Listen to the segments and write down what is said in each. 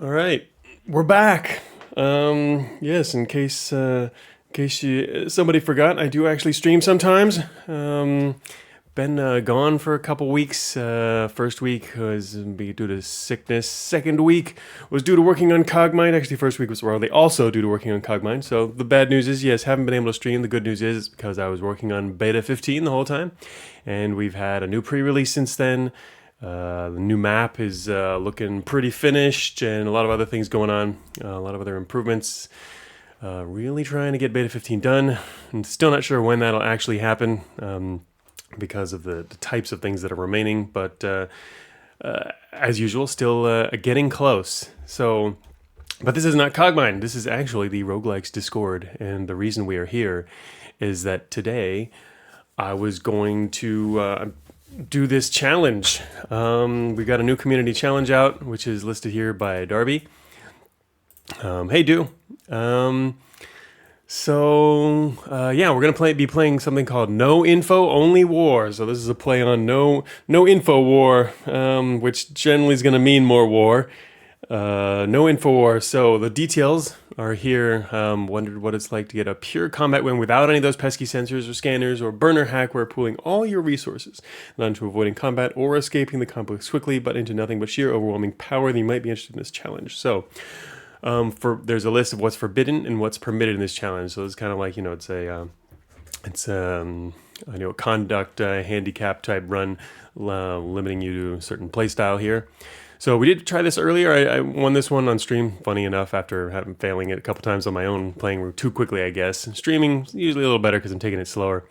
All right, we're back. Yes, in case somebody forgot, I do actually stream sometimes. Been gone for a couple weeks. First week was due to sickness. Second week was due to working on Cogmind. Actually, first week was probably also due to working on Cogmind. So the bad news is, yes, haven't been able to stream. The good news is because I was working on Beta 15 the whole time, and we've had a new pre-release since then. The new map is looking pretty finished, and a lot of other things going on. A lot of other improvements. Really trying to get Beta 15 done. I'm still not sure when that'll actually happen because of the types of things that are remaining. But as usual, still getting close. So, but this is not Cogmind. This is actually the Roguelikes Discord, and the reason we are here is that today I was going to do this challenge. We got a new community challenge out, which is listed here by Darby. Hey, Do. Yeah, we're gonna be playing something called No Info Only War. So this is a play on no info war, which generally is gonna mean more war. No info war. So the details are here. Wondered what it's like to get a pure combat win without any of those pesky sensors or scanners or burner hackware pooling all your resources, not into avoiding combat or escaping the complex quickly, but into nothing but sheer overwhelming power. That you might be interested in this challenge. So, there's a list of what's forbidden and what's permitted in this challenge. So it's kind of like it's conduct handicap type run, limiting you to a certain play style here. So we did try this earlier. I won this one on stream, funny enough, after failing it a couple times on my own, playing too quickly, I guess. Streaming usually a little better because I'm taking it slower.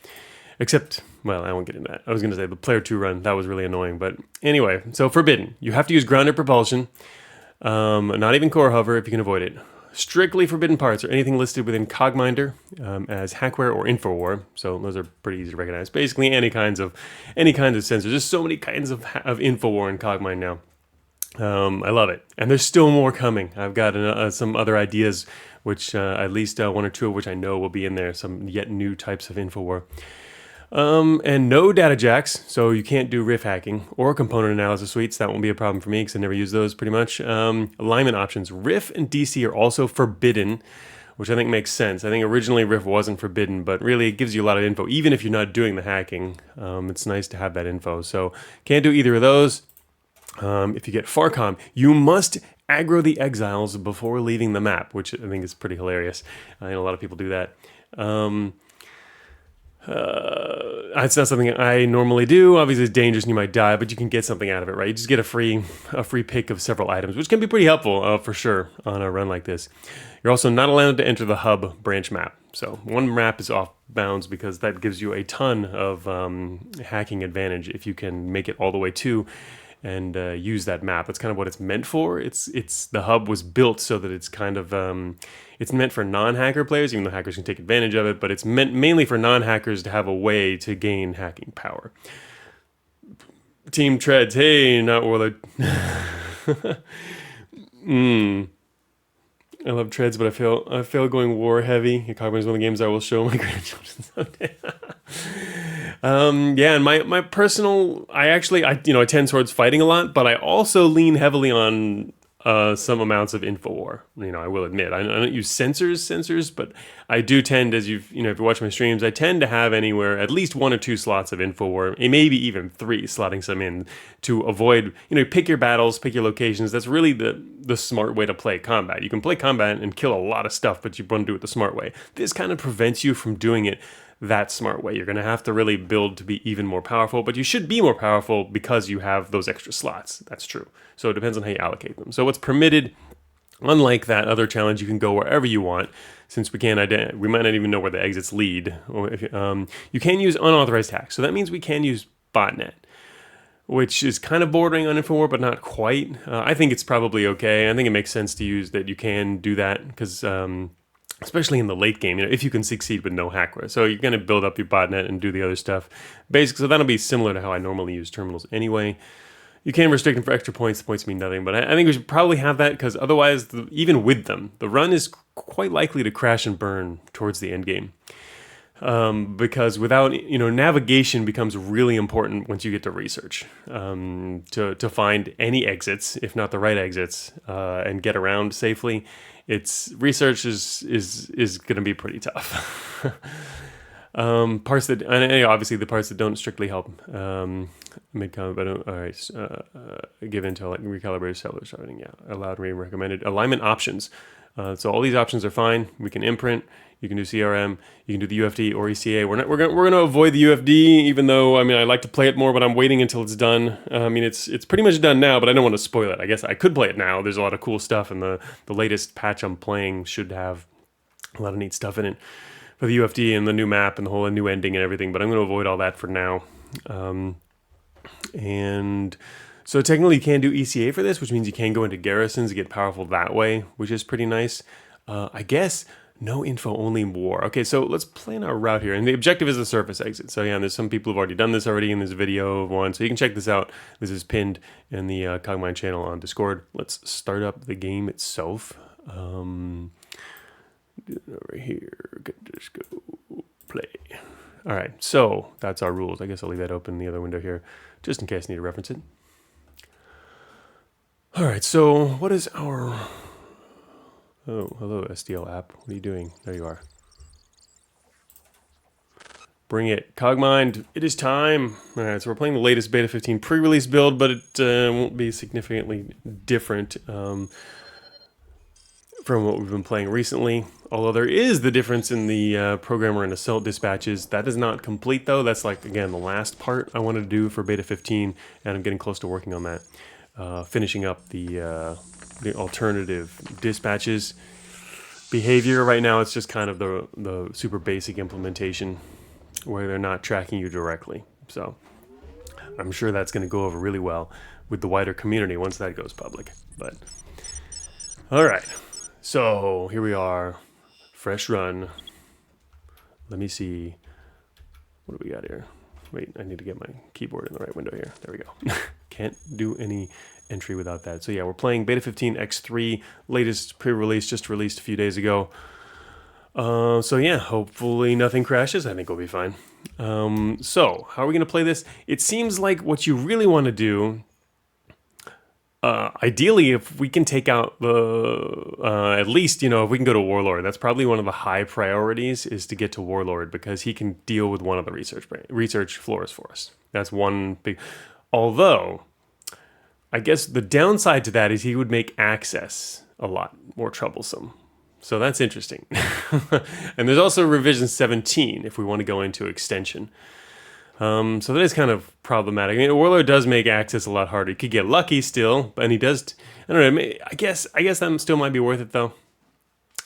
Except, well, I won't get into that. I was going to say the player 2 run, that was really annoying. But anyway, so forbidden. You have to use grounded propulsion. Not even core hover if you can avoid it. Strictly forbidden parts are anything listed within Cogminder as hackware or infowar. So those are pretty easy to recognize. Basically, any kinds of sensors. There's so many kinds of infowar in Cogmind now. I love it, and there's still more coming. I've got some other ideas, which at least one or two of which I know will be in there. Some yet new types of infowar. And no data jacks, so you can't do riff hacking or component analysis suites. That won't be a problem for me because I never use those pretty much. Alignment options. Riff and DC are also forbidden, which I think makes sense. I think originally riff wasn't forbidden, but really it gives you a lot of info. Even if you're not doing the hacking, it's nice to have that info. So can't do either of those. If you get Farcom, you must aggro the exiles before leaving the map, which I think is pretty hilarious. I know a lot of people do that. It's not something I normally do. Obviously, it's dangerous and you might die, but you can get something out of it, right? You just get a free pick of several items, which can be pretty helpful for sure on a run like this. You're also not allowed to enter the hub branch map. So one map is off bounds because that gives you a ton of hacking advantage if you can make it all the way to and use that map. That's kind of what it's meant for. It's the hub was built so that it's kind of it's meant for non-hacker players, even though hackers can take advantage of it, but it's meant mainly for non-hackers to have a way to gain hacking power. Team Treads, hey, not Warlord. I love Treads, but I feel going war heavy. Cogmind is one of the games I will show my grandchildren someday. Yeah, and my personal, I tend towards fighting a lot, but I also lean heavily on some amounts of infowar. I will admit, I don't use sensors, but I do tend, as if you watch my streams, I tend to have anywhere at least 1 or 2 slots of infowar, and maybe even 3, slotting some in to avoid. Pick your battles, pick your locations. That's really the smart way to play combat. You can play combat and kill a lot of stuff, but you want to do it the smart way. This kind of prevents you from doing it that smart way. You're going to have to really build to be even more powerful, but you should be more powerful because you have those extra slots. That's true. So it depends on how you allocate them. So what's permitted, unlike that other challenge, you can go wherever you want. Since we might not even know where the exits lead. You can use unauthorized hacks. So that means we can use botnet, which is kind of bordering on infowar, but not quite. I think it's probably okay. I think it makes sense to use that. You can do that because especially in the late game, if you can succeed with no hackware. So you're going to build up your botnet and do the other stuff. Basically, so that'll be similar to how I normally use terminals anyway. You can restrict them for extra points. The points mean nothing, but I think we should probably have that because otherwise, even with them, the run is quite likely to crash and burn towards the end game. because without, navigation becomes really important once you get to research, to find any exits, if not the right exits, and get around safely. Research is going to be pretty tough. Parts that, and obviously the parts that don't strictly help, mid-combat, but all right, give intel, like recalibrate cellular starting, allowed, recommended alignment options. So all these options are fine. We can imprint. You can do CRM. You can do the UFD or ECA. We're gonna avoid the UFD, even though I like to play it more, but I'm waiting until it's done. It's pretty much done now, but I don't want to spoil it. I guess I could play it now. There's a lot of cool stuff, and the latest patch I'm playing should have a lot of neat stuff in it for the UFD and the new map and the whole new ending and everything. But I'm going to avoid all that for now. And so technically you can do ECA for this, which means you can go into garrisons and get powerful that way, which is pretty nice. I guess no info, only war. Okay, so let's plan our route here. And the objective is the surface exit. So yeah, there's some people who've already done this already in this video of one. So you can check this out. This is pinned in the Cogmind channel on Discord. Let's start up the game itself. Over here, just go play. All right, so that's our rules. I guess I'll leave that open in the other window here, just in case I need to reference it. All right, so what is our... Oh, hello, SDL app. What are you doing? There you are. Bring it. Cogmind, it is time. All right, so we're playing the latest Beta 15 pre-release build, but it won't be significantly different from what we've been playing recently. Although there is the difference in the programmer and assault dispatches. That is not complete, though. That's like, again, the last part I wanted to do for Beta 15, and I'm getting close to working on that. Finishing up the alternative dispatches behavior. Right now, it's just kind of the super basic implementation where they're not tracking you directly. So I'm sure that's going to go over really well with the wider community once that goes public. But all right, so here we are, fresh run. Let me see, what do we got here? Wait, I need to get my keyboard in the right window here. There we go. Can't do any entry without that. So yeah, we're playing Beta 15 X3, latest pre-release, just released a few days ago. So yeah, hopefully nothing crashes. I think we'll be fine. So how are we going to play this? It seems like what you really want to do, ideally, if we can take out the, at least, if we can go to Warlord, that's probably one of the high priorities, is to get to Warlord, because he can deal with one of the research floors for us. That's one big, although I guess the downside to that is he would make access a lot more troublesome. So that's interesting. And there's also revision 17 if we want to go into extension. So that is kind of problematic. Warlord does make access a lot harder. You could get lucky still, and he does. I don't know. I guess that still might be worth it though.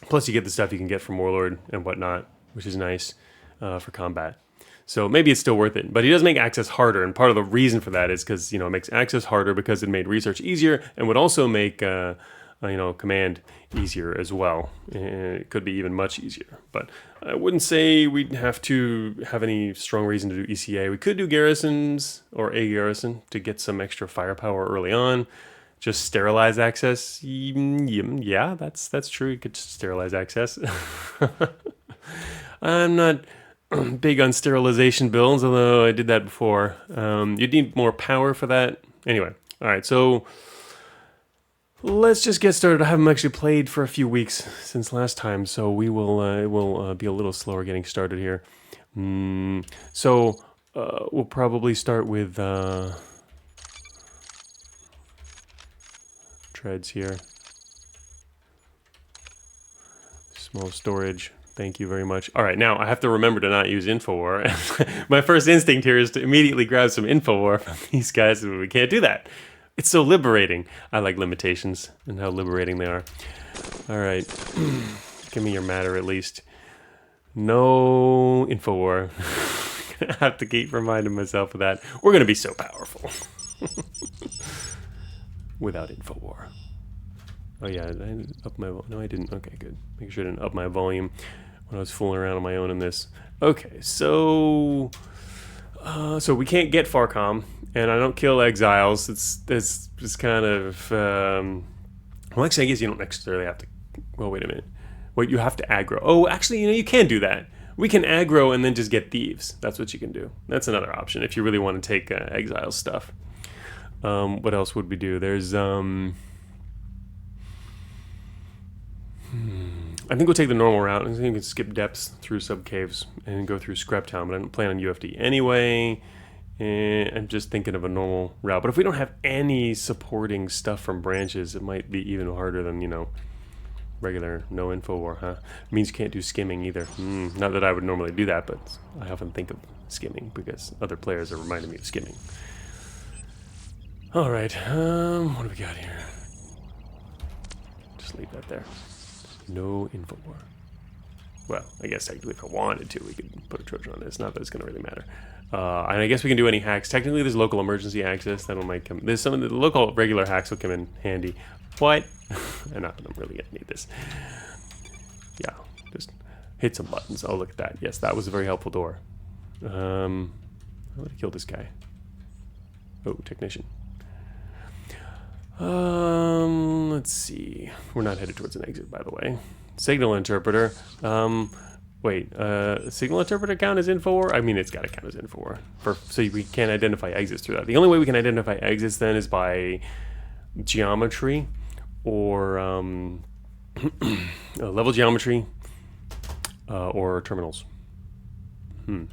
Plus, you get the stuff you can get from Warlord and whatnot, which is nice for combat. So maybe it's still worth it. But he does make access harder, and part of the reason for that is because it makes access harder because it made research easier, and would also make command easier as well. And it could be even much easier. But I wouldn't say we'd have to have any strong reason to do ECA. We could do garrisons or a garrison to get some extra firepower early on. Just sterilize access. Yeah, that's true. You could just sterilize access. I'm not big on sterilization builds, although I did that before. You'd need more power for that. Anyway, all right, so let's just get started. I haven't actually played for a few weeks since last time, so we will be a little slower getting started here. So we'll probably start with treads here. Small storage. Thank you very much. All right, now I have to remember to not use infowar. My first instinct here is to immediately grab some infowar from these guys, and we can't do that. It's so liberating. I like limitations and how liberating they are. All right, give me your matter at least. No infowar. I have to keep reminding myself of that. We're gonna be so powerful without infowar. Oh yeah, I up my no, I didn't. Okay, good. Make sure I didn't up my volume when I was fooling around on my own in this. Okay, so we can't get Farcom, and I don't kill exiles. It's just kind of well, actually, I guess you don't necessarily have to. Well, wait a minute. Wait, you have to aggro. Oh, actually, you can do that. We can aggro and then just get thieves. That's what you can do. That's another option if you really want to take exile stuff. What else would we do? There's I think we'll take the normal route. I think we can skip depths through sub-caves and go through Scrap Town, but I don't plan on UFD anyway. And I'm just thinking of a normal route. But if we don't have any supporting stuff from branches, it might be even harder than, you know, regular no info war, huh? It means you can't do skimming either. Not that I would normally do that, but I often think of skimming because other players are reminding me of skimming. All right, what do we got here? Just leave that there. No info war. Well, I guess technically if I wanted to, we could put a Trojan on this. Not that it's going to really matter. And I guess we can do any hacks. Technically, there's local emergency access. That one might come. There's some of the local regular hacks will come in handy. What? I'm really going to need this. Yeah, just hit some buttons. Oh, look at that. Yes, that was a very helpful door. I'm going to kill this guy. Oh, technician. Let's see. We're not headed towards an exit, by the way. Signal interpreter. Wait, signal interpreter count as info? I mean, it's got to count as info. So we can't identify exits through that. The only way we can identify exits then is by geometry or level geometry or terminals. All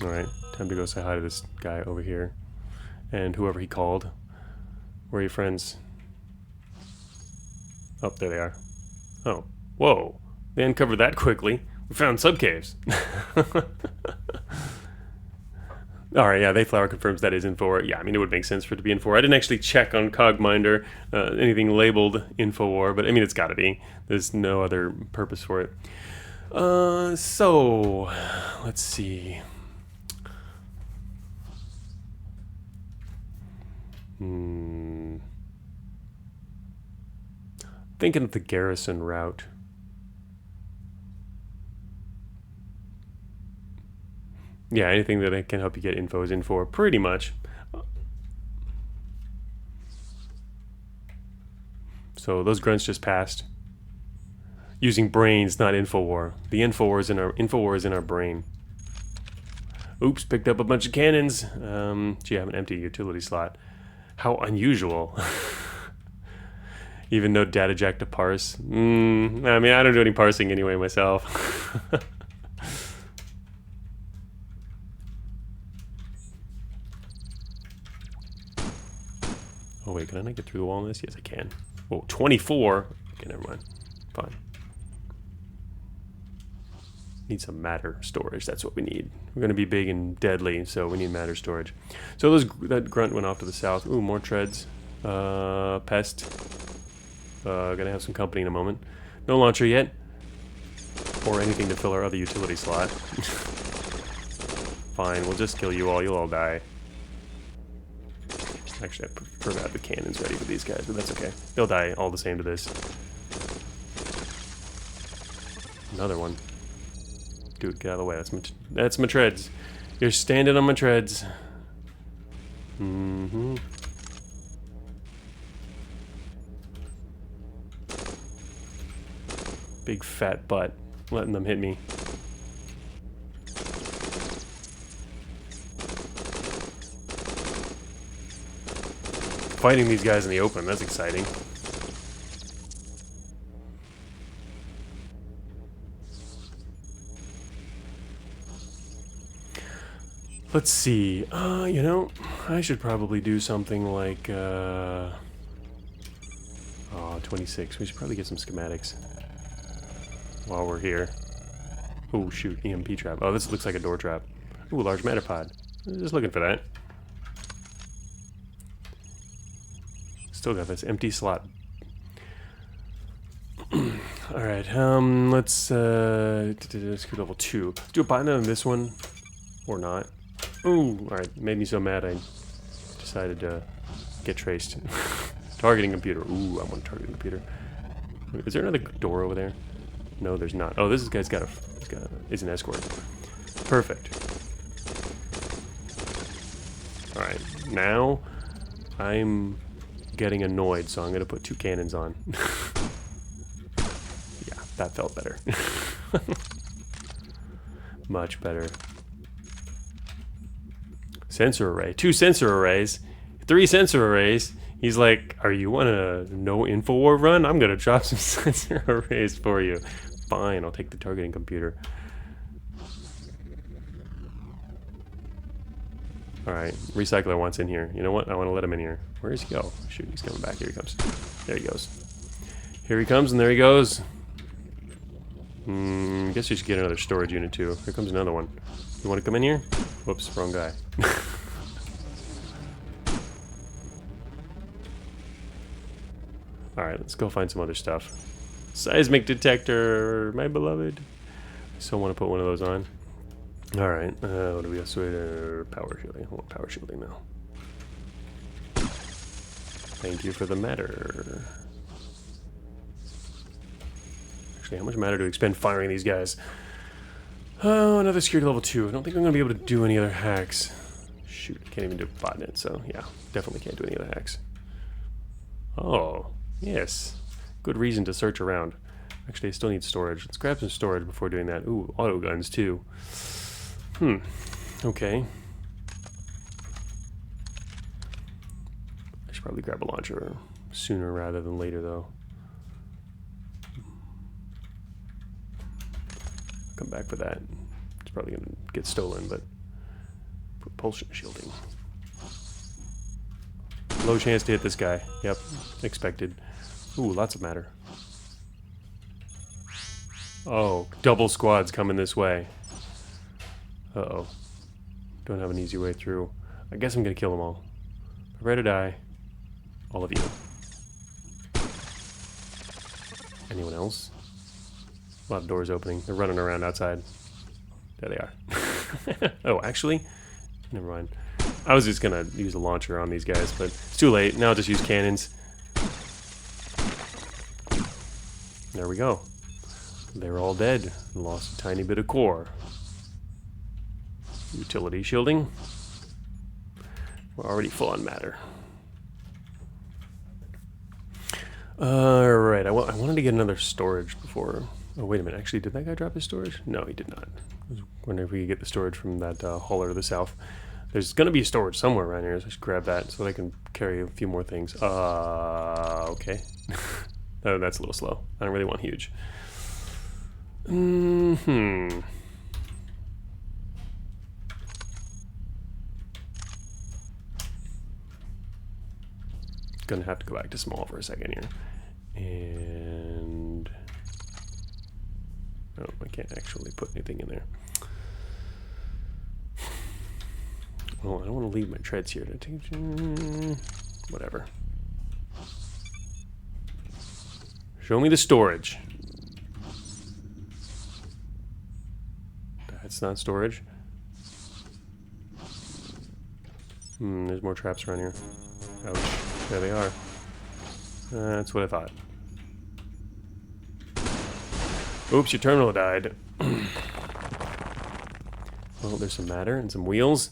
right, time to go say hi to this guy over here and whoever he called. Where are your friends? Oh, there they are. Oh, whoa. They uncovered that quickly. We found subcaves. Alright, yeah, Flower confirms that is info. Yeah, I mean, it would make sense for it to be info. I didn't actually check on Cogminder anything labeled infowar, but I mean, it's got to be. There's no other purpose for it. So, let's see. Thinking of the Garrison route. Yeah, anything that can help you get info is info, pretty much. So those grunts just passed. Using brains, not infowar. The infowar is in our brain. Oops, picked up a bunch of cannons. Gee, I have an empty utility slot. How unusual. Even no data jack to parse. I mean, I don't do any parsing anyway myself. Oh wait, can I not get through the wall on this? Yes, I can. Oh, 24. Okay, never mind. Fine. Need some matter storage. That's what we need. We're going to be big and deadly, so we need matter storage. So that grunt went off to the south. Ooh, more treads. Pest. Gonna have some company in a moment. No launcher yet. Or anything to fill our other utility slot. Fine, we'll just kill you all. You'll all die. Actually, I prefer to have the cannons ready for these guys, but that's okay. They'll die all the same to this. Another one. Dude, get out of the way. That's my treads. You're standing on my treads. Big fat butt. Letting them hit me. Fighting these guys in the open, that's exciting. Let's see. You know, I should probably do something like 26. We should probably get some schematics while we're here. Oh shoot, EMP trap. Oh, this looks like a door trap. Ooh, large matter pod. Just looking for that. Still got this empty slot. Alright, let's scoot level 2. Let's do a button on this one. Or not. Ooh, alright, made me so mad I decided to get traced. Targeting computer. Ooh, I want to target a computer. Is there another door over there? No, there's not. Oh, this guy's is an escort. Perfect. Alright, now I'm getting annoyed, so I'm going to put 2 cannons on. Yeah, that felt better. Much better. Sensor array. 2 sensor arrays. 3 sensor arrays. He's like, are you on a no infowar run? I'm gonna drop some sensor arrays for you. Fine, I'll take the targeting computer. Alright, recycler wants in here. You know what? I want to let him in here. Where does he go? Shoot, he's coming back. Here he comes. There he goes. Here he comes, and there he goes. Guess you should get another storage unit, too. Here comes another one. You want to come in here? Whoops, wrong guy. Alright, let's go find some other stuff. Seismic detector, my beloved. I still want to put one of those on. Alright, what do we have? Power shielding. I want power shielding now. Thank you for the matter. Actually, how much matter do we expend firing these guys? Oh, another security level 2. I don't think I'm going to be able to do any other hacks. Shoot, I can't even do botnet, so yeah, definitely can't do any other hacks. Oh, yes. Good reason to search around. Actually, I still need storage. Let's grab some storage before doing that. Ooh, auto guns too. Okay. I should probably grab a launcher sooner rather than later, though. Come back for that. It's probably going to get stolen, but propulsion shielding. Low chance to hit this guy. Yep, expected. Ooh, lots of matter. Oh, double squads coming this way. Uh-oh. Don't have an easy way through. I guess I'm going to kill them all. Prepare to die. All of you. Anyone else? A lot of doors opening. They're running around outside. There they are. Oh, actually, never mind. I was just going to use a launcher on these guys, but it's too late. Now I'll just use cannons. There we go. They're all dead. Lost a tiny bit of core. Utility shielding. We're already full on matter. Alright, I wanted to get another storage before... Oh, wait a minute. Actually, did that guy drop his storage? No, he did not. I was wondering if we could get the storage from that hauler to the south. There's going to be storage somewhere around here, so I should grab that so that I can carry a few more things. Okay. Oh, that's a little slow. I don't really want huge. Gonna have to go back to small for a second here. And... oh, I can't actually put anything in there. Well, I don't want to leave my treads here. Whatever. Show me the storage. That's not storage. There's more traps around here. Ouch. There they are. That's what I thought. Oops, your terminal died. Well, there's some matter and some wheels.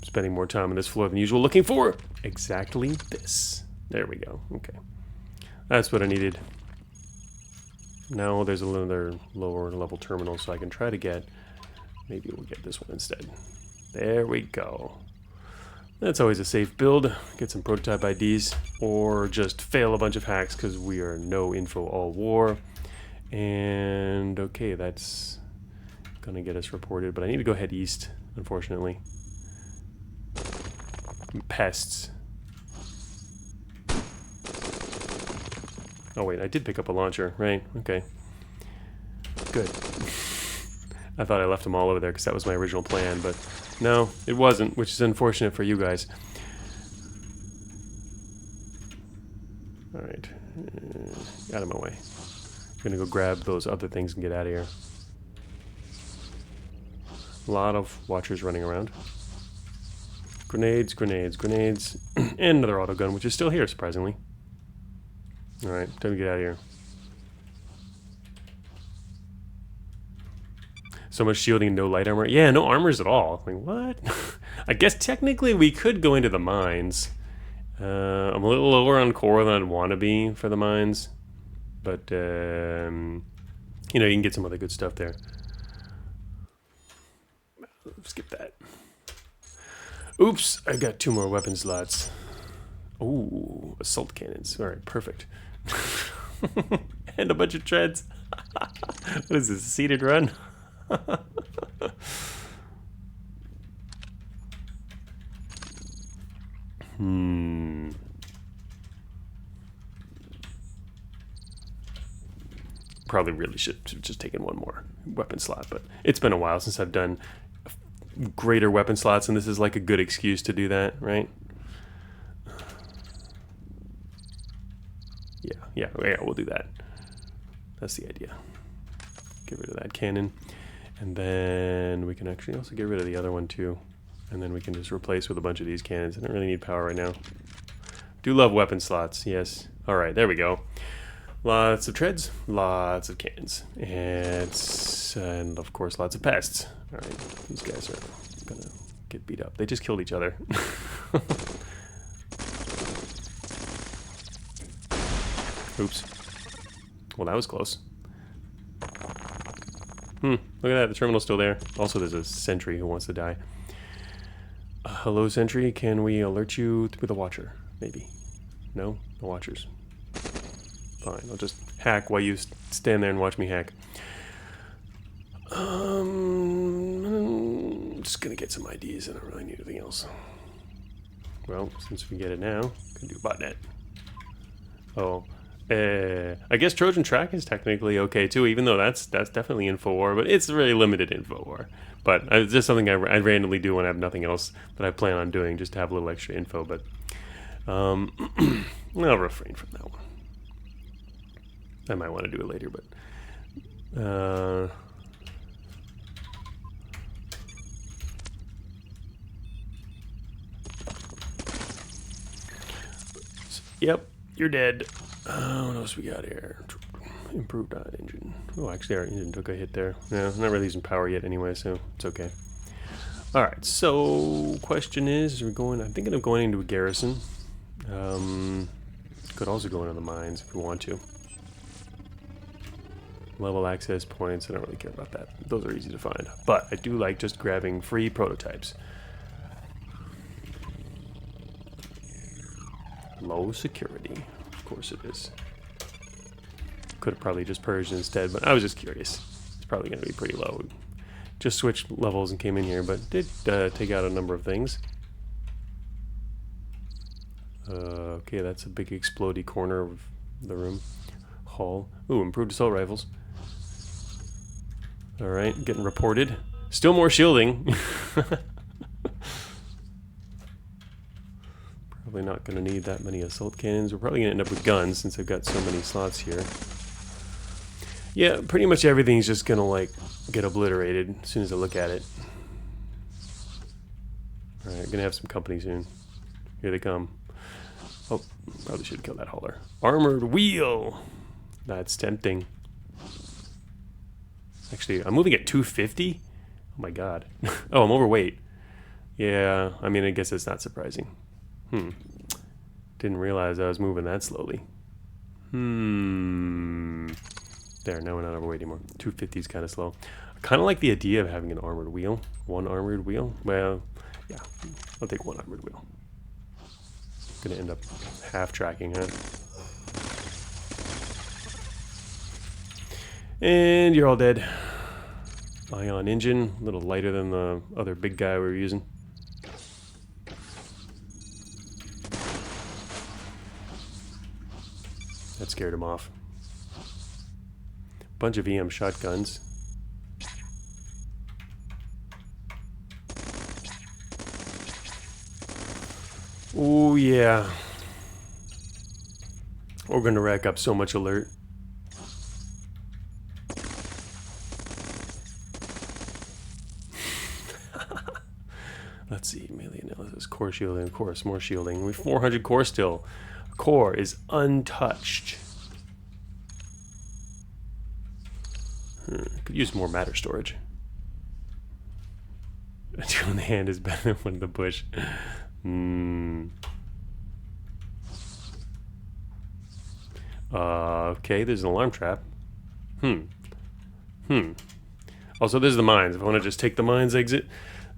Spending more time on this floor than usual looking for exactly this. There we go. Okay. That's what I needed. Now there's another lower level terminal, so I can try to get... maybe we'll get this one instead. There we go. That's always a safe build. Get some prototype IDs, or just fail a bunch of hacks because we are no info all war. And okay, that's gonna get us reported, but I need to go head east, unfortunately. Pests. Oh wait, I did pick up a launcher, right? Okay. Good. I thought I left them all over there because that was my original plan, but no, it wasn't, which is unfortunate for you guys. Alright. Out of my way. I'm gonna go grab those other things and get out of here. A lot of watchers running around. Grenades, grenades, grenades. And another auto gun, which is still here, surprisingly. Alright, time to get out of here. So much shielding, no light armor. Yeah, no armors at all. Like, what? I guess technically we could go into the mines I'm a little lower on core than I'd want to be for the mines, but you know, you can get some other good stuff there. Skip that. Oops, I got 2 more weapon slots. Ooh, assault cannons. All right, perfect. And a bunch of treads. What is this, a seated run? Probably really should have just taken 1 more weapon slot, but it's been a while since I've done greater weapon slots, and this is like a good excuse to do that, right? Yeah, we'll do that. That's the idea. Get rid of that cannon, and then we can actually also get rid of the other one too, and then we can just replace with a bunch of these cannons. I don't really need power right now. Do love weapon slots, yes. All right, there we go. Lots of treads, lots of cannons, and of course lots of pests. All right, these guys are gonna get beat up. They just killed each other. Oops. Well, that was close. Look at that, the terminal's still there. Also, there's a sentry who wants to die. Hello, sentry, can we alert you through the watcher? Maybe. No? No watchers. Fine, I'll just hack while you stand there and watch me hack. I'm just gonna get some IDs. I don't really need anything else. Well, since we get it now, can do botnet. Oh, I guess Trojan Track is technically okay too, even though that's definitely infowar, but it's really limited infowar. But it's just something I randomly do when I have nothing else that I plan on doing, just to have a little extra info. But I'll refrain from that one. I might want to do it later, but yep, you're dead. What else we got here? Improved engine. Oh, actually our engine took a hit there. Yeah, I'm not really using power yet anyway, so it's okay. Alright, so question is we're going, I'm thinking of going into a garrison. Could also go into the mines if we want to. Level access points, I don't really care about that. Those are easy to find. But I do like just grabbing free prototypes. Low security. Of course it is. Could have probably just purged instead, but I was just curious. It's probably going to be pretty low. Just switched levels and came in here, but did take out a number of things. Okay, that's a big explodey corner of the room. Hull. Ooh, improved assault rifles. Alright, getting reported. Still more shielding. Probably not going to need that many assault cannons. We're probably going to end up with guns since I've got so many slots here. Yeah, pretty much everything's just going to like get obliterated as soon as I look at it. Alright, going to have some company soon. Here they come. Oh, probably should kill that hauler. Armored wheel! That's tempting. Actually, I'm moving at 250? Oh my god. Oh, I'm overweight. Yeah, I mean, I guess it's not surprising. Didn't realize I was moving that slowly. There, now we're not overweight anymore. 250 is kind of slow. I kind of like the idea of having an armored wheel. 1 armored wheel? Well, yeah, I'll take 1 armored wheel. Gonna end up half tracking, huh? And you're all dead. Ion engine, a little lighter than the other big guy we were using. That scared him off. Bunch of EM shotguns. Oh yeah. We're gonna rack up so much alert. Let's see, melee analysis, core shielding, of course, more shielding. We have 400 core still. Core is untouched. Could use more matter storage. A 2 in the hand is better than 1 in the bush. Okay, there's an alarm trap. Also, there's the mines. If I want to just take the mines exit,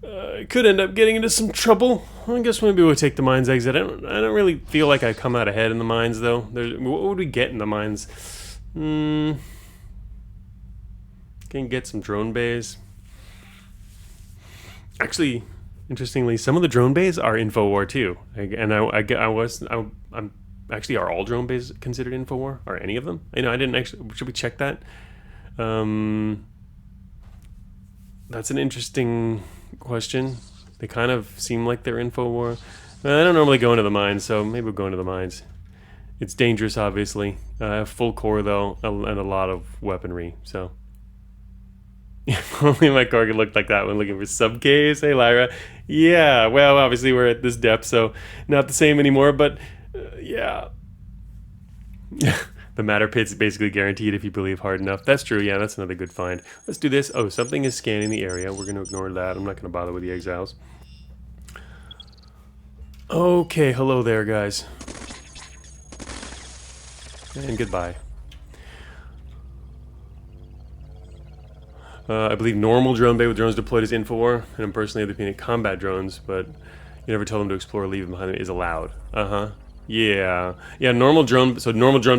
I could end up getting into some trouble. I guess maybe we'll take the mines exit. I don't really feel like I come out ahead in the mines, though. What would we get in the mines? Can get some drone bays. Actually, interestingly, some of the drone bays are infowar too. I'm actually, are all drone bays considered infowar? Are any of them? I didn't actually. Should we check that? That's an interesting question. They kind of seem like they're infowar. I don't normally go into the mines, so maybe we'll go into the mines. It's dangerous, obviously. I have full core though, and a lot of weaponry. So. If only my car could look like that when looking for sub Ks. Hey, Lyra. Yeah, well, obviously we're at this depth, so not the same anymore, but yeah. The matter pit's basically guaranteed if you believe hard enough. That's true, yeah, that's another good find. Let's do this. Oh, something is scanning the area. We're going to ignore that. I'm not going to bother with the exiles. Okay, hello there, guys. And goodbye. I believe normal drone bay with drones deployed is infowar, and I'm personally of the opinion combat drones, but you never tell them to explore or leave them behind them is allowed. Yeah. Normal drone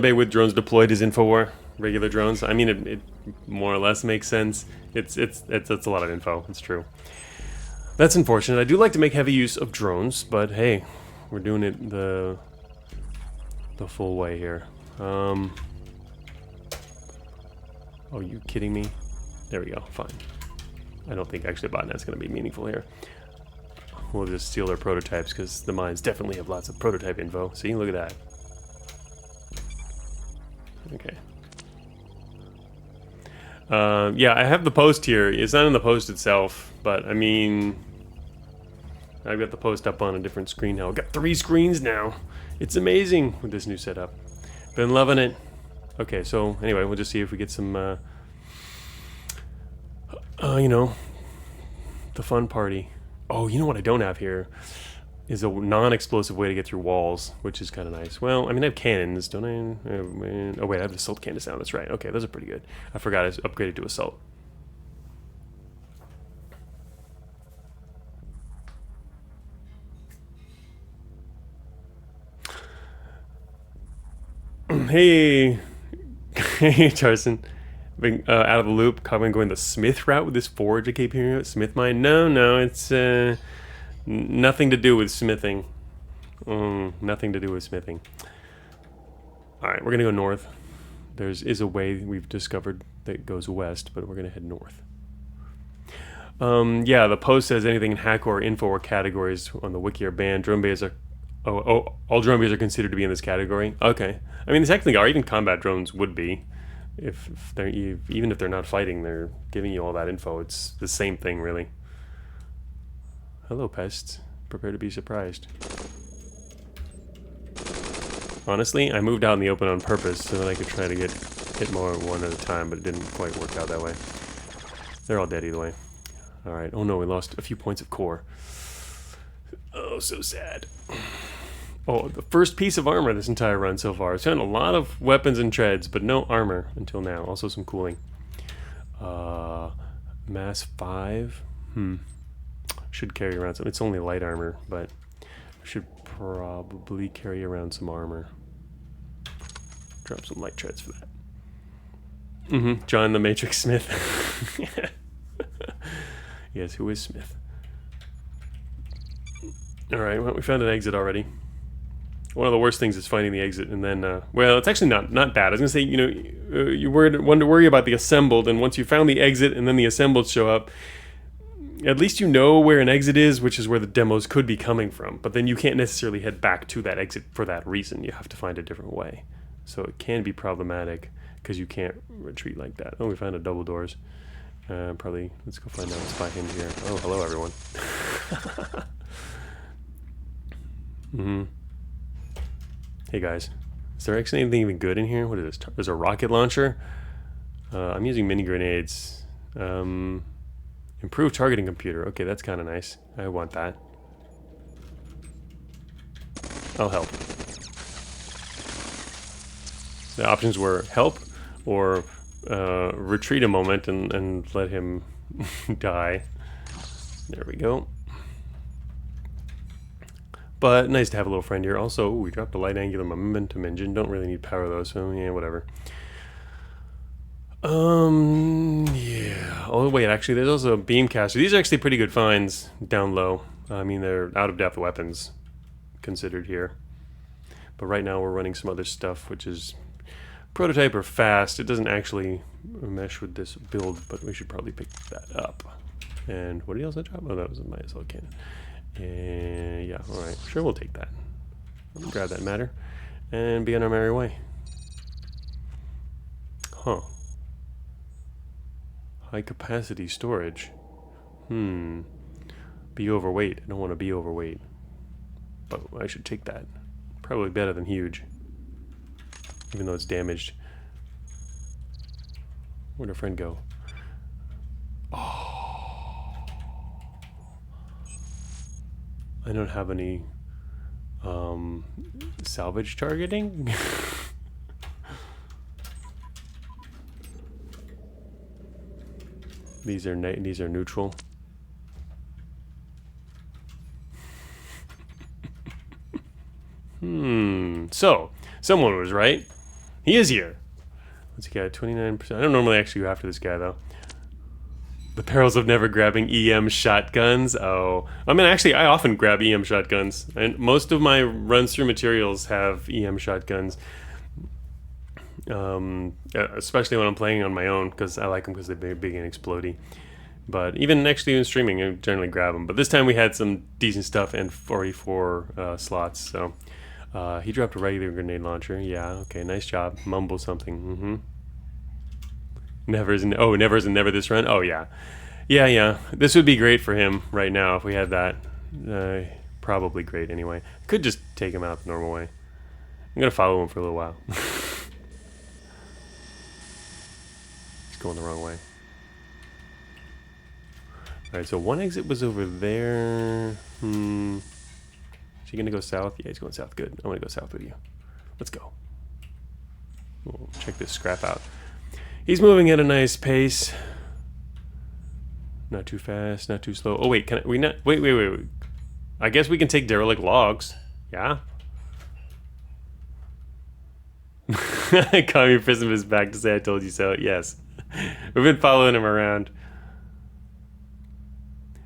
bay with drones deployed is infowar. Regular drones. I mean, it more or less makes sense. It's a lot of info. It's true. That's unfortunate. I do like to make heavy use of drones, but hey, we're doing it the full way here. Oh, you kidding me? There we go, fine. I don't think actually botnet's going to be meaningful here. We'll just steal their prototypes because the mines definitely have lots of prototype info. See, look at that. Okay. Yeah, I have the post here. It's not in the post itself, but I mean, I've got the post up on a different screen now. I've got 3 screens now. It's amazing with this new setup. Been loving it. Okay, so anyway, we'll just see if we get some... the fun party. Oh, you know what I don't have here is a non-explosive way to get through walls, which is kind of nice. Well, I mean, I have cannons, don't I? Oh, wait, I have the assault cannons now. That's right. Okay, those are pretty good. I forgot I upgraded to assault. Hey, hey, Charson. Being out of the loop, Cogmind going the Smith route with this forge I keep hearing about. Smith mine? No, it's nothing to do with smithing. Nothing to do with smithing. Alright, we're gonna go north. There is a way we've discovered that goes west, but we're gonna head north. Yeah, the post says anything in hack or info or categories on the wiki are banned. Drone bays are... Oh, all drone bays are considered to be in this category? Okay. I mean, they technically are. Even combat drones would be. If they're even if they're not fighting, they're giving you all that info. It's the same thing, really. Hello, pests. Prepare to be surprised. Honestly, I moved out in the open on purpose so that I could try to hit more one at a time, but it didn't quite work out that way. They're all dead either way. All right. Oh no, we lost a few points of core. Oh, so sad. Oh, the first piece of armor this entire run so far. I've found a lot of weapons and treads, but no armor until now. Also some cooling. Mass 5. Should carry around some. It's only light armor, but I should probably carry around some armor. Drop some light treads for that. John the Matrix Smith. Yes, who is Smith? Alright, well, we found an exit already. One of the worst things is finding the exit, and then, well, it's actually not bad. I was going to say, you want to worry about the assembled, and once you found the exit and then the assembled show up, at least you know where an exit is, which is where the demos could be coming from. But then you can't necessarily head back to that exit for that reason. You have to find a different way. So it can be problematic, because you can't retreat like that. Oh, we found a double doors. Probably, let's go find out what's behind here. Oh, hello, everyone. Hey guys, is there actually anything even good in here? What is this? There's a rocket launcher. I'm using mini grenades. Improved targeting computer. Okay, that's kind of nice. I want that. I'll help. The options were help or retreat a moment and let him die. There we go. But nice to have a little friend here. Also, we dropped a light angular momentum engine. Don't really need power though, so yeah, whatever. Yeah. Oh wait, actually, there's also a beamcaster. These are actually pretty good finds down low. I mean, they're out of depth weapons considered here. But right now we're running some other stuff, which is prototype or fast. It doesn't actually mesh with this build, but we should probably pick that up. And what did he also drop? Oh, that was a MSL cannon. Yeah, all right. Sure, we'll take that. We'll grab that matter and be on our merry way. Huh. High capacity storage. Be overweight. I don't want to be overweight. But I should take that. Probably better than huge. Even though it's damaged. Where'd our friend go? Oh. I don't have any salvage targeting. These are neutral. So someone was right. He is here. Let's get 29%. I don't normally actually go after this guy though. The perils of never grabbing EM shotguns. Oh, I mean, actually, I often grab EM shotguns, and most of my runs through materials have EM shotguns. Especially when I'm playing on my own, because I like them because they're big and explodey. But even actually in streaming, I generally grab them. But this time we had some decent stuff and 44 slots. So he dropped a regular grenade launcher. Yeah, okay, nice job. Mumble something. Never is never this run. Oh yeah, yeah. This would be great for him right now if we had that. Probably great anyway. Could just take him out the normal way. I'm gonna follow him for a little while. Going the wrong way. Alright, so one exit was over there. Is he gonna go south? Yeah, he's going south. Good. I want to go south with you. Let's go. We'll check this scrap out. He's moving at a nice pace. Not too fast, not too slow. Oh wait, can we not? Wait. I guess we can take derelict logs. Yeah. Call me pessimist back to say I told you so. Yes. We've been following him around.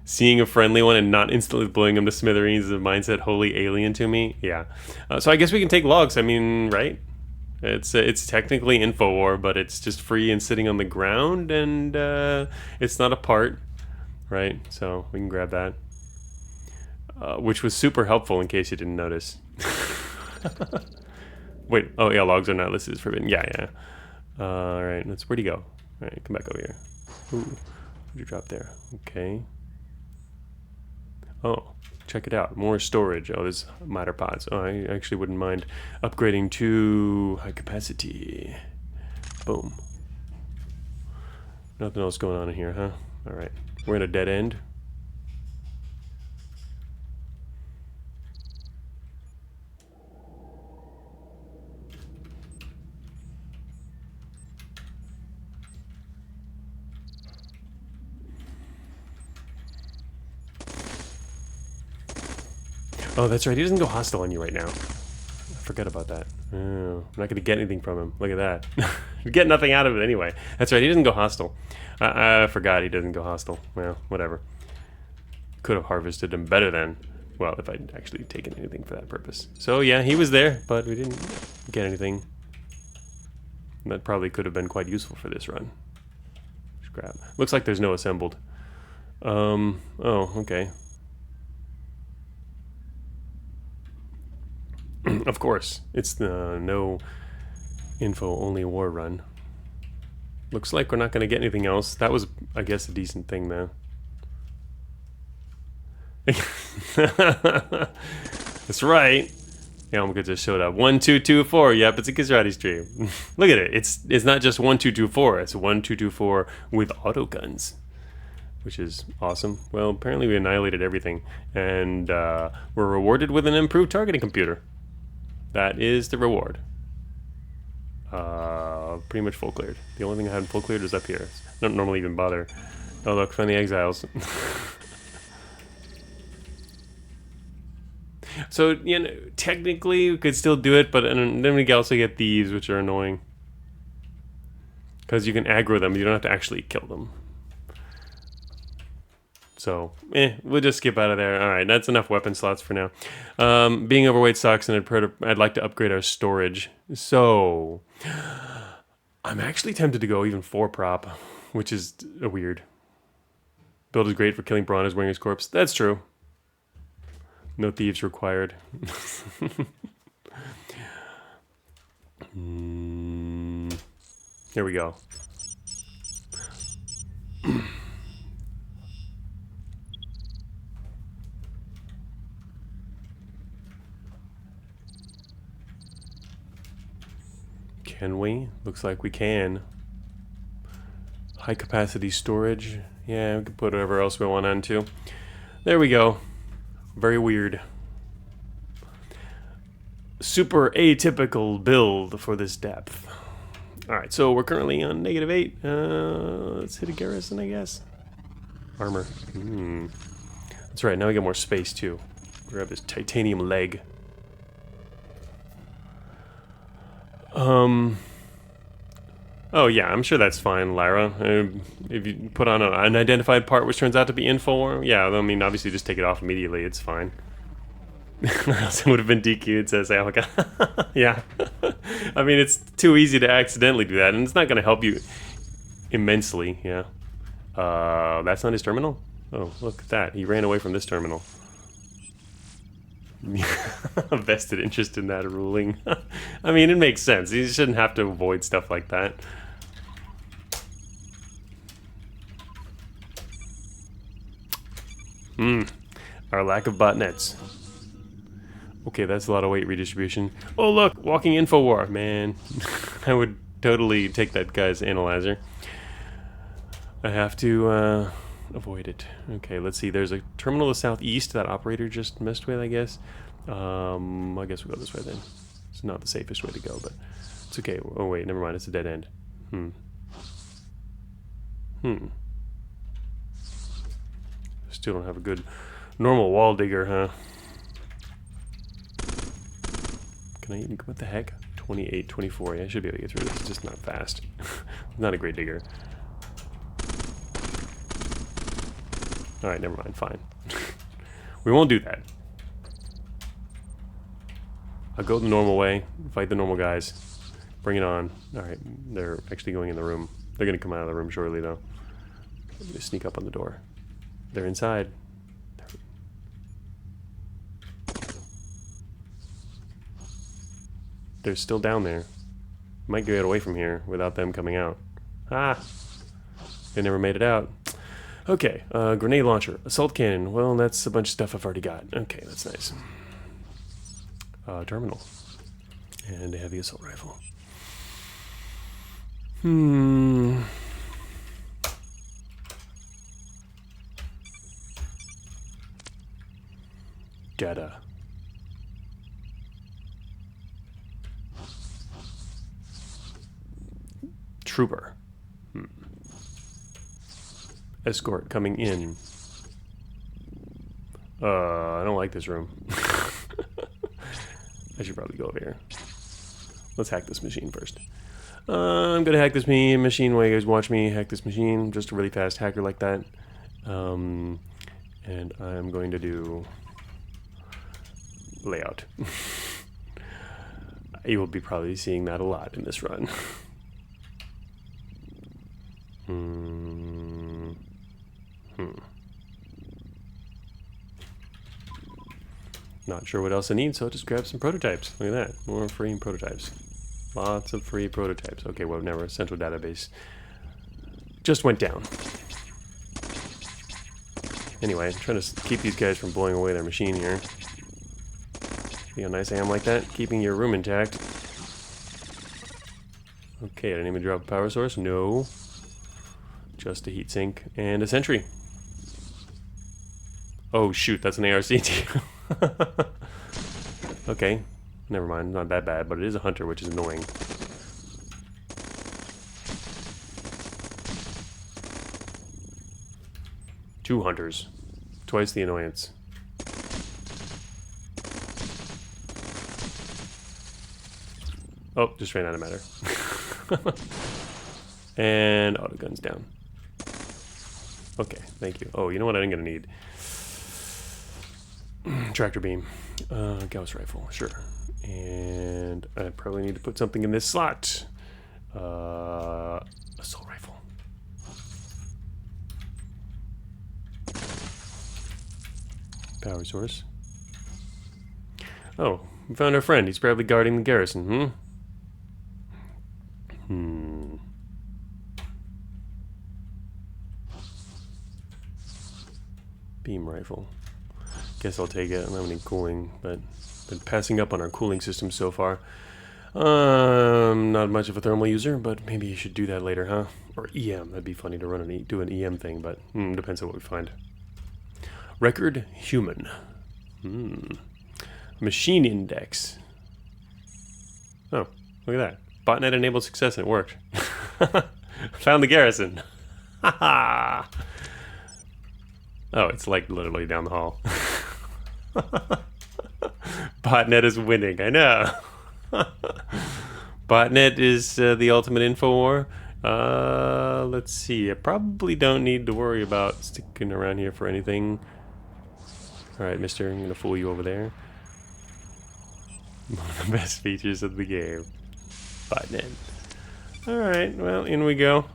Seeing a friendly one and not instantly blowing him to smithereens is a mindset wholly alien to me. Yeah. So I guess we can take logs. I mean, right? It's technically infowar, but it's just free and sitting on the ground, and it's not a part, right? So we can grab that, which was super helpful in case you didn't notice. Wait. Oh yeah, logs are not listed as forbidden. Yeah. All right. Where'd he go? All right, come back over here. Ooh, what'd you drop there? Okay. Oh, check it out. More storage. Oh, there's matter pods. Oh, I actually wouldn't mind upgrading to high capacity. Boom. Nothing else going on in here, huh? All right. We're in a dead end. Oh, that's right. He doesn't go hostile on you right now. I forgot about that. Oh, I'm not going to get anything from him. Look at that. Get nothing out of it anyway. That's right. He doesn't go hostile. I forgot he doesn't go hostile. Well, whatever. Could have harvested him better then. Well, if I'd actually taken anything for that purpose. So, yeah, he was there, but we didn't get anything. That probably could have been quite useful for this run. Scrap. Looks like there's no assembled. Oh, okay. Of course, it's the no info only war run. Looks like we're not going to get anything else. That was, I guess, a decent thing though. That's right. Yeah, just showed up. 1, 2, 2, 4. Yep, it's a Gizrati stream. Look at it. It's not just 1, 2, 2, 4. It's 1, 2, 2, 4 with autoguns, which is awesome. Well, apparently we annihilated everything, and we're rewarded with an improved targeting computer. That is the reward. Pretty much full cleared. The only thing I hadn't full cleared is up here. Don't normally even bother. Oh look, find the exiles. So, you know, technically we could still do it, but then we can also get thieves, which are annoying. Because you can aggro them, you don't have to actually kill them. So, we'll just skip out of there. Alright, that's enough weapon slots for now. Being overweight sucks, and I'd like to upgrade our storage. So, I'm actually tempted to go even 4 prop, which is weird. Build is great for killing piranhas wearing his corpse. That's true. No thieves required. Here we go. Can we? Looks like we can. High capacity storage. Yeah, we can put whatever else we want onto. There we go. Very weird. Super atypical build for this depth. Alright, so we're currently on -8. Let's hit a Garrison, I guess. Armor. That's right, now we get more space too. Grab this titanium leg. Oh yeah, I'm sure that's fine, Lyra. If you put on an unidentified part which turns out to be infowar, yeah, I mean, obviously just take it off immediately, it's fine. It would have been DQ'd, says Alka. Yeah. I mean, it's too easy to accidentally do that, and it's not going to help you immensely, yeah. That's not his terminal? Oh, look at that. He ran away from this terminal. A vested interest in that ruling. I mean, it makes sense. You shouldn't have to avoid stuff like that. Our lack of botnets. Okay, that's a lot of weight redistribution. Oh look, walking infowar, man. I would totally take that guy's analyzer. I have to avoid it. Okay, let's see. There's a terminal to the southeast that operator just messed with, I guess. I guess we'll go this way then. It's not the safest way to go, but it's okay. Oh wait, never mind. It's a dead end. Still don't have a good normal wall digger, huh? Can I even, what the heck? 28, 24. Yeah, I should be able to get through this. It's just not fast. Not a great digger. Alright, never mind. Fine. We won't do that. I'll go the normal way. Fight the normal guys. Bring it on. Alright, they're actually going in the room. They're going to come out of the room shortly, though. Let me sneak up on the door. They're inside. They're still down there. Might get away from here without them coming out. Ah! They never made it out. Okay, grenade launcher. Assault cannon. Well, that's a bunch of stuff I've already got. Okay, that's nice. Terminal. And a heavy assault rifle. Data. Trooper. Escort coming in. I don't like this room. I should probably go over here. Let's hack this machine first. I'm gonna hack this machine while you guys watch me hack this machine. Just a really fast hacker like that. And I'm going to do layout. You will be probably seeing that a lot in this run. Not sure what else I need, so I'll just grab some prototypes. Look at that. More free prototypes. Lots of free prototypes. Okay, well, never. Central database just went down. Anyway, trying to keep these guys from blowing away their machine here. See how nice I am like that? Keeping your room intact. Okay, I didn't even drop a power source. No. Just a heatsink and a sentry. Oh shoot, that's an ARC too. Okay, never mind, not that bad, but it is a hunter, which is annoying. 2 hunters. Twice the annoyance. Oh, just ran out of matter. And auto guns down. Okay, thank you. Oh, you know what I'm gonna need? Tractor beam. Gauss rifle, sure. And I probably need to put something in this slot. Assault rifle. Power source. Oh, we found our friend. He's probably guarding the garrison, Beam rifle. Guess I'll take it. I don't have any cooling, but been passing up on our cooling system so far. Not much of a thermal user, but maybe you should do that later, huh? Or EM. That'd be funny to run do an EM thing, but depends on what we find. Record human. Machine index. Oh, look at that. Botnet enabled success and it worked. Found the garrison. Haha. Oh, it's like literally down the hall. Botnet is winning, I know. Botnet is the ultimate infowar. Let's see. I probably don't need to worry about sticking around here for anything. Alright, mister, I'm going to fool you over there. One of the best features of the game. Botnet. Alright, well, in we go.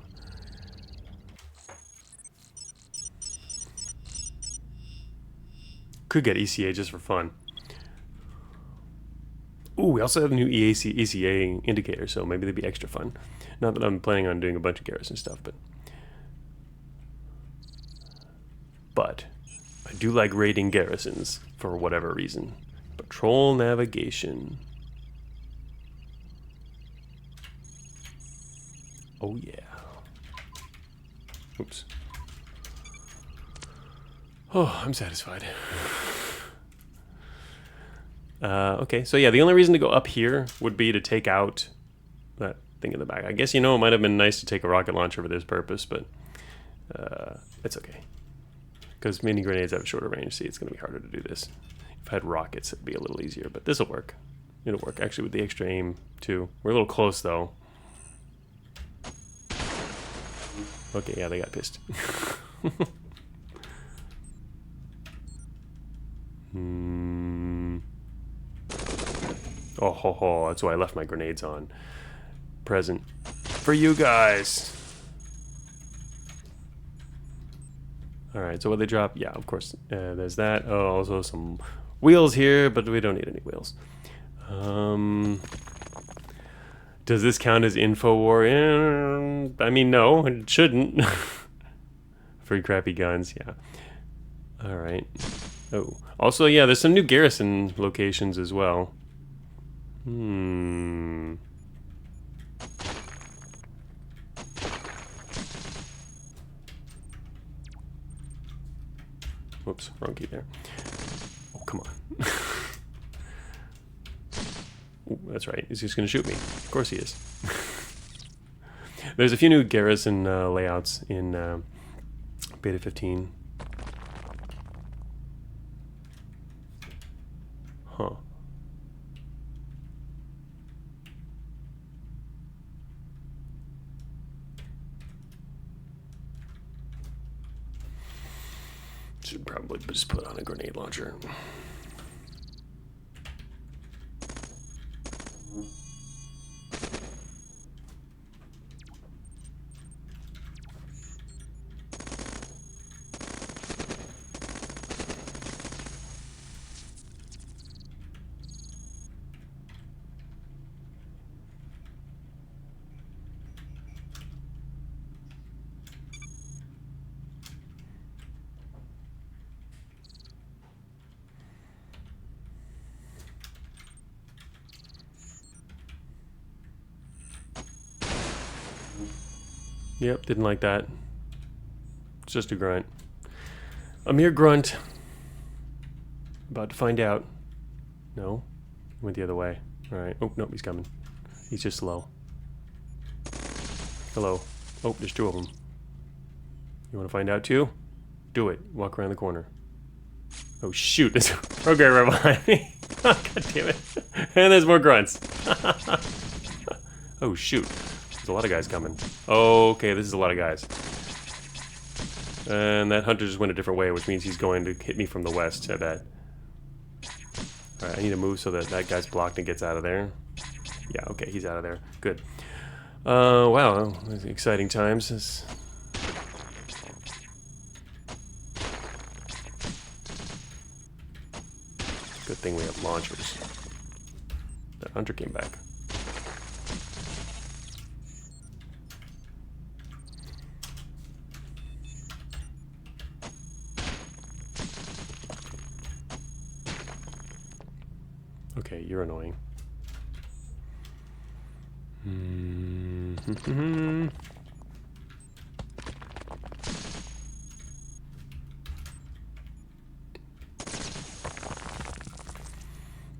Could get ECA just for fun. Ooh, we also have a new ECA indicator, so maybe they'd be extra fun. Not that I'm planning on doing a bunch of Garrison stuff, but I do like raiding garrisons for whatever reason. Patrol navigation. Oh yeah. Oops. Oh, I'm satisfied. Okay, so yeah, the only reason to go up here would be to take out that thing in the back. I guess, you know, it might have been nice to take a rocket launcher for this purpose, but it's okay. Because mini grenades have a shorter range. See, it's going to be harder to do this. If I had rockets, it'd be a little easier, but this will work. It'll work, actually, with the extra aim, too. We're a little close, though. Okay, yeah, they got pissed. Oh ho ho, that's why I left my grenades on. Present for you guys. Alright, so what they drop? Yeah, of course. There's that. Oh, also some wheels here, but we don't need any wheels. Does this count as infowar? I mean, no, it shouldn't. Free crappy guns, yeah. Alright. Oh, also, yeah, there's some new garrison locations as well. Whoops, wrong key there. Oh, come on. Ooh, that's right, he's just gonna shoot me. Of course he is. There's a few new garrison layouts in Beta 15. Huh. Should probably just put on a grenade launcher. Yep, didn't like that. It's just a grunt. A mere grunt. About to find out. No? Went the other way. Alright. Oh, nope, he's coming. He's just slow. Hello. Oh, there's two of them. You want to find out too? Do it. Walk around the corner. Oh shoot, there's a programmer behind me. God damn it. And there's more grunts. Oh shoot. There's a lot of guys coming. Okay, this is a lot of guys. And that hunter just went a different way, which means he's going to hit me from the west, I bet. Alright, I need to move so that that guy's blocked and gets out of there. Yeah, okay, he's out of there. Good. Wow, exciting times. Good thing we have launchers. That hunter came back. Okay, you're annoying.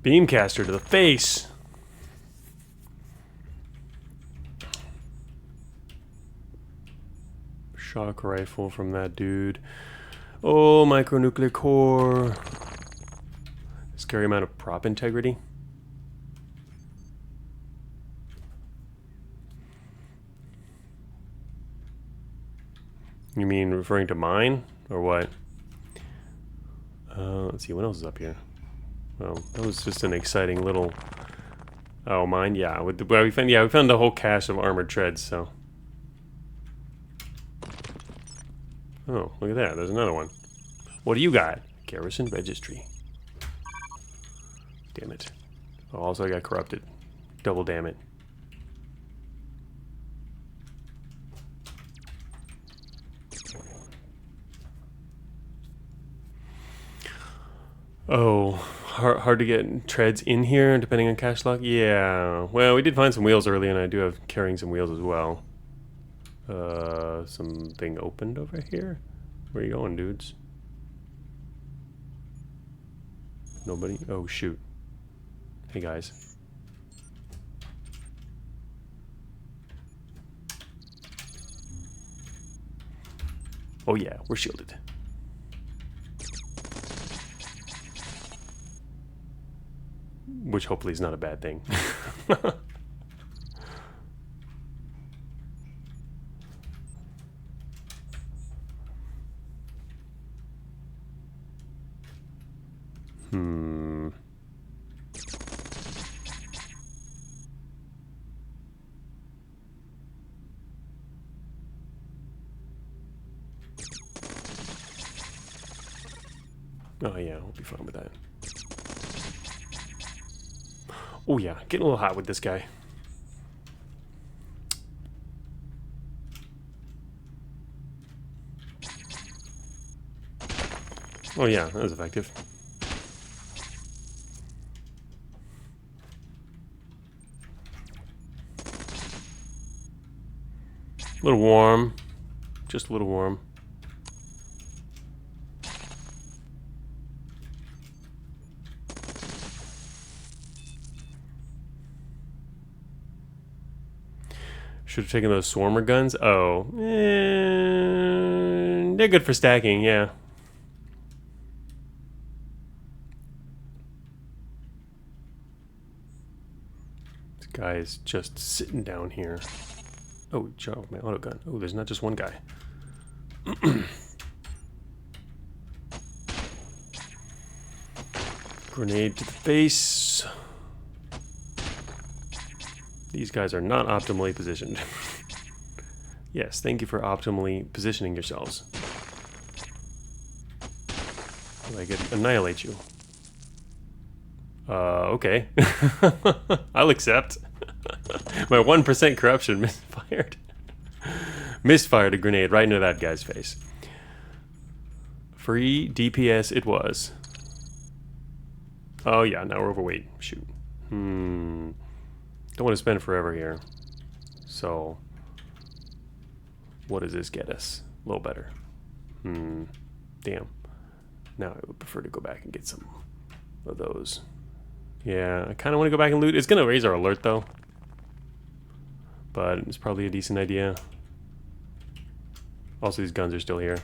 Beamcaster to the face. Shock rifle from that dude. Oh, micronuclear core. Scary amount of prop integrity. You mean referring to mine or what? Let's see, what else is up here? Well, that was just an exciting little. Oh, mine, yeah. With the, well, we found a whole cache of armored treads. So. Oh, look at that. There's another one. What do you got? Garrison registry. Damn it. Oh, also I got corrupted. Double damn it. Oh, hard to get treads in here depending on cache lock? Yeah. Well, we did find some wheels early and I do have carrying some wheels as well. Something opened over here? Where are you going, dudes? Nobody? Oh, shoot. Hey, guys. Oh, yeah, we're shielded. Which hopefully is not a bad thing. Oh yeah, we'll be fine with that. Oh yeah, getting a little hot with this guy. Oh yeah, that was effective. A little warm. Just a little warm. Should have taken those swarmer guns. Oh, they're good for stacking, yeah. This guy is just sitting down here. Oh, shut off my auto gun. Oh, there's not just one guy. Grenade to the face. These guys are not optimally positioned. Yes, thank you for optimally positioning yourselves. I could annihilate you. Okay. I'll accept. My 1% corruption misfired. Misfired a grenade right into that guy's face. Free DPS it was. Oh yeah, now we're overweight. Shoot. Don't want to spend forever here. So, what does this get us? A little better. Damn. Now I would prefer to go back and get some of those. Yeah, I kind of want to go back and loot. It's going to raise our alert though. But it's probably a decent idea. Also, these guns are still here.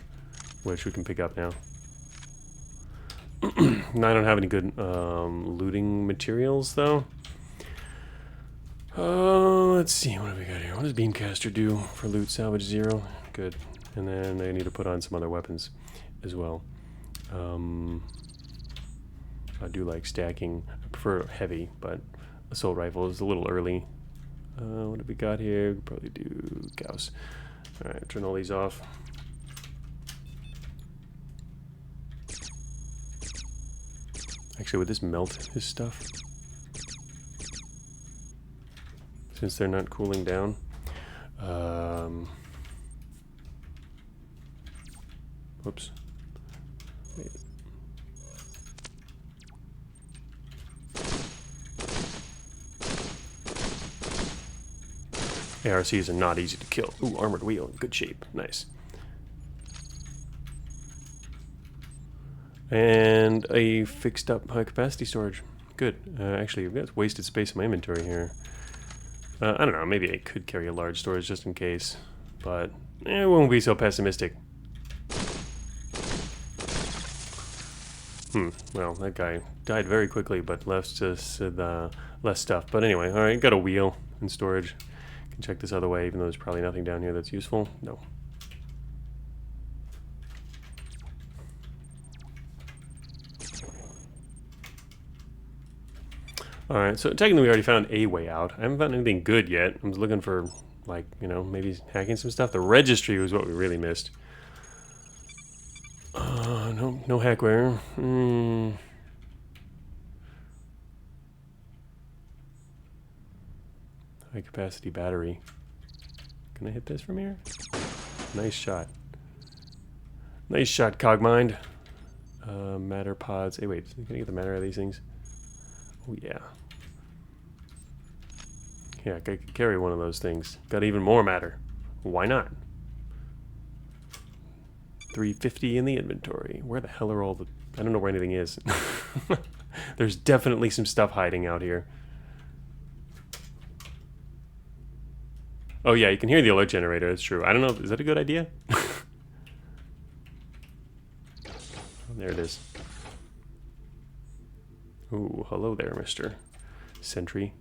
which we can pick up now. Now I don't have any good looting materials though. Let's see, what have we got here? What does Beamcaster do for loot? Salvage 0. Good. And then I need to put on some other weapons as well. I do like stacking. I prefer heavy, but assault rifle is a little early. What have we got here? Probably do Gauss. Alright, turn all these off. Actually, would this melt his stuff? Since they're not cooling down. Whoops. Wait. ARCs are not easy to kill. Ooh, armored wheel, in good shape. Nice. And a fixed up high capacity storage. Good. Actually, I've got wasted space in my inventory here. I don't know, maybe I could carry a large storage just in case, but I won't be so pessimistic. Well, that guy died very quickly, but left us less stuff. But anyway, alright, got a wheel in storage. Can check this other way, even though there's probably nothing down here that's useful. No. Alright, so technically we already found a way out. I haven't found anything good yet. I'm just looking for, like, you know, maybe hacking some stuff. The registry was what we really missed. No hackware. High capacity battery. Can I hit this from here? Nice shot. Nice shot, Cogmind. Matter pods. Hey, wait, can I get the matter out of these things? Oh, yeah. Yeah, I could carry one of those things. Got even more matter. Why not? 350 in the inventory. Where the hell are all the... I don't know where anything is. There's definitely some stuff hiding out here. Oh yeah, you can hear the alert generator, that's true. I don't know, is that a good idea? There it is. Ooh, hello there, Mr. Sentry.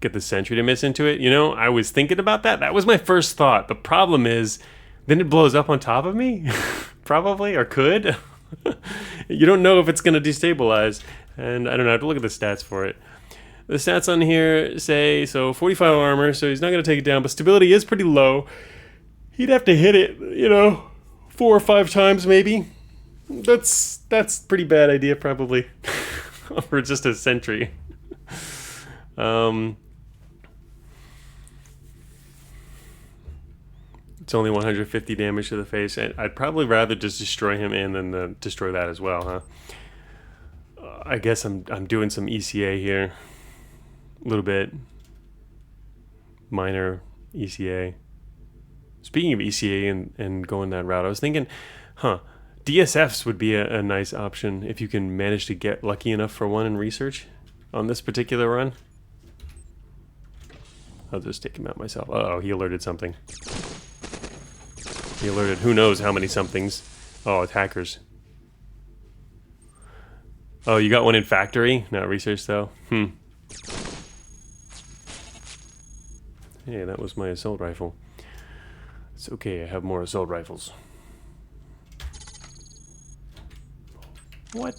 Get the sentry to miss into it? You know, I was thinking about that. That was my first thought. The problem is, then it blows up on top of me? Probably, or could. You don't know if it's going to destabilize. And I don't know, I have to look at the stats for it. The stats on here say, so 45 armor, so he's not going to take it down, but stability is pretty low. He'd have to hit it, you know, 4 or 5 times maybe. That's pretty bad idea, probably. For just a sentry. It's only 150 damage to the face. I'd probably rather just destroy him and then destroy that as well, huh? I guess I'm doing some ECA here. A little bit. Minor ECA. Speaking of ECA and going that route, I was thinking, DSFs would be a nice option if you can manage to get lucky enough for one in research on this particular run. I'll just take him out myself. Uh-oh, he alerted something. He alerted who knows how many somethings. Oh, it's hackers. Oh, you got one in factory? Not research, though? Hey, that was my assault rifle. It's okay, I have more assault rifles. What?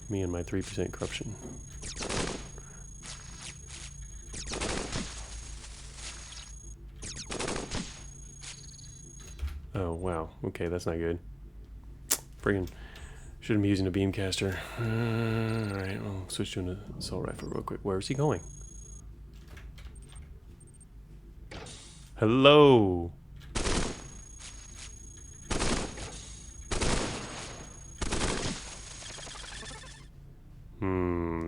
Me and my 3% corruption. Oh, wow. Okay, that's not good. Friggin' shouldn't be using a beamcaster. Alright, I'll switch to an assault rifle real quick. Where is he going? Hello!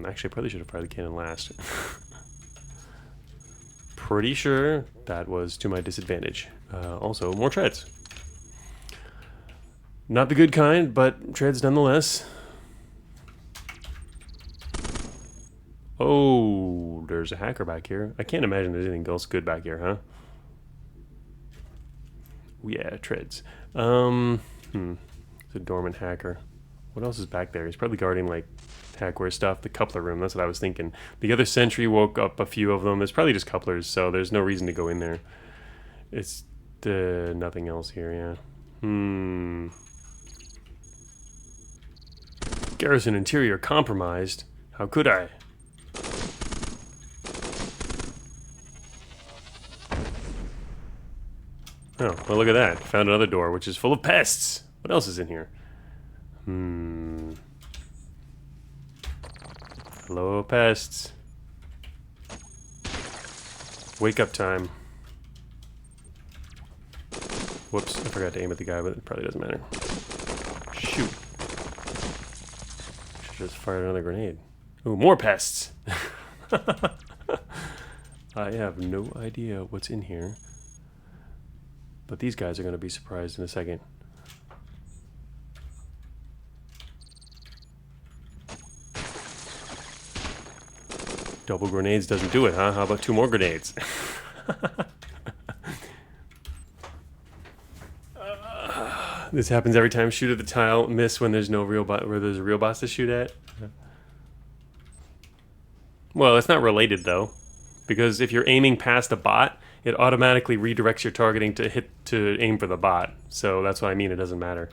Actually, I probably should have fired the cannon last. Pretty sure that was to my disadvantage. Also, more treads. Not the good kind, but treads nonetheless. Oh, there's a hacker back here. I can't imagine there's anything else good back here, huh? Yeah, treads. It's a dormant hacker. What else is back there? He's probably guarding like hackware stuff. The coupler room, that's what I was thinking. The other sentry woke up a few of them. There's probably just couplers, so there's no reason to go in there. It's nothing else here, yeah. Garrison interior compromised. How could I? Oh, well, look at that. Found another door, which is full of pests. What else is in here? Hello, pests. Wake up time. Whoops, I forgot to aim at the guy, but it probably doesn't matter. Shoot. Should just fired another grenade. Ooh, more pests! I have no idea what's in here. But these guys are going to be surprised in a second. Double grenades doesn't do it, huh? How about 2 more grenades? This happens every time. Shoot at the tile, miss when there's no real where there's a real boss to shoot at. Well, it's not related though, because if you're aiming past a bot, it automatically redirects your targeting to aim for the bot. So that's what I mean. It doesn't matter.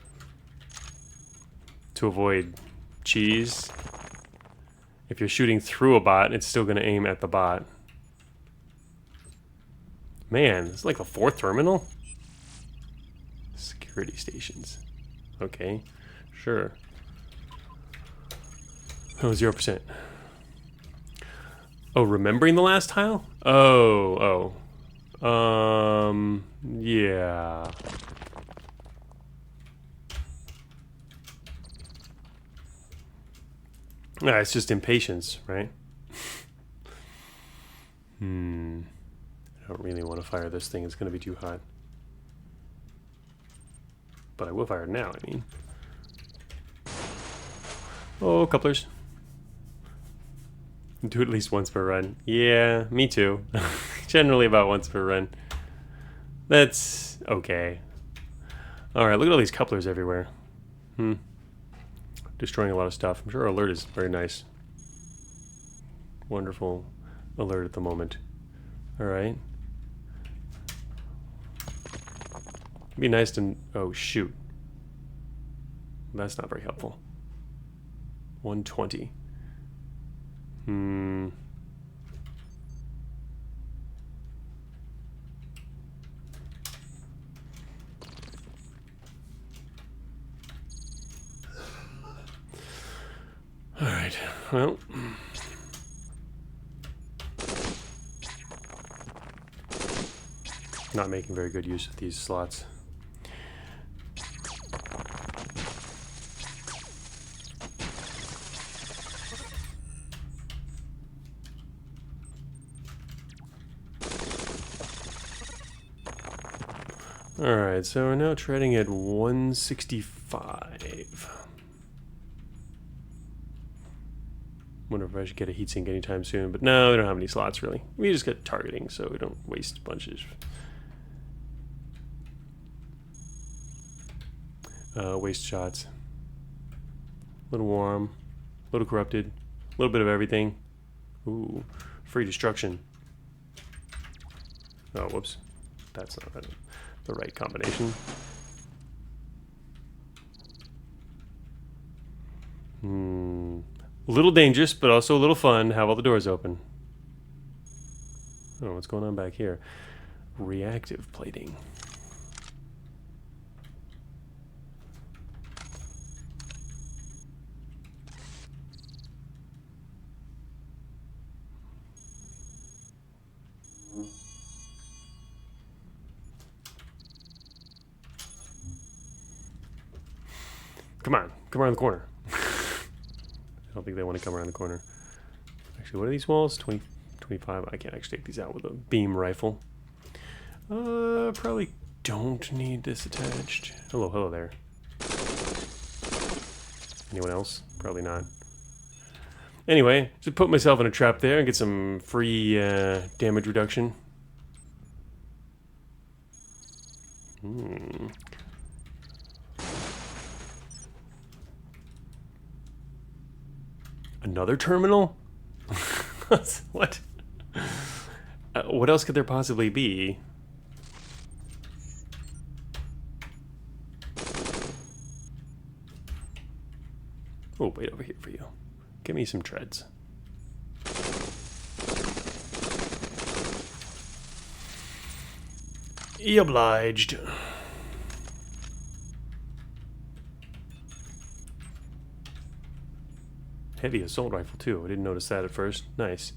To avoid cheese, if you're shooting through a bot, it's still going to aim at the bot. Man, it's like the 4th terminal. Security stations. Okay, sure. Oh, 0%. Oh, remembering the last tile? Oh. Yeah. It's just impatience, right? I don't really want to fire this thing. It's going to be too hot. But I will fire it now, I mean. Oh, couplers. Do it at least once per run. Yeah, me too. Generally about once per run. That's okay. Alright, look at all these couplers everywhere. Destroying a lot of stuff. I'm sure our alert is very nice. Wonderful alert at the moment. Alright. Be nice to... Oh, shoot. That's not very helpful. 120. Alright, well... Not making very good use of these slots. Alright, so we're now trading at 165. Wonder if I should get a heatsink anytime soon, but no, we don't have any slots really. We just get targeting, so we don't waste bunches. Waste shots. A little warm, a little corrupted, a little bit of everything. Ooh, free destruction. Oh, whoops. That's not the right combination. A little dangerous, but also a little fun. Have all the doors open. Oh, what's going on back here? Reactive plating. Come on, come around the corner. I don't think they want to come around the corner. Actually, what are these walls? 20, 25. I can't actually take these out with a beam rifle. Probably don't need this attached. Hello there. Anyone else? Probably not. Anyway, just put myself in a trap there and get some free damage reduction. Another terminal? What? What else could there possibly be? Oh, wait over here for you. Give me some treads. Obliged. Heavy assault rifle too. I didn't notice that at first. Nice.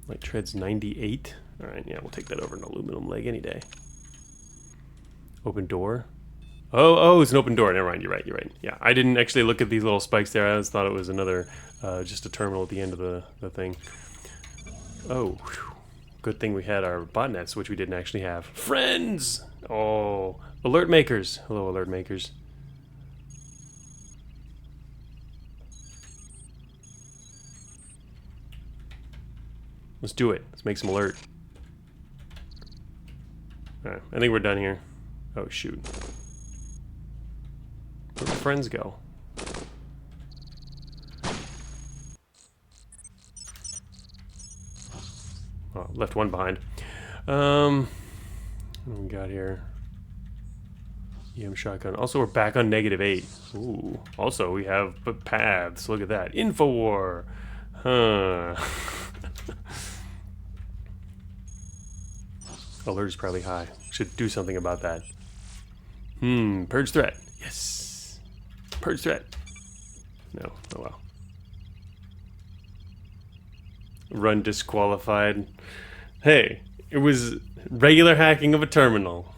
Light treads 98. Alright, yeah, we'll take that over an aluminum leg any day. Open door. Oh, it's an open door. Never mind, you're right. Yeah, I didn't actually look at these little spikes there. I just thought it was another, just a terminal at the end of the thing. Oh, whew. Good thing we had our botnets, which we didn't actually have. Friends! Oh, alert makers. Hello, alert makers. Let's do it. Let's make some alert. Alright, I think we're done here. Oh, shoot. Where'd my friends go? Oh, left one behind. What do we got here? EM shotgun. Also, we're back on -8. Ooh. Also, we have paths. Look at that. Infowar. Huh. Alert is probably high. Should do something about that. Purge threat. Yes. Purge threat. No. Oh well. Run disqualified. Hey, it was regular hacking of a terminal.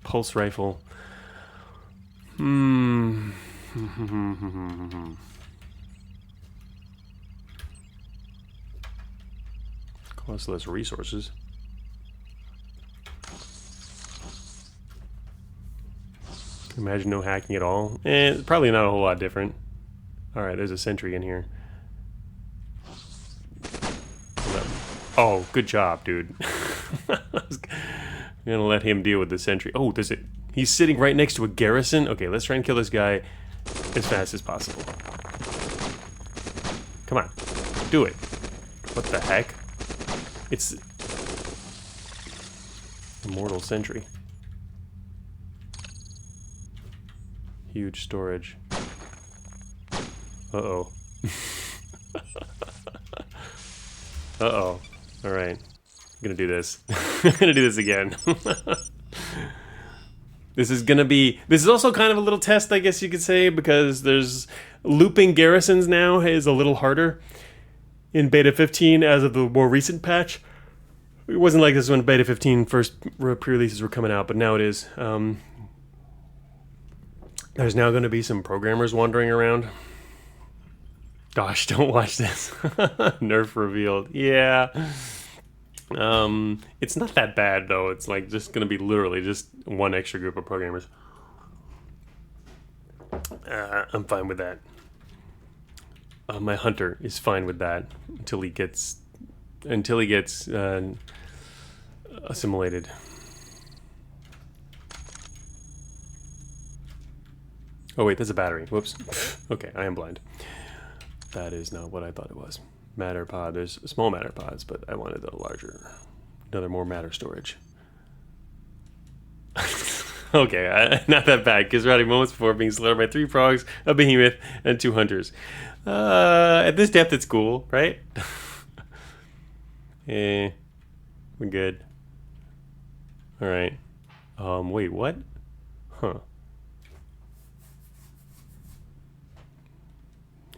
Pulse rifle. Cost less resources. Imagine no hacking at all. Probably not a whole lot different. Alright, there's a sentry in here. Oh, good job, dude. I'm gonna let him deal with the sentry. Oh, does it? He's sitting right next to a garrison? Okay, let's try and kill this guy as fast as possible. Come on. Do it. What the heck? It's... Immortal sentry. Huge storage. Uh-oh. Uh-oh. Alright. I'm gonna do this. I'm gonna do this again. This is also kind of a little test, I guess you could say, because there's looping garrisons now is a little harder in Beta 15 as of the more recent patch. It wasn't like this when Beta 15 first pre-releases were coming out, but now it is. There's now going to be some programmers wandering around. Gosh, don't watch this. Nerf revealed. Yeah. It's not that bad, though. It's like just going to be literally just one extra group of programmers. I'm fine with that. My hunter is fine with that until he gets assimilated. Oh wait, that's a battery. Whoops. Okay, I am blind. That is not what I thought it was. Matter pod. There's small matter pods, but I wanted a larger, another more matter storage. Okay, not that bad. Because routing moments before being slaughtered by 3 frogs, a behemoth, and 2 hunters. At this depth, it's cool, right? We're good. All right. Wait, what? Huh.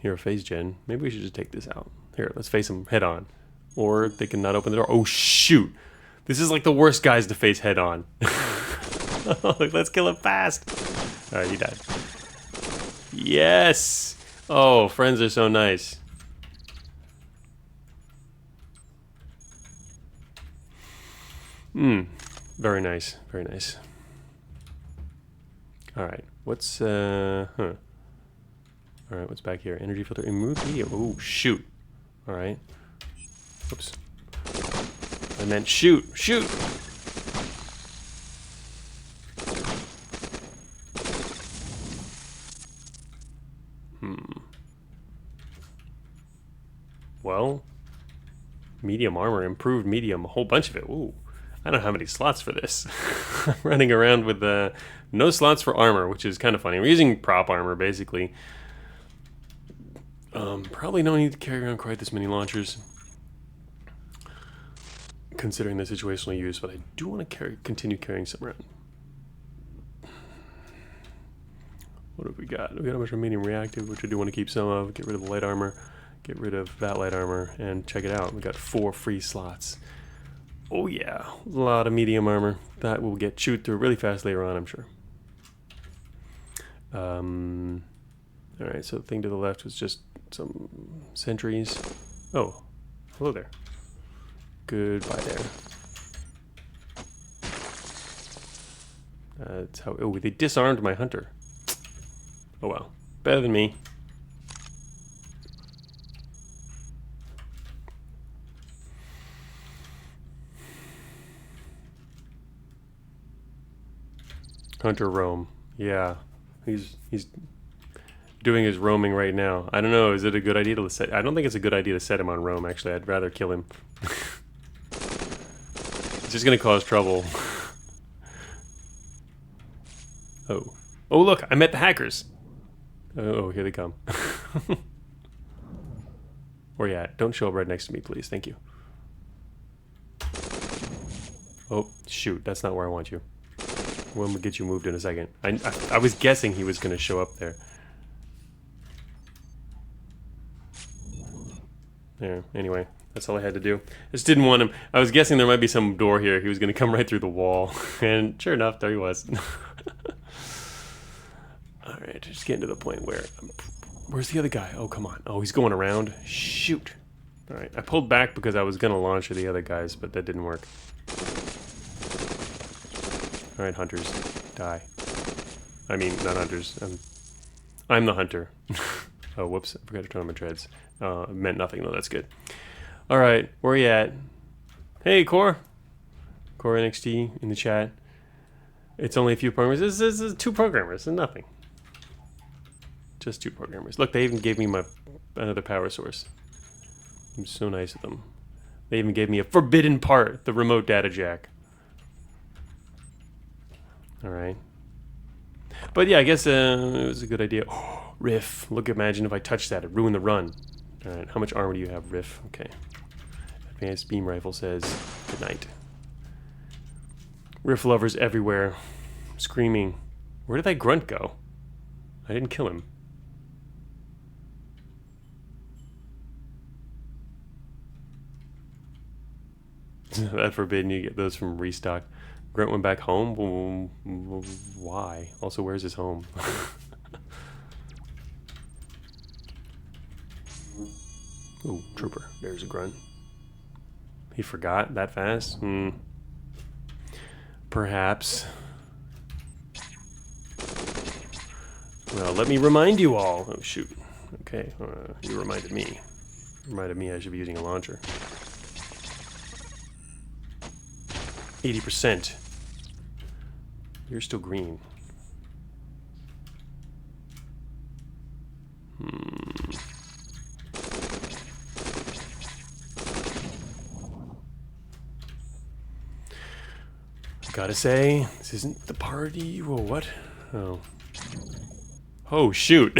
Here, phase gen. Maybe we should just take this out. Here, let's face them head on. Or they can not open the door. Oh, shoot. This is like the worst guys to face head on. Let's kill him fast. All right, he died. Yes. Oh, friends are so nice. Very nice. Very nice. Alright. What's, Alright, what's back here? Energy filter. Remove media. Oh, shoot. Alright. Oops. I meant shoot. Shoot! Well, medium armor, improved medium, a whole bunch of it. Ooh, I don't have any slots for this. I'm running around with no slots for armor, which is kind of funny. We're using prop armor, basically. Probably no need to carry around quite this many launchers, considering the situational use, but I do want to continue carrying some around. What have we got? We got a bunch of medium reactive, which I do want to keep some of. Get rid of the light armor. Get rid of that light armor, and check it out. We got 4 free slots. Oh yeah, a lot of medium armor. That will get chewed through really fast later on, I'm sure. Alright, so the thing to the left was just some sentries. Oh, hello there. Goodbye there. That's how... Oh, they disarmed my hunter. Oh well. Better than me. Hunter roam. Yeah. He's doing his roaming right now. I don't know, is it a good idea to set... I don't think it's a good idea to set him on roam, actually. I'd rather kill him. It's just gonna cause trouble. Oh. Oh look, I met the hackers! Oh, here they come. Where you at? Don't show up right next to me, please. Thank you. Oh, shoot. That's not where I want you. We'll get you moved in a second. I was guessing he was going to show up there. There. Anyway, that's all I had to do. I just didn't want him. I was guessing there might be some door here. He was going to come right through the wall. And sure enough, there he was. Alright, just getting to the point where... Where's the other guy? Oh, come on. Oh, he's going around. Shoot. Alright, I pulled back because I was going to launch at the other guys, but that didn't work. Alright, hunters. Die. I mean, not hunters. I'm the hunter. Oh, whoops. I forgot to turn on my treads. It meant nothing, though. That's good. Alright, where are you at? Hey, Core. Core NXT in the chat. It's only a few programmers. This is 2 programmers and nothing. Just 2 programmers. Look, they even gave me another power source. I'm so nice of them. They even gave me a forbidden part, the remote data jack. Alright. But yeah, I guess it was a good idea. Oh, Riff. Look, imagine if I touched that. It'd ruin the run. Alright, how much armor do you have, Riff? Okay. Advanced beam rifle says good night. Riff lovers everywhere. Screaming. Where did that grunt go? I didn't kill him. That forbidden, you get those from restock. Grunt went back home? Why? Also, where's his home? Ooh, trooper. There's a grunt. He forgot that fast? Perhaps. Well, let me remind you all. Oh, shoot. Okay, you reminded me. Reminded me I should be using a launcher. 80%. You're still green. Gotta say, this isn't the party. Whoa, what? Oh. Oh, shoot.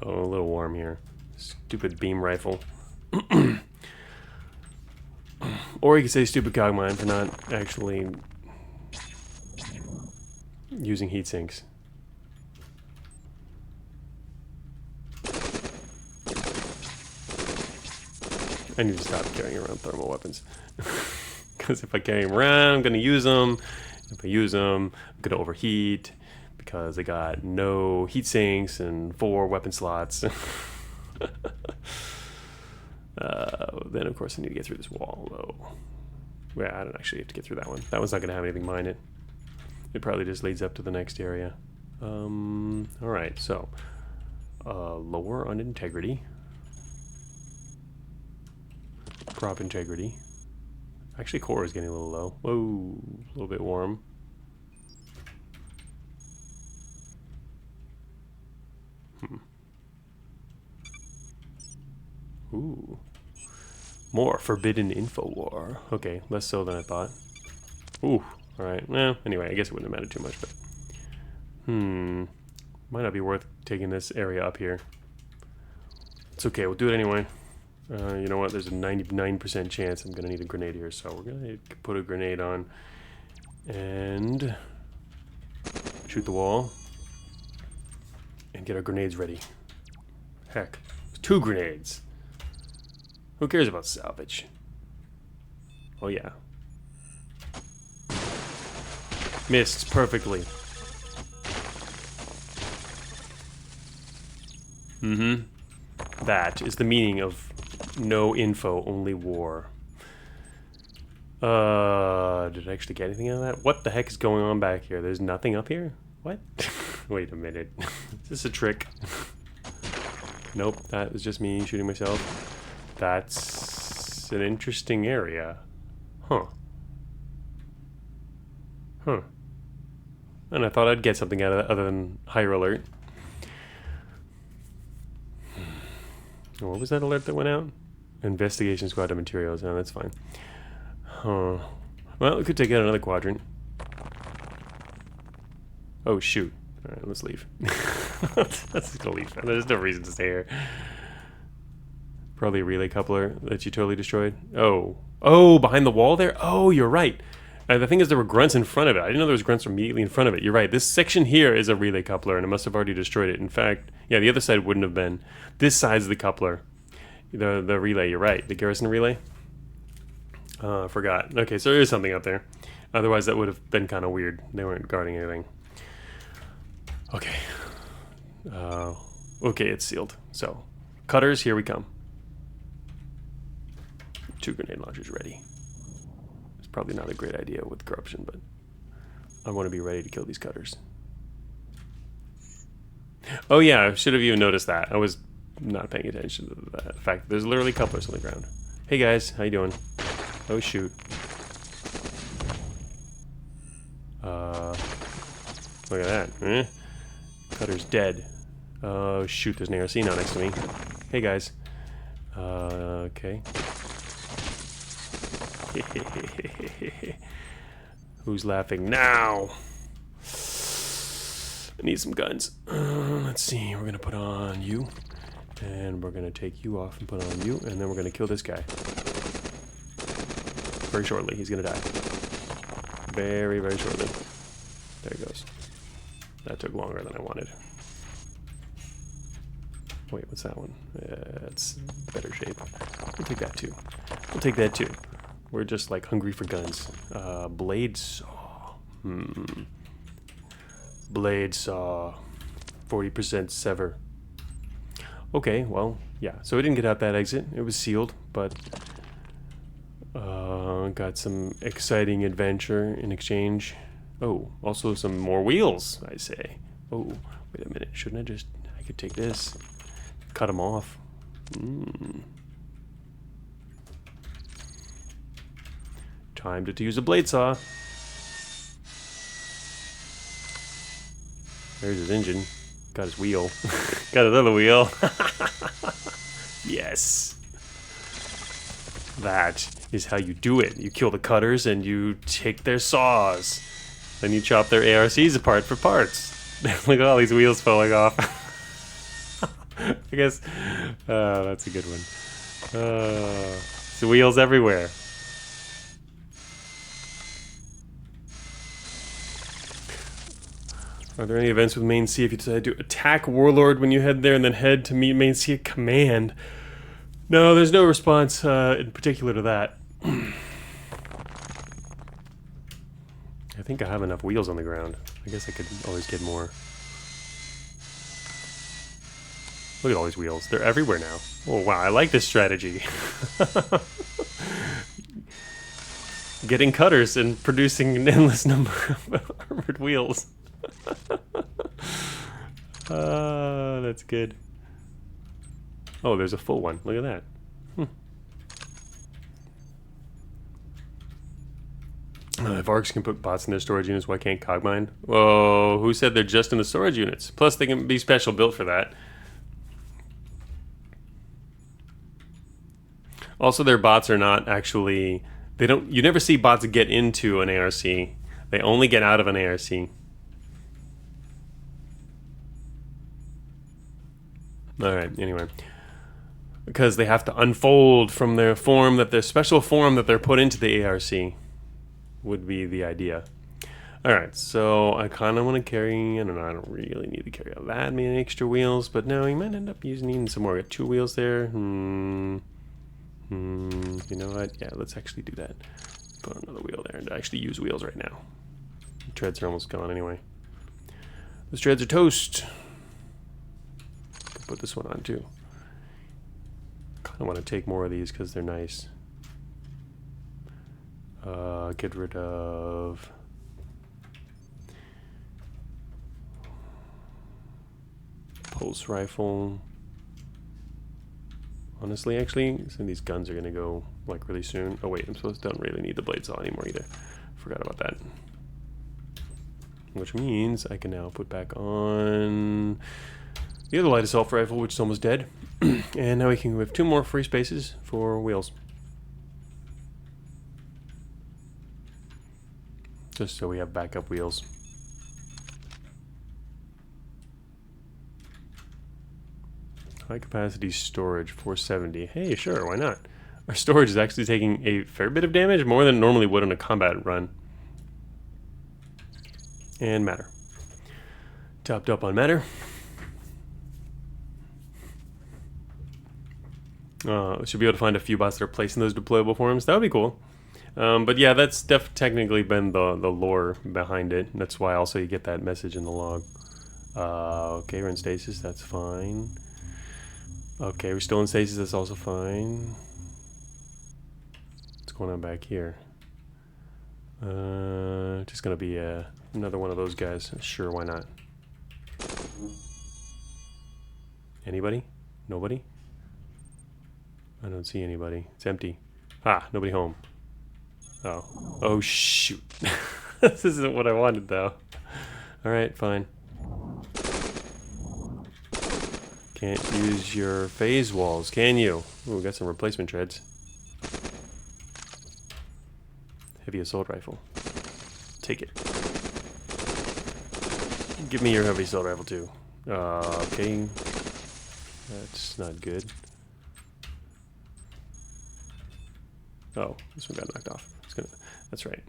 Oh, a little warm here. Stupid beam rifle. Or you could say stupid Cogmind for not actually using heat sinks. I need to stop carrying around thermal weapons. Because if I carry them around, I'm going to use them. If I use them, I'm going to overheat. Because I got no heat sinks and 4 weapon slots. Then, of course, I need to get through this wall, though. Well, I don't actually have to get through that one. That one's not going to have anything mine it. It probably just leads up to the next area. Alright, so lower on integrity. Prop integrity. Actually, core is getting a little low. Whoa, a little bit warm. Ooh. More forbidden infowar. Okay, less so than I thought. Ooh, alright. Well, anyway, I guess it wouldn't have mattered too much, but... Might not be worth taking this area up here. It's okay, we'll do it anyway. You know what, there's a 99% chance I'm going to need a grenade here, so we're going to put a grenade on. And... shoot the wall. And get our grenades ready. Heck, 2 grenades! Who cares about salvage? Oh yeah. Missed perfectly. That is the meaning of no info, only war. Did I actually get anything out of that? What the heck is going on back here? There's nothing up here? What? Wait a minute. Is this a trick? Nope, that was just me shooting myself. That's an interesting area. Huh. Huh. And I thought I'd get something out of that other than higher alert. What was that alert that went out? Investigation squad of materials. No, that's fine. Huh. Well, we could take out another quadrant. Oh, shoot. Alright, let's leave. Let's just go leave. There's no reason to stay here. Probably a relay coupler that you totally destroyed. Oh. Oh, behind the wall there? Oh, you're right. The thing is, there were grunts in front of it. I didn't know there was grunts immediately in front of it. You're right. This section here is a relay coupler, and it must have already destroyed it. In fact, yeah, the other side wouldn't have been. This side's the coupler. The relay, you're right. The Garrison relay? I forgot. Okay, so there is something up there. Otherwise, that would have been kind of weird. They weren't guarding anything. Okay. Okay, it's sealed. So, cutters, here we come. 2 grenade launchers ready. It's probably not a great idea with corruption, but I want to be ready to kill these cutters. Oh yeah, I should have even noticed that. I was not paying attention to the fact that there's literally couplers on the ground. Hey guys, how you doing? Oh shoot. Look at that. Cutter's dead. Oh shoot, there's an ARC now next to me. Hey guys. Okay. Who's laughing now? I need some guns. Let's see, we're gonna put on you. And we're gonna take you off and put on you. And then we're gonna kill this guy. Very shortly, he's gonna die. Very, very shortly. There he goes. That took longer than I wanted. Wait, what's that one? It's better shape. We'll take that too. We'll take that too. We're just like hungry for guns. Blade saw. Blade saw. 40% sever. Okay, well, yeah. So we didn't get out that exit. It was sealed, but got some exciting adventure in exchange. Oh, also some more wheels, I say. Oh, wait a minute. Shouldn't I just... I could take this. Cut them off. Time to use a blade saw. There's his engine. Got his wheel. Got another wheel. Yes. That is how you do it. You kill the cutters and you take their saws. Then you chop their ARCs apart for parts. Look at all these wheels falling off. I guess that's a good one. So wheels everywhere. Are there any events with Main C if you decide to attack Warlord when you head there and then head to meet Main C at command? No, there's no response in particular to that. I think I have enough wheels on the ground. I guess I could always get more. Look at all these wheels. They're everywhere now. Oh, wow. I like this strategy. Getting cutters and producing an endless number of armored wheels. That's good. Oh, there's a full one. Look at that. If ARCs can put bots in their storage units, why can't Cogmind? Whoa, who said they're just in the storage units? Plus, they can be special built for that. Also, their bots are not actually... They don't. You never see bots get into an ARC. They only get out of an ARC. Alright, anyway. Because they have to unfold from their form, that their special form that they're put into the ARC would be the idea. Alright, so I kind of want to carry... I don't know, I don't really need to carry that many extra wheels, but no, you might end up needing some more. I got 2 wheels there. You know what? Yeah, let's actually do that. Put another wheel there and actually use wheels right now. The treads are almost gone anyway. Those treads are toast. Put this one on too. Kind of want to take more of these because they're nice. Get rid of... Pulse rifle. Honestly, actually, some of these guns are going to go, like, really soon. Oh, wait, don't really need the blade saw anymore either. Forgot about that. Which means I can now put back on the other light assault rifle, which is almost dead. And now we have 2 more free spaces for wheels. Just so we have backup wheels. High capacity storage, 470. Hey, sure, why not? Our storage is actually taking a fair bit of damage, more than it normally would in a combat run. And matter. Topped up on matter. We should be able to find a few bots that are placing those deployable forms. That would be cool. But yeah, that's technically been the lore behind it. That's why also you get that message in the log. Okay, we're in stasis, that's fine. Okay, we're still in stasis, that's also fine. What's going on back here? Just gonna be another one of those guys. Sure, why not? Anybody? Nobody? I don't see anybody. It's empty. Ah, nobody home. Oh. Oh, shoot. This isn't what I wanted, though. Alright, fine. Can't use your phase walls, can you? Ooh, we got some replacement treads. Heavy assault rifle. Take it. Give me your heavy assault rifle, too. Okay. That's not good. Oh, this one got knocked off. That's right.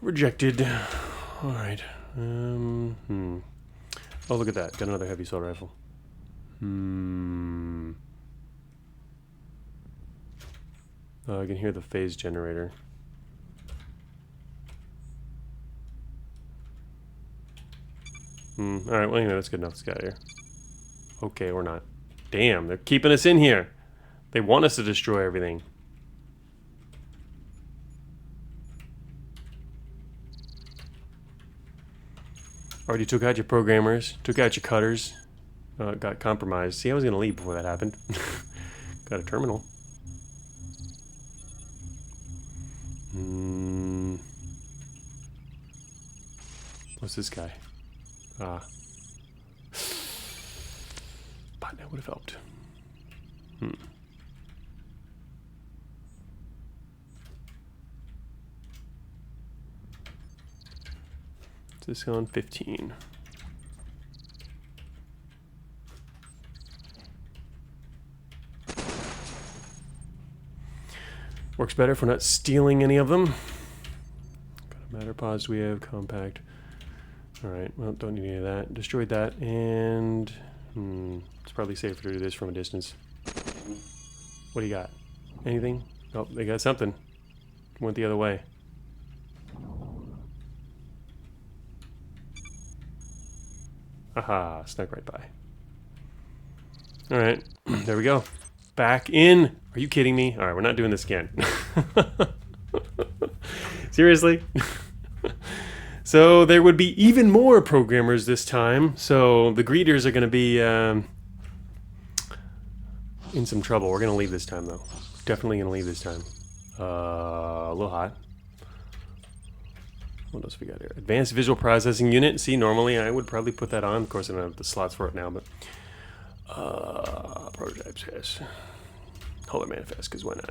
Rejected. Alright. Oh, look at that. Got another heavy assault rifle. Oh, I can hear the phase generator. Alright, well, anyway, that's good enough. Let's get out of here. Okay, or not. Damn, they're keeping us in here. They want us to destroy everything. Already took out your programmers, took out your cutters. Got compromised. See, I was going to leave before that happened. Got a terminal. What's this guy? Ah. Botnet would have helped. What's this on? 15. Works better if we're not stealing any of them. Got a matter pods, we have compact. Alright, well, don't need any of that. Destroyed that, and it's probably safer to do this from a distance. What do you got? Anything? Oh, they got something. Went the other way. Aha, snuck right by. All right, there we go. Back in. Are you kidding me? All right, we're not doing this again. Seriously? So there would be even more programmers this time. So the greeters are going to be in some trouble. We're going to leave this time, though. Definitely going to leave this time. A little hot. What else we got here? Advanced Visual Processing Unit. See, normally I would probably put that on. Of course, I don't have the slots for it now, but... prototypes, yes. Color manifest, because why not?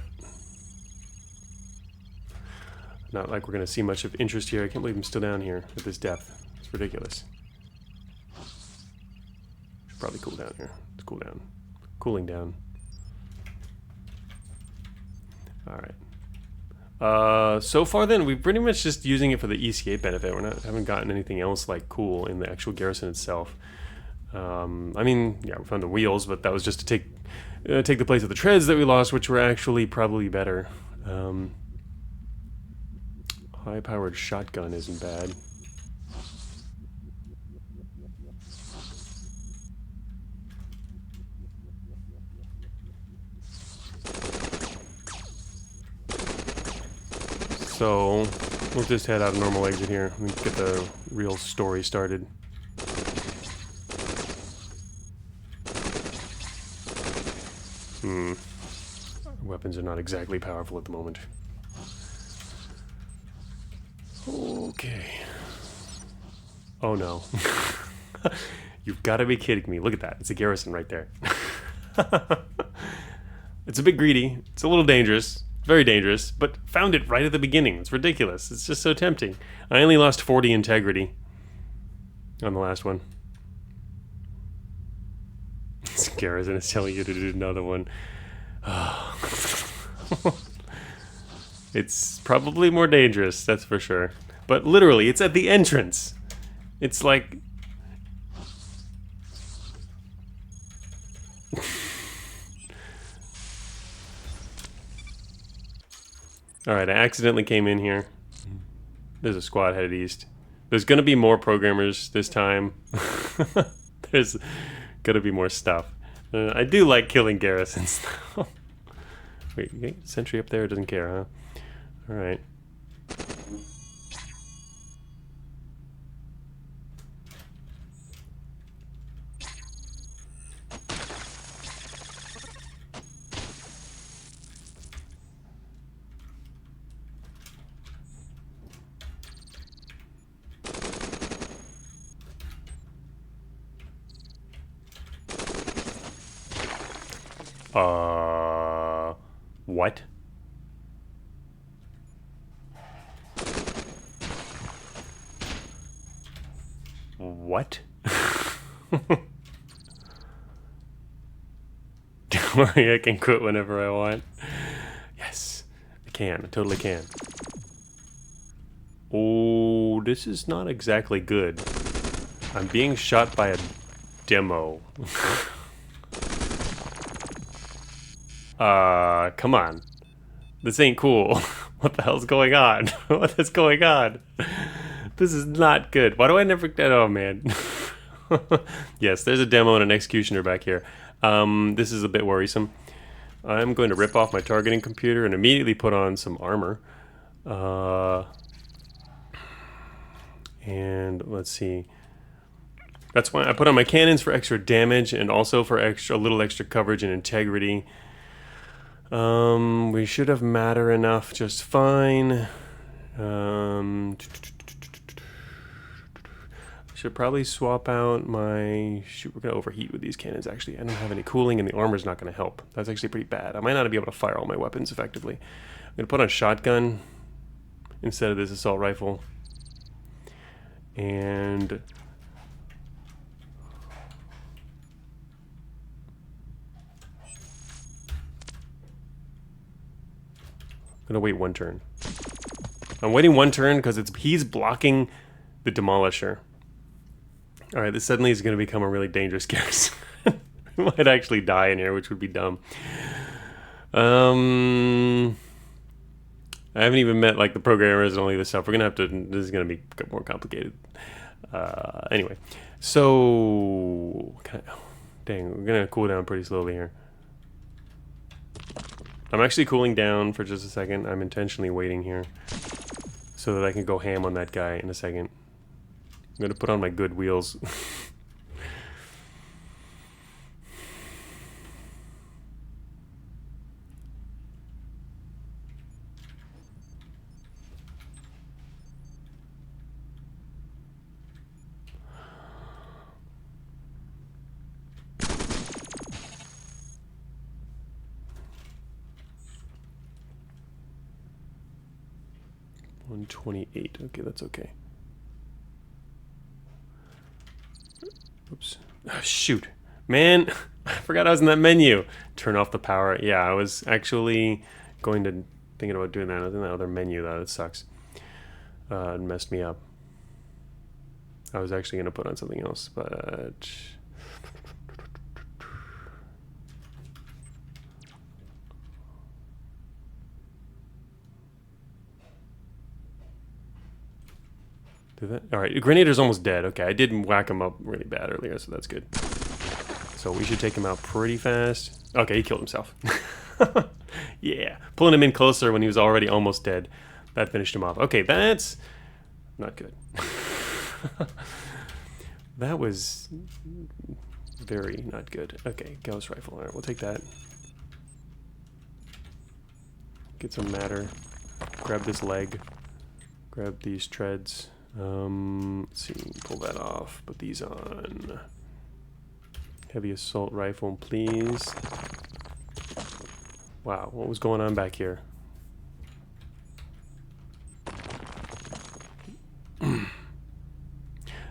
Not like we're going to see much of interest here. I can't believe I'm still down here at this depth. It's ridiculous. Should probably cool down here. Let's cool down. Cooling down. Alright. So far then, we're pretty much just using it for the ECA benefit. Haven't gotten anything else like cool in the actual Garrison itself. I mean, yeah, we found the wheels, but that was just to take the place of the treads that we lost, which were actually probably better. High-powered shotgun isn't bad. So, we'll just head out a normal exit here and get the real story started. Weapons are not exactly powerful at the moment. Okay. Oh no. You've got to be kidding me. Look at that. It's a Garrison right there. It's a bit greedy. It's a little dangerous. Very dangerous. But found it right at the beginning. It's ridiculous. It's just so tempting. I only lost 40 integrity on the last one. This Garrison is telling you to do another one. It's probably more dangerous, that's for sure. But literally, it's at the entrance. It's like... Alright, I accidentally came in here. There's a squad headed east. There's gonna be more programmers this time. There's gonna be more stuff. I do like killing garrisons, though. Wait, okay, sentry up there doesn't care, huh? Alright. What? What? Don't worry, I can quit whenever I want. Yes, I can. I totally can. Oh, this is not exactly good. I'm being shot by a demo. Come on. This ain't cool. What the hell's going on? What is going on? This is not good. Why do I never get... Oh, man. Yes, there's a demo and an executioner back here. This is a bit worrisome. I'm going to rip off my targeting computer and immediately put on some armor. And let's see. That's why I put on my cannons for extra damage and also for a little extra coverage and integrity. We should have matter enough just fine. Should probably swap out my... Shoot, we're going to overheat with these cannons, actually. I don't have any cooling, and the armor's not going to help. That's actually pretty bad. I might not be able to fire all my weapons effectively. I'm going to put on shotgun instead of this assault rifle. And... I'm gonna wait one turn. I'm waiting one turn because he's blocking the Demolisher. Alright, this suddenly is gonna become a really dangerous Garrison. We might actually die in here, which would be dumb. I haven't even met like the programmers and all this stuff. We're gonna have to... This is gonna be more complicated. Anyway, so... Dang, we're gonna cool down pretty slowly here. I'm actually cooling down for just a second. I'm intentionally waiting here so that I can go ham on that guy in a second. I'm gonna put on my good wheels. $128. Okay, that's okay. Oops. Oh, shoot. Man, I forgot I was in that menu. Turn off the power. Yeah, I was actually thinking about doing that. I was in that other menu, though. That sucks. It messed me up. I was actually going to put on something else, but... Alright, Grenadier's almost dead. Okay, I did whack him up really bad earlier, so that's good. So we should take him out pretty fast. Okay, he killed himself. Yeah, pulling him in closer when he was already almost dead. That finished him off. Okay, that's not good. That was very not good. Okay, Gauss rifle. Alright, we'll take that. Get some matter. Grab this leg. Grab these treads. Let's see, pull that off, put these on. Heavy assault rifle, please. Wow, what was going on back here?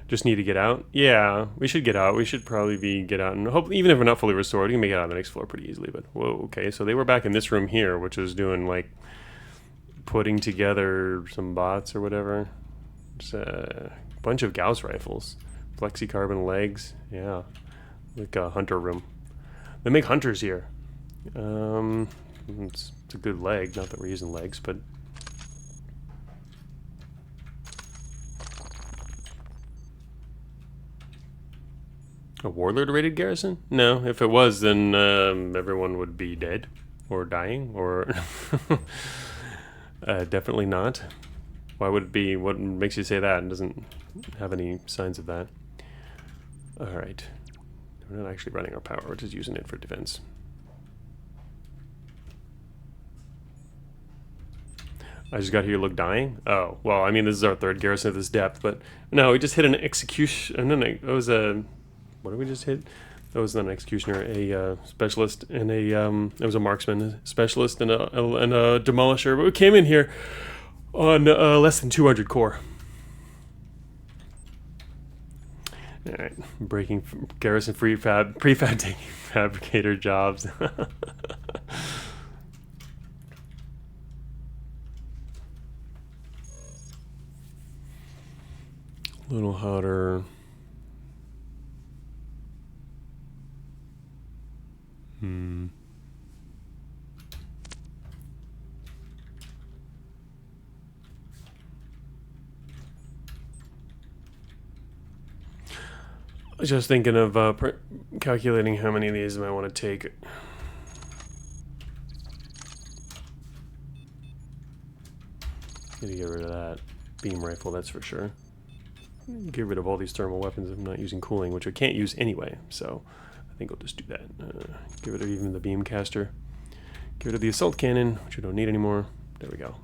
Just need to get out? Yeah, we should get out. We should probably get out, and hope, even if we're not fully restored, we can make it out on the next floor pretty easily, but whoa, okay, so they were back in this room here, which is doing, like, putting together some bots or whatever. There's a bunch of Gauss rifles. Flexi-carbon legs. Yeah. Like a hunter room. They make hunters here. It's a good leg. Not that we're using legs, but... A warlord-rated garrison? No. If it was, then everyone would be dead. Or dying. Or... definitely not. Why would it be? What makes you say that? It doesn't have any signs of that. Alright. We're not actually running our power, we're just using it for defense. I just got here, look dying? Oh, well, I mean, this is our third garrison at this depth, but no, we just hit an execution. No, it was a... What did we just hit? That was not an executioner, a specialist, and it was a marksman, a specialist, and a demolisher. But we came in here on less than 200 core. All right, breaking garrison prefab taking fabricator jobs. A little hotter. Just thinking of calculating how many of these I want to take. Need to get rid of that beam rifle, that's for sure. Get rid of all these thermal weapons if I'm not using cooling, which I can't use anyway, so I think I'll just do that. Get rid of even the beam caster. Get rid of the assault cannon, which we don't need anymore. There we go.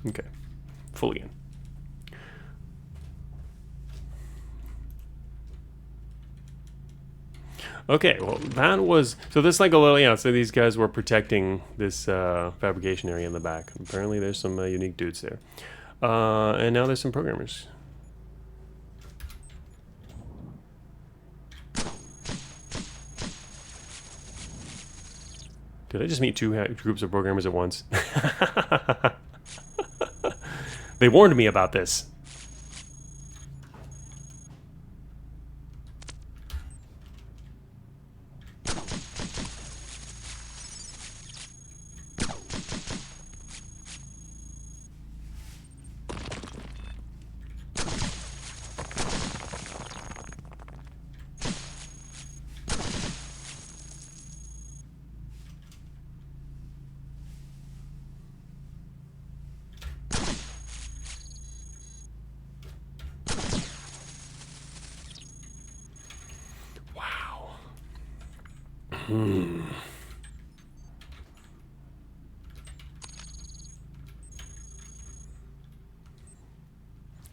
Okay, full again. Okay, well that was, so this like a little, yeah, so these guys were protecting this fabrication area in the back. Apparently there's some unique dudes there. And now there's some programmers. Did I just meet two groups of programmers at once? They warned me about this.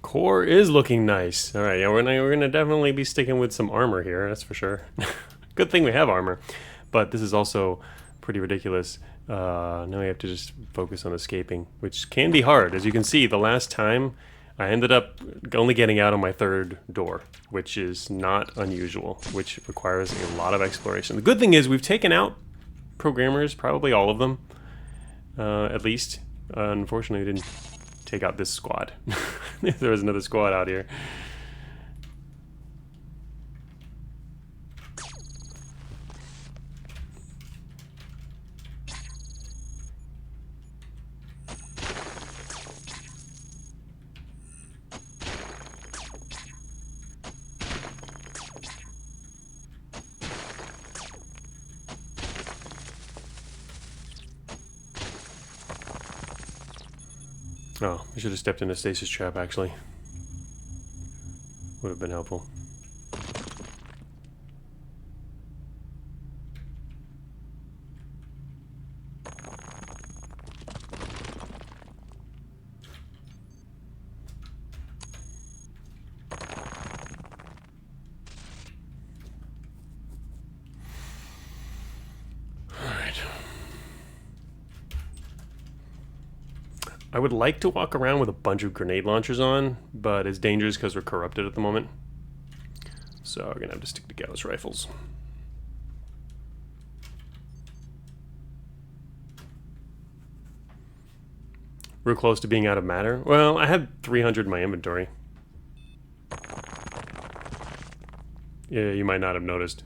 Core is looking nice. All right, yeah, we're gonna definitely be sticking with some armor here. That's for sure. Good thing we have armor, but this is also pretty ridiculous. Now we have to just focus on escaping, which can be hard. As you can see, the last time I ended up only getting out on my third door, which is not unusual, which requires a lot of exploration. The good thing is we've taken out programmers, probably all of them, at least. Unfortunately, we didn't take out this squad. There was another squad out here. Oh, we should have stepped in a stasis trap, actually. Would have been helpful. I would like to walk around with a bunch of grenade launchers on, but it's dangerous because we're corrupted at the moment. So we're gonna have to stick to Gauss rifles. We're close to being out of matter. Well, I had 300 in my inventory. Yeah, you might not have noticed.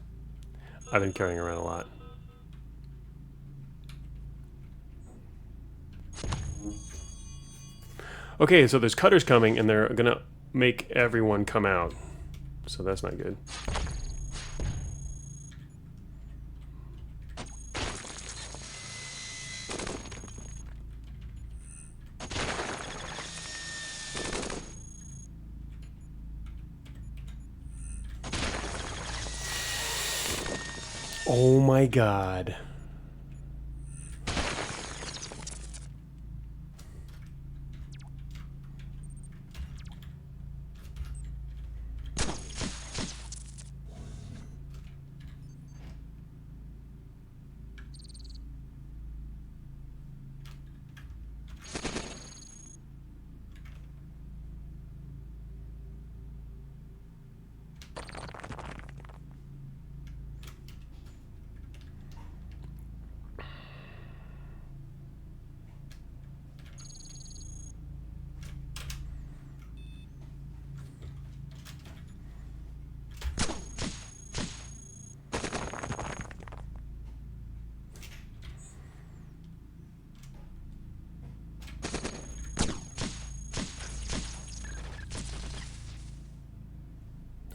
I've been carrying around a lot. Okay, so there's cutters coming, and they're gonna make everyone come out. So that's not good. Oh my god.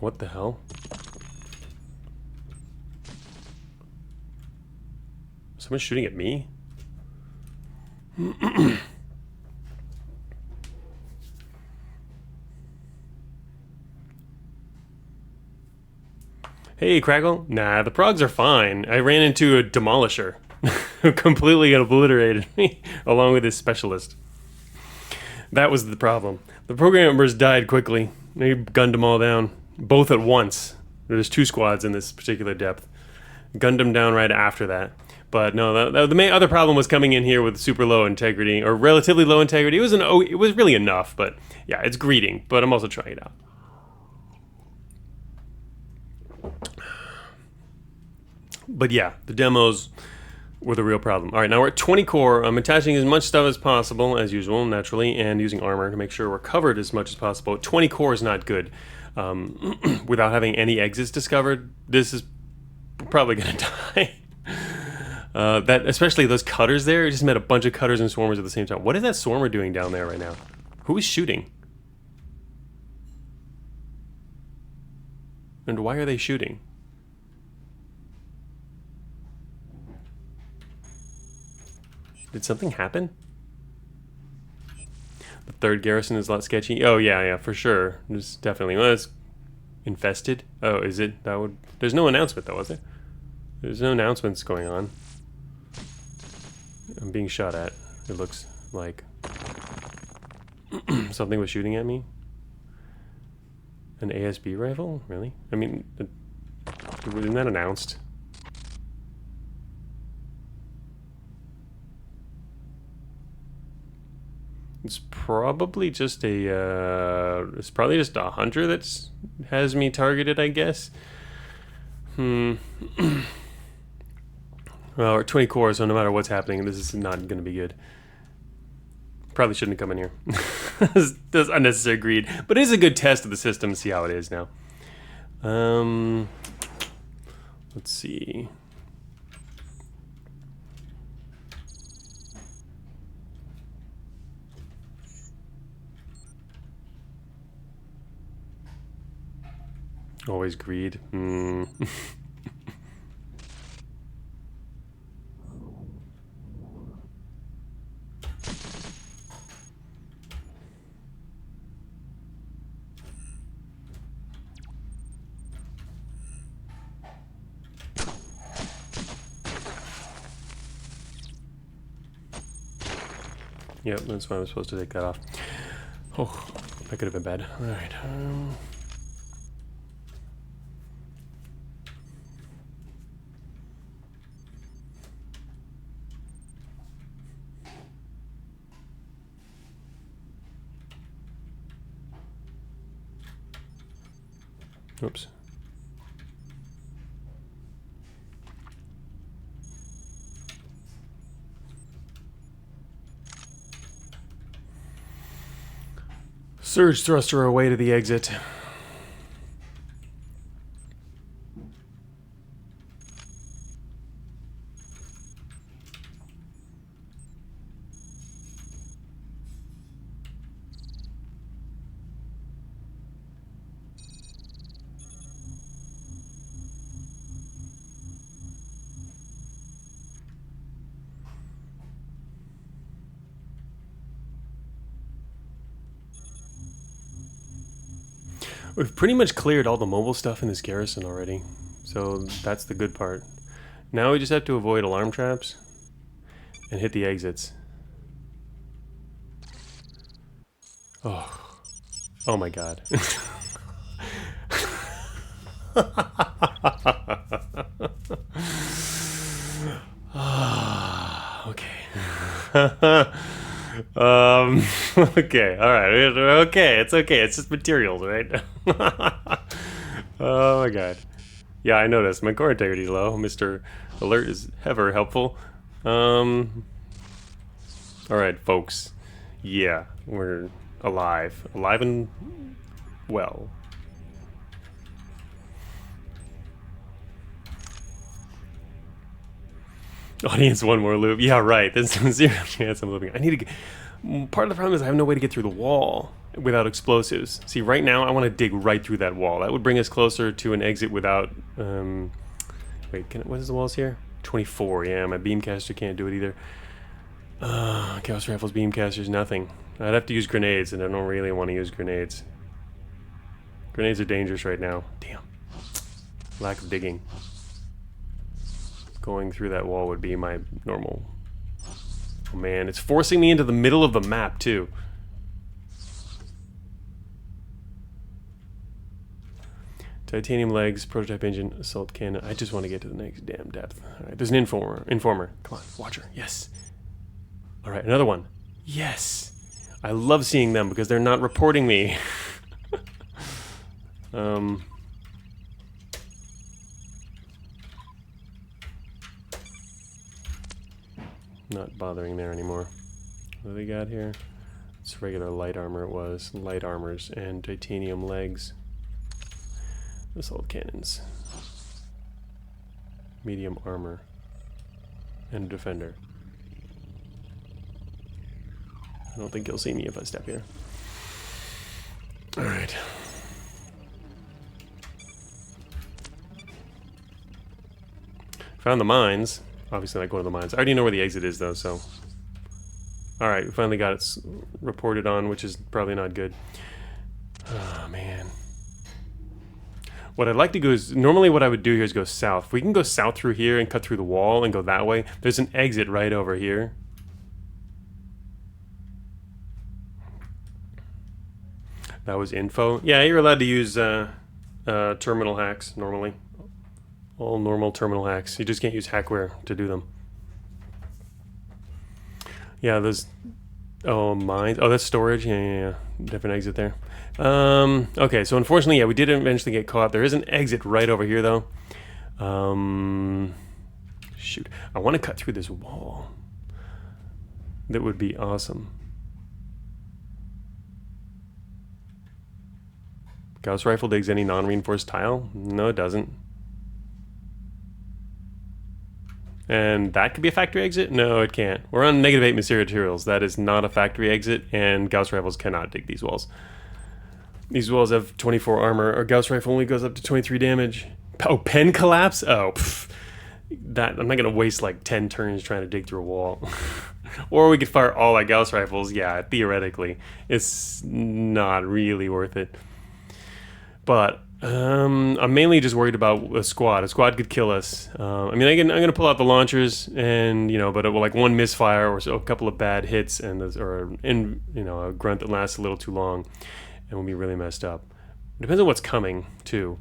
What the hell? Someone's shooting at me? Hey, Craggle. Nah, the progs are fine. I ran into a demolisher who completely obliterated me along with his specialist. That was the problem. The programmers died quickly. They gunned them all down. Both at once. There's two squads in this particular depth. Gunned them down right after that. But no, the main other problem was coming in here with super low integrity, or relatively low integrity. It was really enough, but yeah, it's greeting. But I'm also trying it out. But yeah, the demos were the real problem. All right, now we're at 20 core. I'm attaching as much stuff as possible, as usual, naturally, and using armor to make sure we're covered as much as possible. 20 core is not good. Without having any exits discovered, this is probably gonna die. That especially those cutters there. I just met a bunch of cutters and swarmers at the same time. What is that swarmer doing down there right now? Who is shooting? And why are they shooting? Did something happen? The third garrison is a lot sketchy. Oh yeah, for sure. There's definitely. Well, it's infested. Oh, is it? That would. There's no announcement though, was there? There's no announcements going on. I'm being shot at. It looks like something was shooting at me. An ASB rifle? Really? I mean, isn't that announced? It's probably just a hunter that's has me targeted, I guess. Well, we're 20 cores, so no matter what's happening, this is not going to be good. Probably shouldn't have come in here. That's unnecessary greed, but it is a good test of the system to see how it is now. Let's see. Always greed. Yep, that's why I was supposed to take that off. Oh, that could have been bad. All right. Oops. Surge thruster away to the exit. We've pretty much cleared all the mobile stuff in this garrison already, so that's the good part. Now we just have to avoid alarm traps and hit the exits. Oh my god. Okay. Okay, alright, okay, it's okay, it's just materials, right? Oh my god. Yeah, I noticed, my core integrity's low. Mr. Alert is ever helpful. Alright, folks. Yeah, we're alive. Alive and well. Audience, one more loop. Yeah, right. There's zero chance I'm looping. I need to get... Part of the problem is I have no way to get through the wall without explosives. See, right now I want to dig right through that wall. That would bring us closer to an exit without... Wait, what is the walls here? 24, yeah. My beamcaster can't do it either. Chaos Rifles, beamcasters, nothing. I'd have to use grenades, and I don't really want to use grenades. Grenades are dangerous right now. Damn. Lack of digging. Going through that wall would be my normal. Oh man, it's forcing me into the middle of the map too. Titanium legs, prototype engine, assault cannon. I just want to get to the next damn depth. Alright, there's an informer. Come on, watcher. Yes. Alright, another one. Yes. I love seeing them because they're not reporting me. Not bothering there anymore. What do we got here? It's regular light armor, it was. Light armors and titanium legs. Assault cannons. Medium armor. And defender. I don't think he'll see me if I step here. Alright. Found the mines. Obviously not going to the mines. I already know where the exit is though, so... Alright, we finally got it reported on, which is probably not good. Oh, man. What I'd like to do is, normally what I would do here is go south. If we can go south through here and cut through the wall and go that way, there's an exit right over here. That was info. Yeah, you're allowed to use terminal hacks normally. All normal terminal hacks. You just can't use hackware to do them. Yeah, there's... Oh, mines. Oh, that's storage. Yeah. Different exit there. Okay, so unfortunately, yeah, we did eventually get caught. There is an exit right over here, though. Shoot. I want to cut through this wall. That would be awesome. Gauss rifle digs any non-reinforced tile? No, it doesn't. And that could be a factory exit? No, it can't. We're on -8 materials. That is not a factory exit, and Gauss rifles cannot dig these walls. These walls have 24 armor. Our Gauss rifle only goes up to 23 damage. Oh, pen collapse? Oh, that I'm not gonna waste like 10 turns trying to dig through a wall. Or we could fire all our Gauss rifles. Yeah, theoretically, it's not really worth it. But I'm mainly just worried about a squad. A squad could kill us. I mean, I'm gonna pull out the launchers, and but like one misfire or so, a couple of bad hits, and a grunt that lasts a little too long, and we'll be really messed up. It depends on what's coming too.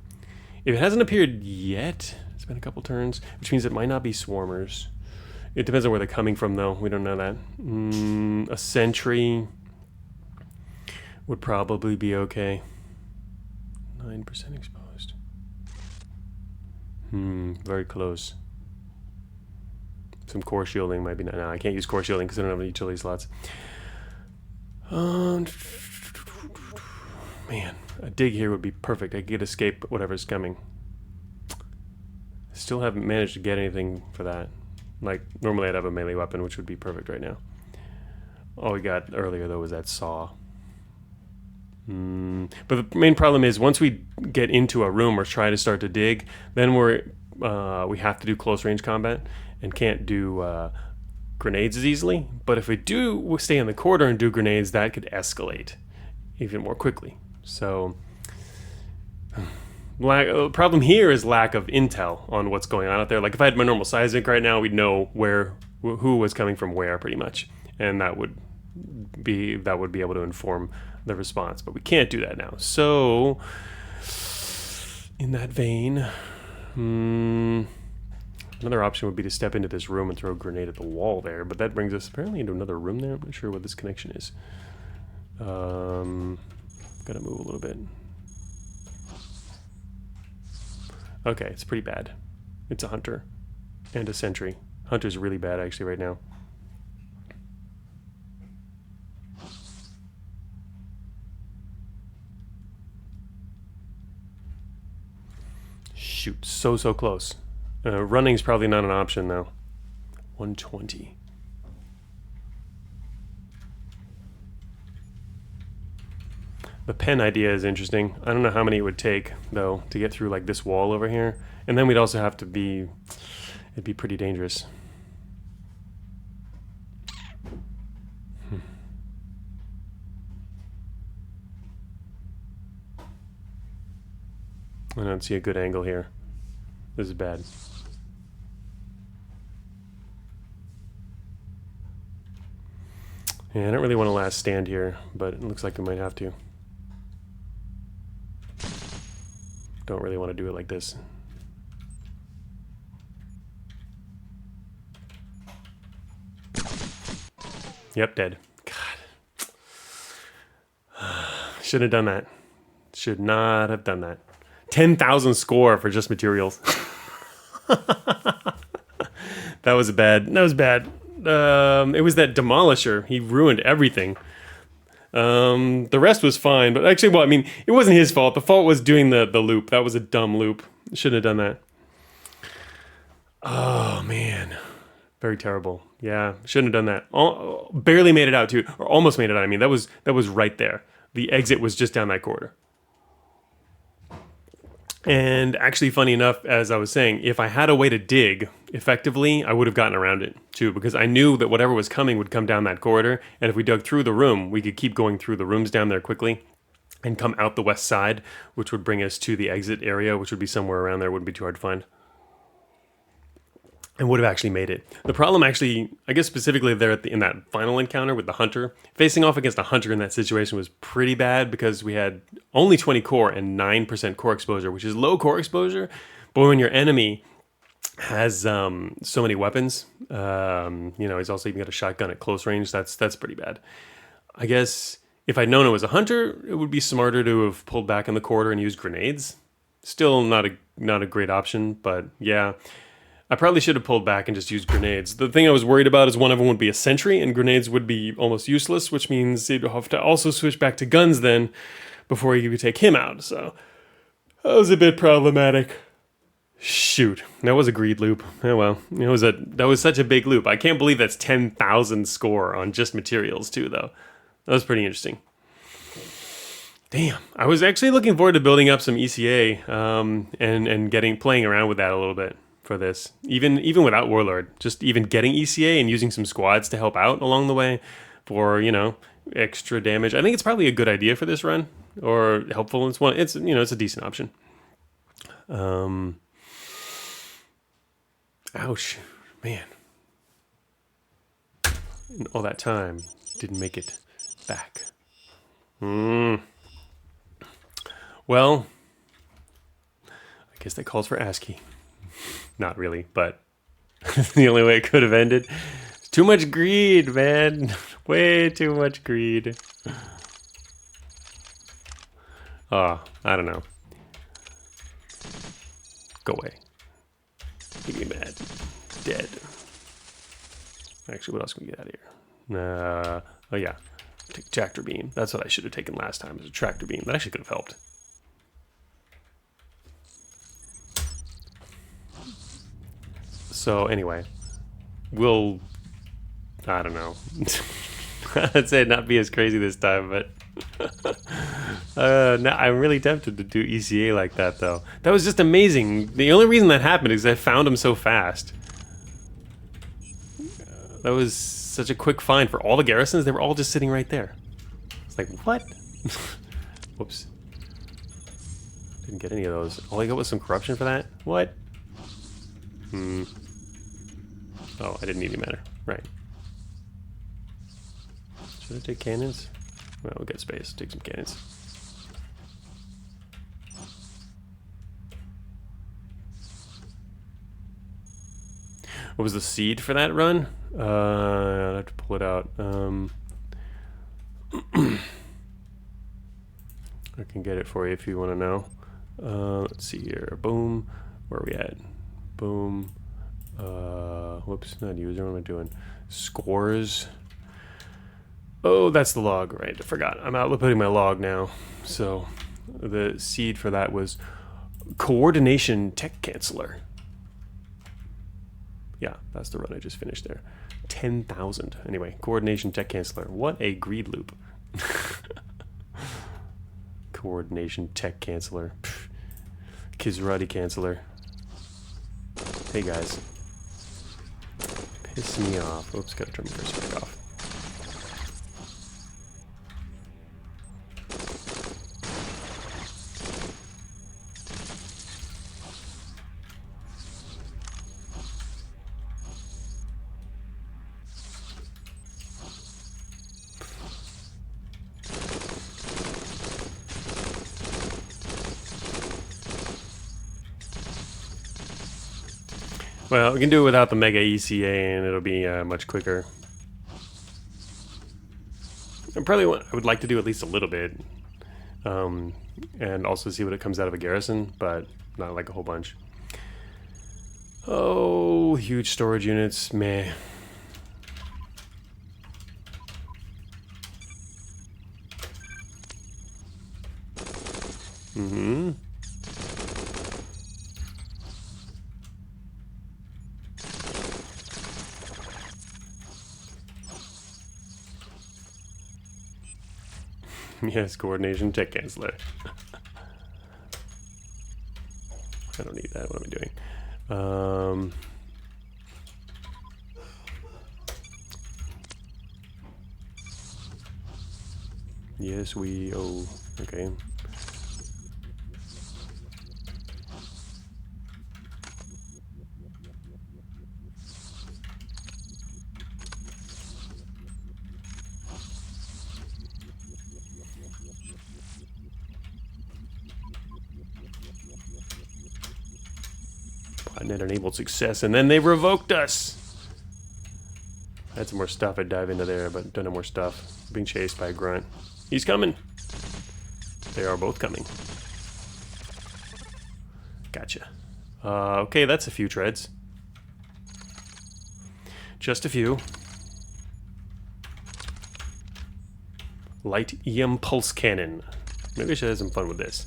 If it hasn't appeared yet, it's been a couple turns, which means it might not be swarmers. It depends on where they're coming from, though. We don't know that. A sentry would probably be okay. 9% exposed. Very close. Some core shielding might be... No, I can't use core shielding because I don't have any utility slots. Man, a dig here would be perfect. I could escape whatever's coming. Still haven't managed to get anything for that. Like, normally I'd have a melee weapon, which would be perfect right now. All we got earlier, though, was that saw. But the main problem is, once we get into a room or try to start to dig, then we have to do close range combat and can't do grenades as easily. But if we do stay in the corridor and do grenades, that could escalate even more quickly. So the problem here is lack of intel on what's going on out there. Like if I had my normal seismic right now, we'd know who was coming from where pretty much, and that would be able to inform the response. But we can't do that now. So in that vein, another option would be to step into this room and throw a grenade at the wall there. But that brings us apparently into another room there. I'm not sure what this connection is. Gotta move a little bit. Okay, it's pretty bad. It's a hunter and a sentry. Hunter's really bad actually right now. Shoot, so close. Running's probably not an option though. 120. The pen idea is interesting. I don't know how many it would take, though, to get through like this wall over here. And then we'd also have to be... It'd be pretty dangerous. I don't see a good angle here. This is bad. Yeah, I don't really want to last stand here, but it looks like we might have to. Don't really want to do it like this. Yep, dead. God. Should have done that. Should not have done that. 10,000 score for just materials. That was bad. That was bad. It was that demolisher. He ruined everything. The rest was fine, but actually, well, I mean, it wasn't his fault. The fault was doing the loop. That was a dumb loop. Shouldn't have done that. Oh, man. Very terrible. Yeah, shouldn't have done that. Barely made it out, too. Or almost made it out. I mean, that was right there. The exit was just down that corridor. And actually, funny enough, as I was saying, if I had a way to dig effectively, I would have gotten around it too, because I knew that whatever was coming would come down that corridor, and if we dug through the room, we could keep going through the rooms down there quickly and come out the west side, which would bring us to the exit area, which would be somewhere around there. Wouldn't be too hard to find. And would have actually made it. The problem actually, I guess specifically there in that final encounter with the hunter, facing off against a hunter in that situation was pretty bad because we had only 20 core and 9% core exposure, which is low core exposure. But when your enemy has so many weapons, he's also even got a shotgun at close range, that's pretty bad. I guess if I'd known it was a hunter, it would be smarter to have pulled back in the corridor and used grenades. Still not a great option, but yeah. I probably should have pulled back and just used grenades. The thing I was worried about is one of them would be a sentry, and grenades would be almost useless, which means you'd have to also switch back to guns then before you could take him out. So that was a bit problematic. Shoot, that was a greed loop. Oh well, that was such a big loop. I can't believe that's 10,000 score on just materials too, though. That was pretty interesting. Damn, I was actually looking forward to building up some ECA and playing around with that a little bit. For this, even without Warlord, just even getting ECA and using some squads to help out along the way for extra damage. I think it's probably a good idea for this run, or helpful. It's a decent option. Ouch, man! And all that time didn't make it back. Well, I guess that calls for ASCII. Not really, but the only way it could have ended. Too much greed, man. Way too much greed. I don't know. Go away. Make me mad. Dead. Actually, what else can we get out of here? Oh yeah. Take tractor beam. That's what I should have taken last time, was a tractor beam. That actually could have helped. So anyway, I don't know. I'd say not be as crazy this time, but no, I'm really tempted to do ECA like that, though. That was just amazing. The only reason that happened is I found him so fast. That was such a quick find for all the garrisons. They were all just sitting right there. It's like, what? Whoops. Didn't get any of those. All I got was some corruption for that? What? Oh, I didn't need any matter. Right. Should I take cannons? Well, we'll get space. Take some cannons. What was the seed for that run? I'd have to pull it out. I can get it for you if you want to know. Let's see here. Boom. Where are we at? Boom. Whoops, not user. What am I doing? Scores. Oh, that's the log, right? I forgot. I'm outputting my log now. So the seed for that was coordination tech canceller. Yeah, that's the run I just finished there. 10,000. Anyway, coordination tech canceller. What a greed loop. Coordination tech canceller. Kizrati canceller. Hey guys. Piss me off. Oops, gotta turn my cursor back off. Well, we can do it without the Mega ECA and it'll be much quicker. I would like to do at least a little bit. And also see what it comes out of a garrison, but not like a whole bunch. Oh, huge storage units, meh. Mm-hmm. Yes, coordination tech canceller. I don't need that. What am I doing? Yes, we... Oh, okay. Botnet enabled success, and then they revoked us! I had some more stuff. I'd dive into there, but don't have more stuff. Being chased by a grunt. He's coming! They are both coming. Gotcha. Okay, that's a few treads. Just a few. Light EM pulse cannon. Maybe I should have some fun with this.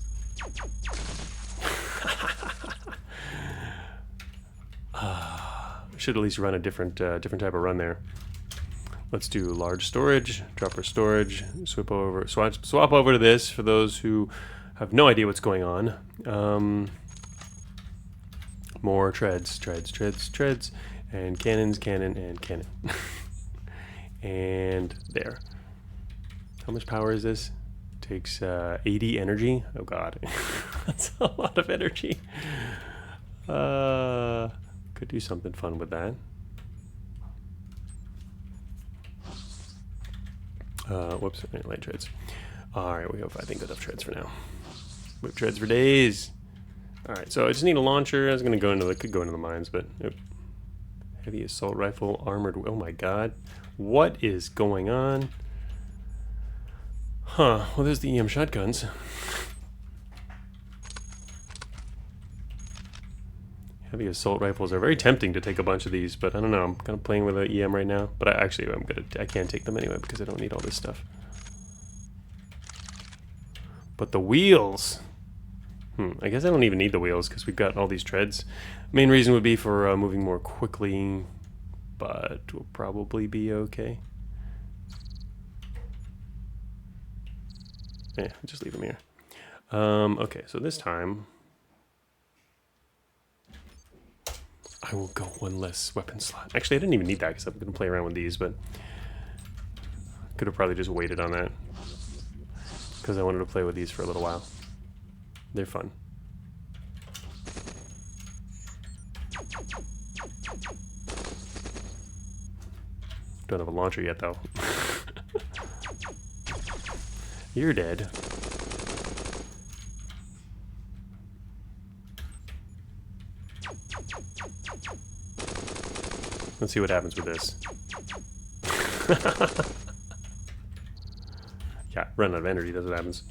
Should at least run a different type of run there. Let's do large storage, dropper storage, swap over to this for those who have no idea what's going on. More treads, and cannons, cannon, and cannon. And there. How much power is this? Takes 80 energy. Oh god, that's a lot of energy. Could do something fun with that. Whoops, light treads. Alright, we have, I think, enough treads for now. Whip treads for days. Alright, so I just need a launcher. I was gonna go into the, could go into the mines, but nope. Heavy assault rifle, armored. Oh my god. What is going on? Huh, well there's the EM shotguns. Heavy assault rifles are very tempting to take a bunch of these, but I don't know. I'm kind of playing with the EM right now. But I can't take them anyway because I don't need all this stuff. But the wheels. I guess I don't even need the wheels because we've got all these treads. Main reason would be for moving more quickly, but we'll probably be okay. Yeah, just leave them here. Okay, so this time I will go one less weapon slot. Actually, I didn't even need that because I'm going to play around with these, but could have probably just waited on that because I wanted to play with these for a little while. They're fun. Don't have a launcher yet, though. You're dead. Let's see what happens with this. Yeah, run out of energy, that's what happens.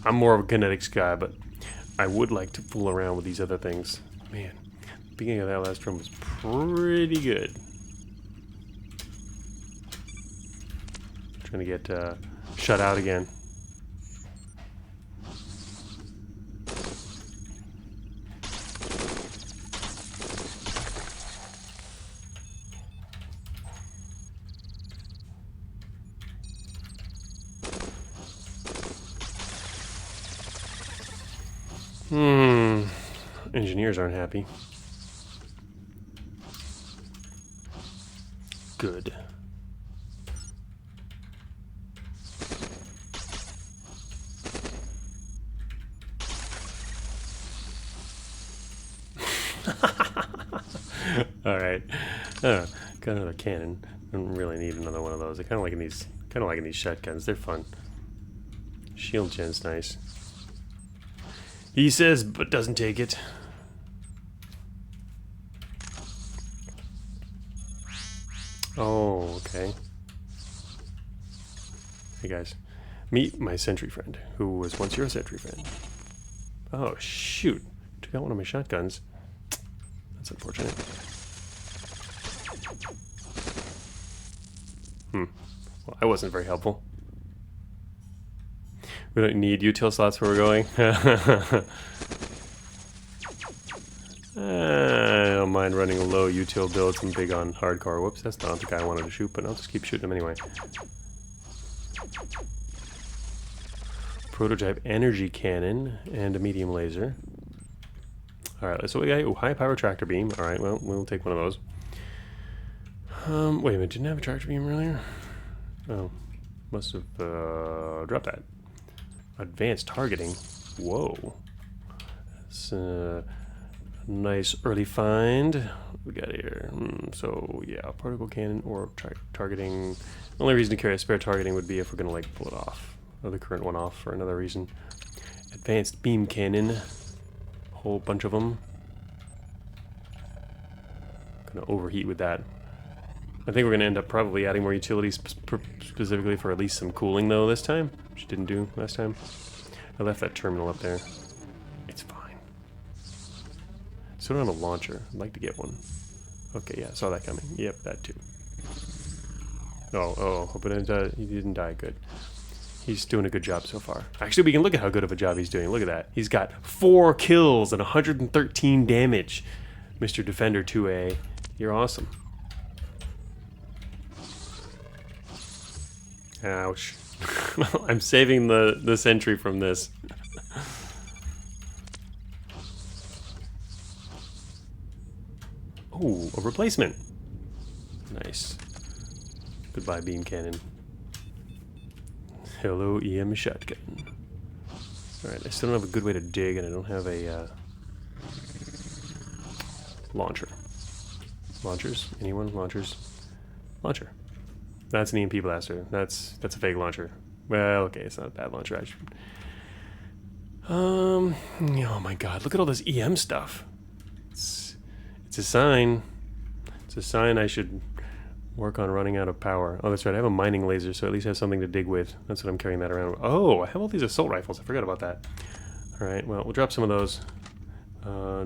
I'm more of a kinetics guy, but I would like to fool around with these other things. Man, the beginning of that last room was pretty good. Trying to get shut out again. Engineers aren't happy. Good. All right. Got another cannon. Don't really need another one of those. I kind of liking these shotguns. They're fun. Shield gen's nice. He says, but doesn't take it. Oh, okay. Hey guys, meet my sentry friend, who was once your sentry friend. Oh shoot, took out one of my shotguns. That's unfortunate. Well, I wasn't very helpful. We don't need util slots where we're going. mind running a low util build. I'm big on hardcore. Whoops, that's not the guy I wanted to shoot, but I'll just keep shooting him anyway. Prototype energy cannon and a medium laser. Alright, so we got high power tractor beam. Alright, well, we'll take one of those. Wait a minute, didn't I have a tractor beam earlier? Oh, must have dropped that. Advanced targeting. Whoa. That's a nice early find. What we got here? So, yeah, particle cannon or targeting. The only reason to carry a spare targeting would be if we're going to, like, pull it off. Or the current one off for another reason. Advanced beam cannon. Whole bunch of them. Gonna overheat with that. I think we're gonna end up probably adding more utilities specifically for at least some cooling though this time, which didn't do last time. I left that terminal up there. It's fine. Still don't have a launcher. I'd like to get one. Okay, yeah, saw that coming. Yep, that too. Oh, hope he didn't die. Good. He's doing a good job so far. Actually, we can look at how good of a job he's doing. Look at that. He's got 4 kills and 113 damage. Mr. Defender 2A, you're awesome. Ouch. I'm saving the sentry from this. Oh, a replacement. Nice. Goodbye, beam cannon. Hello, EM shotgun. Alright, I still don't have a good way to dig, and I don't have a launcher. Launchers? Anyone? Launchers? Launcher. That's an EMP blaster. That's a fake launcher. Well, okay, it's not a bad launcher. I should... oh my god, look at all this EM stuff. It's a sign. It's a sign I should work on running out of power. Oh, that's right, I have a mining laser, so at least I have something to dig with. That's what I'm carrying that around. Oh, I have all these assault rifles. I forgot about that. Alright, well, we'll drop some of those.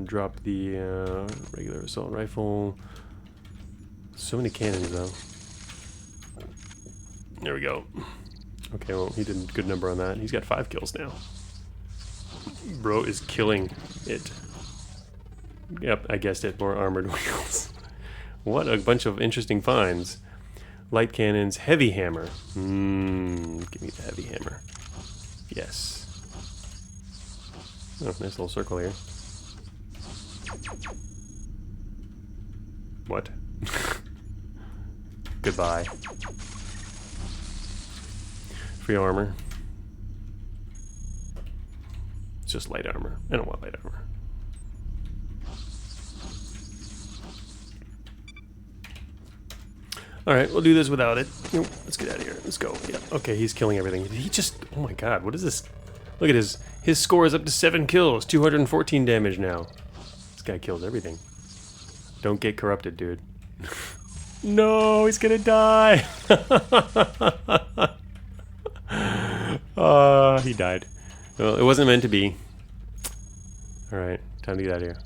Drop the regular assault rifle. So many cannons, though. There we go. Okay, well, he did a good number on that. He's got 5 kills now. Bro is killing it. Yep, I guessed it. More armored wheels. What a bunch of interesting finds. Light cannons, heavy hammer. Give me the heavy hammer. Yes. Oh, nice little circle here. What? Goodbye. Free armor. It's just light armor. I don't want light armor. Alright, we'll do this without it. Nope, let's get out of here. Let's go. Yeah, okay, he's killing everything. He just... Oh my god, what is this? Look at his score is up to 7 kills. 214 damage now. This guy kills everything. Don't get corrupted, dude. No, he's gonna die. He died. Well, it wasn't meant to be. Alright, time to get out of here.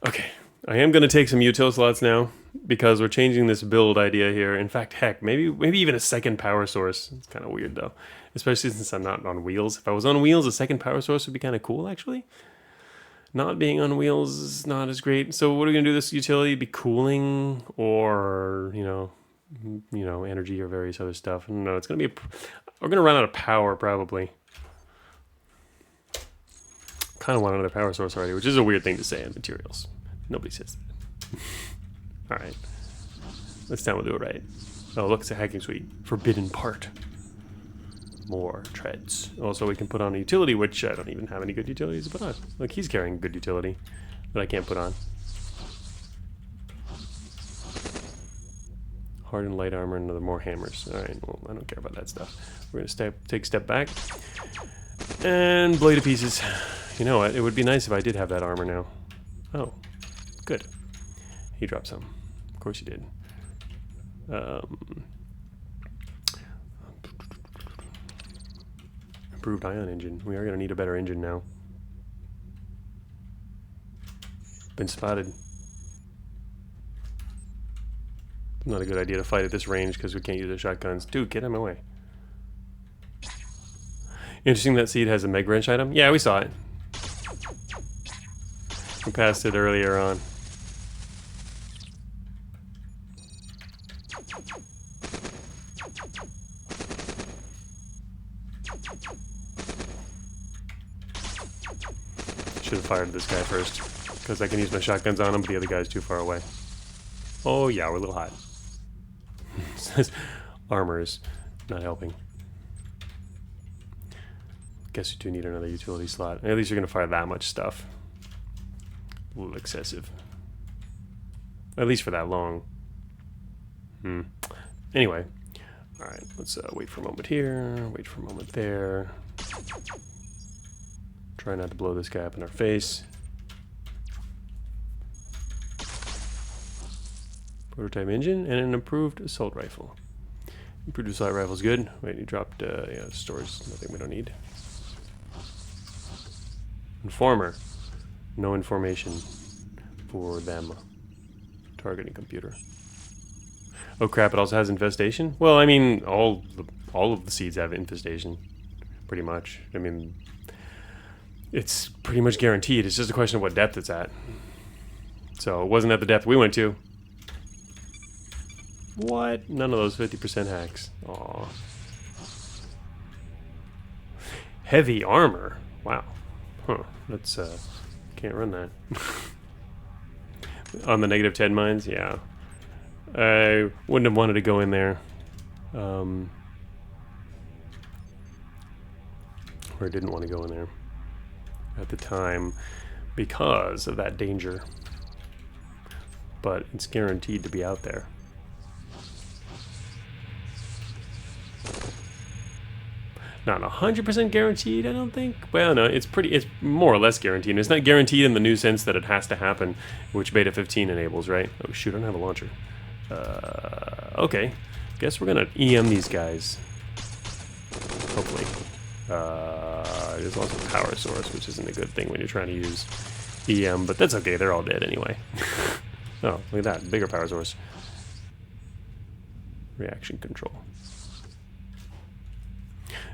Okay, I am gonna take some util slots now, because we're changing this build idea here. In fact, heck, maybe even a second power source. It's kind of weird, though. Especially since I'm not on wheels. If I was on wheels, a second power source would be kind of cool, actually. Not being on wheels is not as great. So what are we going to do this utility? Be cooling or, you know, energy or various other stuff. I don't know. It's going to be... we're going to run out of power, probably. Kind of want another power source already, which is a weird thing to say in materials. Nobody says that. Alright. This time we'll do it right. Oh, look, it's a hacking suite. Forbidden part. More treads. Also, we can put on a utility, which I don't even have any good utilities to put on. Look, he's carrying good utility that I can't put on. Hardened light armor and another more hammers. Alright, well, I don't care about that stuff. We're going to take a step back. And blade to pieces. You know what? It would be nice if I did have that armor now. Oh, good. He dropped some. Of course he did. Improved ion engine. We are going to need a better engine now. Been spotted. Not a good idea to fight at this range because we can't use the shotguns. Dude, get out of my way. Interesting that seed has a meg wrench item. Yeah, we saw it. We passed it earlier on. Should have fired this guy first, because I can use my shotguns on him, but the other guy's too far away. Oh yeah, we're a little hot. Armor is not helping. Guess you do need another utility slot. At least you're going to fire that much stuff. A little excessive. At least for that long. Anyway. Alright, let's wait for a moment here. Wait for a moment there. Try not to blow this guy up in our face. Prototype engine and an improved assault rifle. Improved assault rifle is good. Wait, you dropped, yeah, storage. Nothing we don't need. Informer. No information for them. Targeting computer. Oh crap, it also has infestation? Well, I mean, all of the seeds have infestation. Pretty much. I mean, it's pretty much guaranteed. It's just a question of what depth it's at. So, it wasn't at the depth we went to. What? None of those 50% hacks. Aw. Heavy armor. Wow. Huh. That's, can't run that. On the negative 10 mines? Yeah. I wouldn't have wanted to go in there. Or I didn't want to go in there at the time because of that danger. But it's guaranteed to be out there. Not 100% guaranteed, I don't think. Well, no, it's more or less guaranteed. And it's not guaranteed in the new sense that it has to happen, which Beta 15 enables, right? Oh shoot, I don't have a launcher. Okay. Guess we're gonna EM these guys. Hopefully. There's also a power source, which isn't a good thing when you're trying to use EM, but that's okay, they're all dead anyway. Oh, look at that, bigger power source. Reaction control.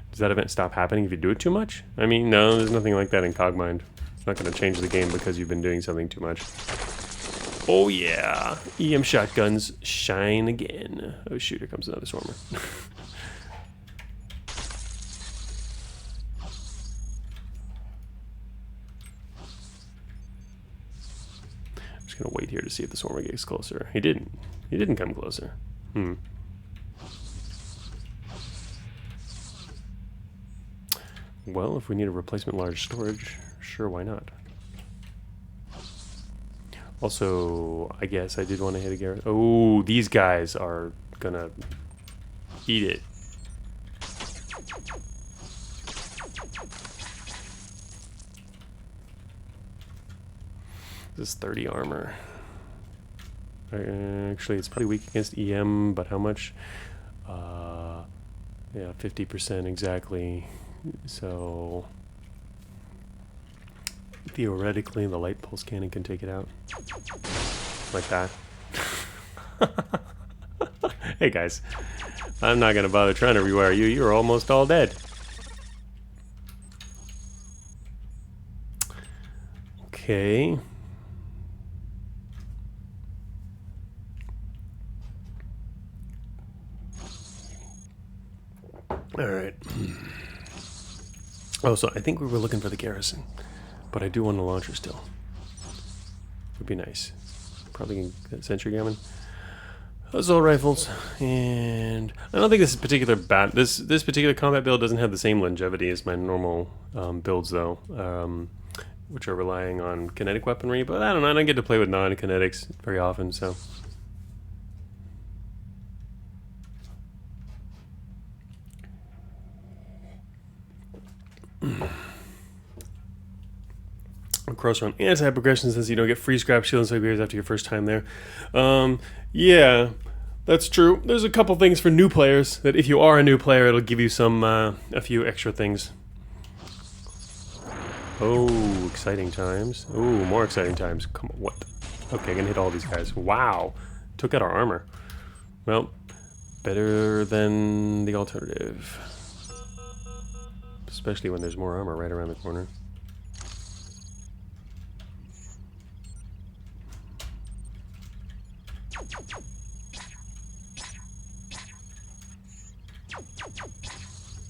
Does that event stop happening if you do it too much? I mean, no, there's nothing like that in Cogmind. It's not going to change the game because you've been doing something too much. Oh yeah! EM shotguns shine again. Oh shoot, here comes another swarmer. I'm just going to wait here to see if the swarmer gets closer. He didn't. He didn't come closer. Well, if we need a replacement large storage, sure, why not? Also, I guess I did want to hit a Garrison. Oh, these guys are gonna eat it. This is 30 armor. Actually, it's pretty weak against EM, but how much? Yeah, 50% exactly. So theoretically the light pulse cannon can take it out. Like that. Hey guys, I'm not gonna bother trying to rewire you. You're almost all dead. Okay. Alright. Oh, so I think we were looking for the Garrison, but I do want a launcher still. Would be nice. Probably can get sentry gammon, assault rifles, and I don't think this particular this particular combat build doesn't have the same longevity as my normal builds though, which are relying on kinetic weaponry. But I don't know. I don't get to play with non-kinetics very often, so. Cross run anti-progression says you don't get free scrap shield and upgrades after your first time there. Yeah, that's true. There's a couple things for new players that if you are a new player, it'll give you some a few extra things. Oh, exciting times. Oh, more exciting times. Come on, what? Okay, I'm gonna hit all these guys. Wow, took out our armor. Well, better than the alternative. Especially when there's more armor right around the corner.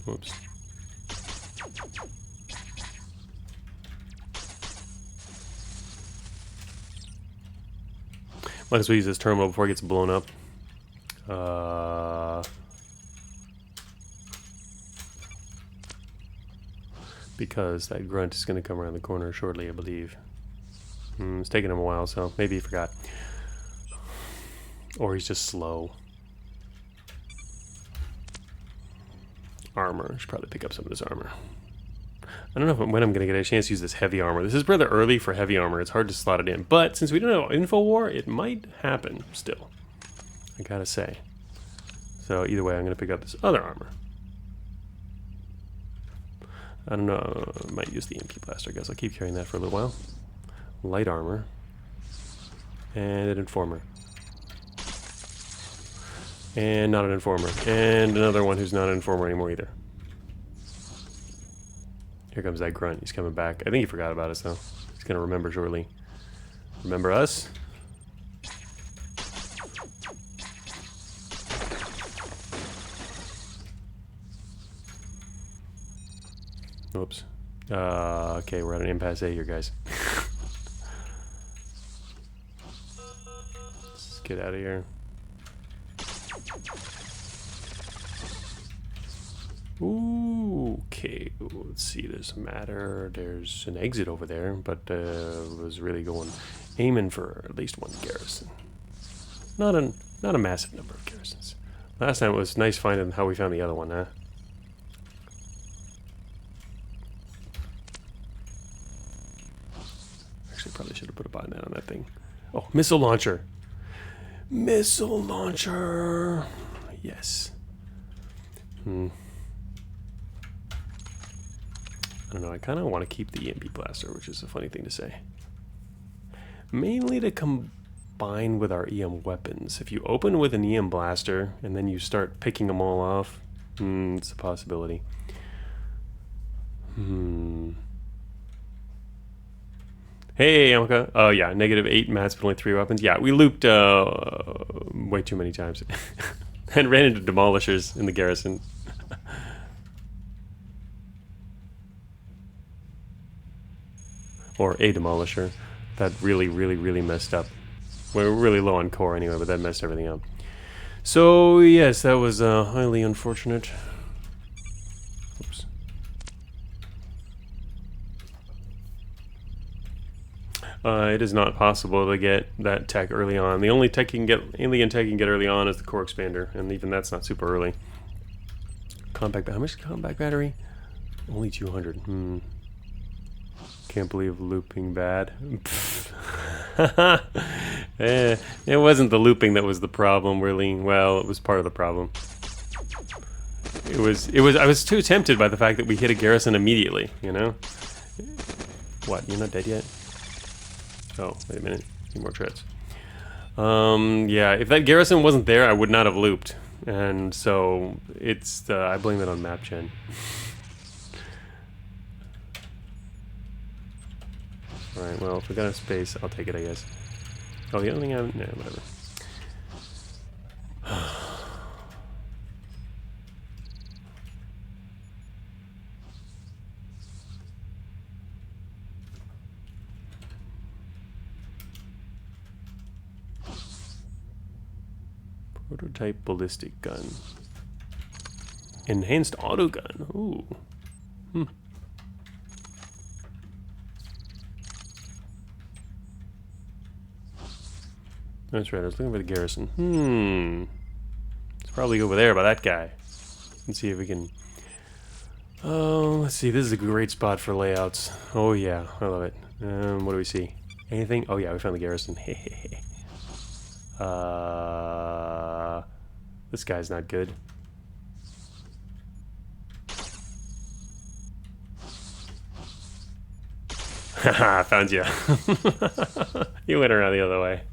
Whoops. Might as well use this terminal before it gets blown up. Because that grunt is going to come around the corner shortly, I believe. It's taking him a while, so maybe he forgot. Or he's just slow. Armor. Should probably pick up some of this armor. I don't know when I'm going to get a chance to use this heavy armor. This is rather early for heavy armor. It's hard to slot it in. But since we don't have infowar, it might happen still. I gotta say. So either way, I'm going to pick up this other armor. I don't know. I might use the MP blaster. I guess I'll keep carrying that for a little while. Light armor. And an informer. And not an informer. And another one who's not an informer anymore either. Here comes that grunt. He's coming back. I think he forgot about us, though. He's going to remember shortly. Remember us? Oops. Okay, we're at an impasse here, guys. Let's get out of here. Ooh, okay, let's see, there's a matter, there's an exit over there, but was really aiming for at least one garrison. Not a massive number of garrisons. Last time it was nice finding how we found the other one, huh? Actually, probably should have put a button on that thing. Oh, missile launcher! Missile launcher! Yes. I don't know, I kind of want to keep the EMP blaster, which is a funny thing to say. Mainly to combine with our EM weapons. If you open with an EM blaster and then you start picking them all off, it's a possibility. Hey, Amaka. Oh, yeah, -8 mats, but only 3 weapons. Yeah, we looped way too many times. And ran into demolishers in the garrison. Or a demolisher. That really messed up. We were really low on core anyway, but that messed everything up. So, yes, that was highly unfortunate. Oops. It is not possible to get that tech early on. The only tech you can get, alien tech you can get early on is the core expander, and even that's not super early. Compact, how much is compact battery? Only 200. Can't believe looping bad. It wasn't the looping that was the problem, really. Well, it was part of the problem. I was too tempted by the fact that we hit a garrison immediately, you know? What, you're not dead yet? Oh, wait a minute. Need more treads. Yeah, if that garrison wasn't there, I would not have looped. And so, it's, I blame it on map gen. Alright, well, if we got a space, I'll take it, I guess. Oh, the only thing I'm... Nah, whatever. Prototype ballistic gun. Enhanced auto gun. Ooh. That's right, I was looking for the garrison. Let's probably go over there by that guy. Let's see if we can... Oh, let's see, this is a great spot for layouts. Oh yeah, I love it. What do we see? Anything? Oh yeah, we found the garrison. This guy's not good. Haha, found you. You went around the other way.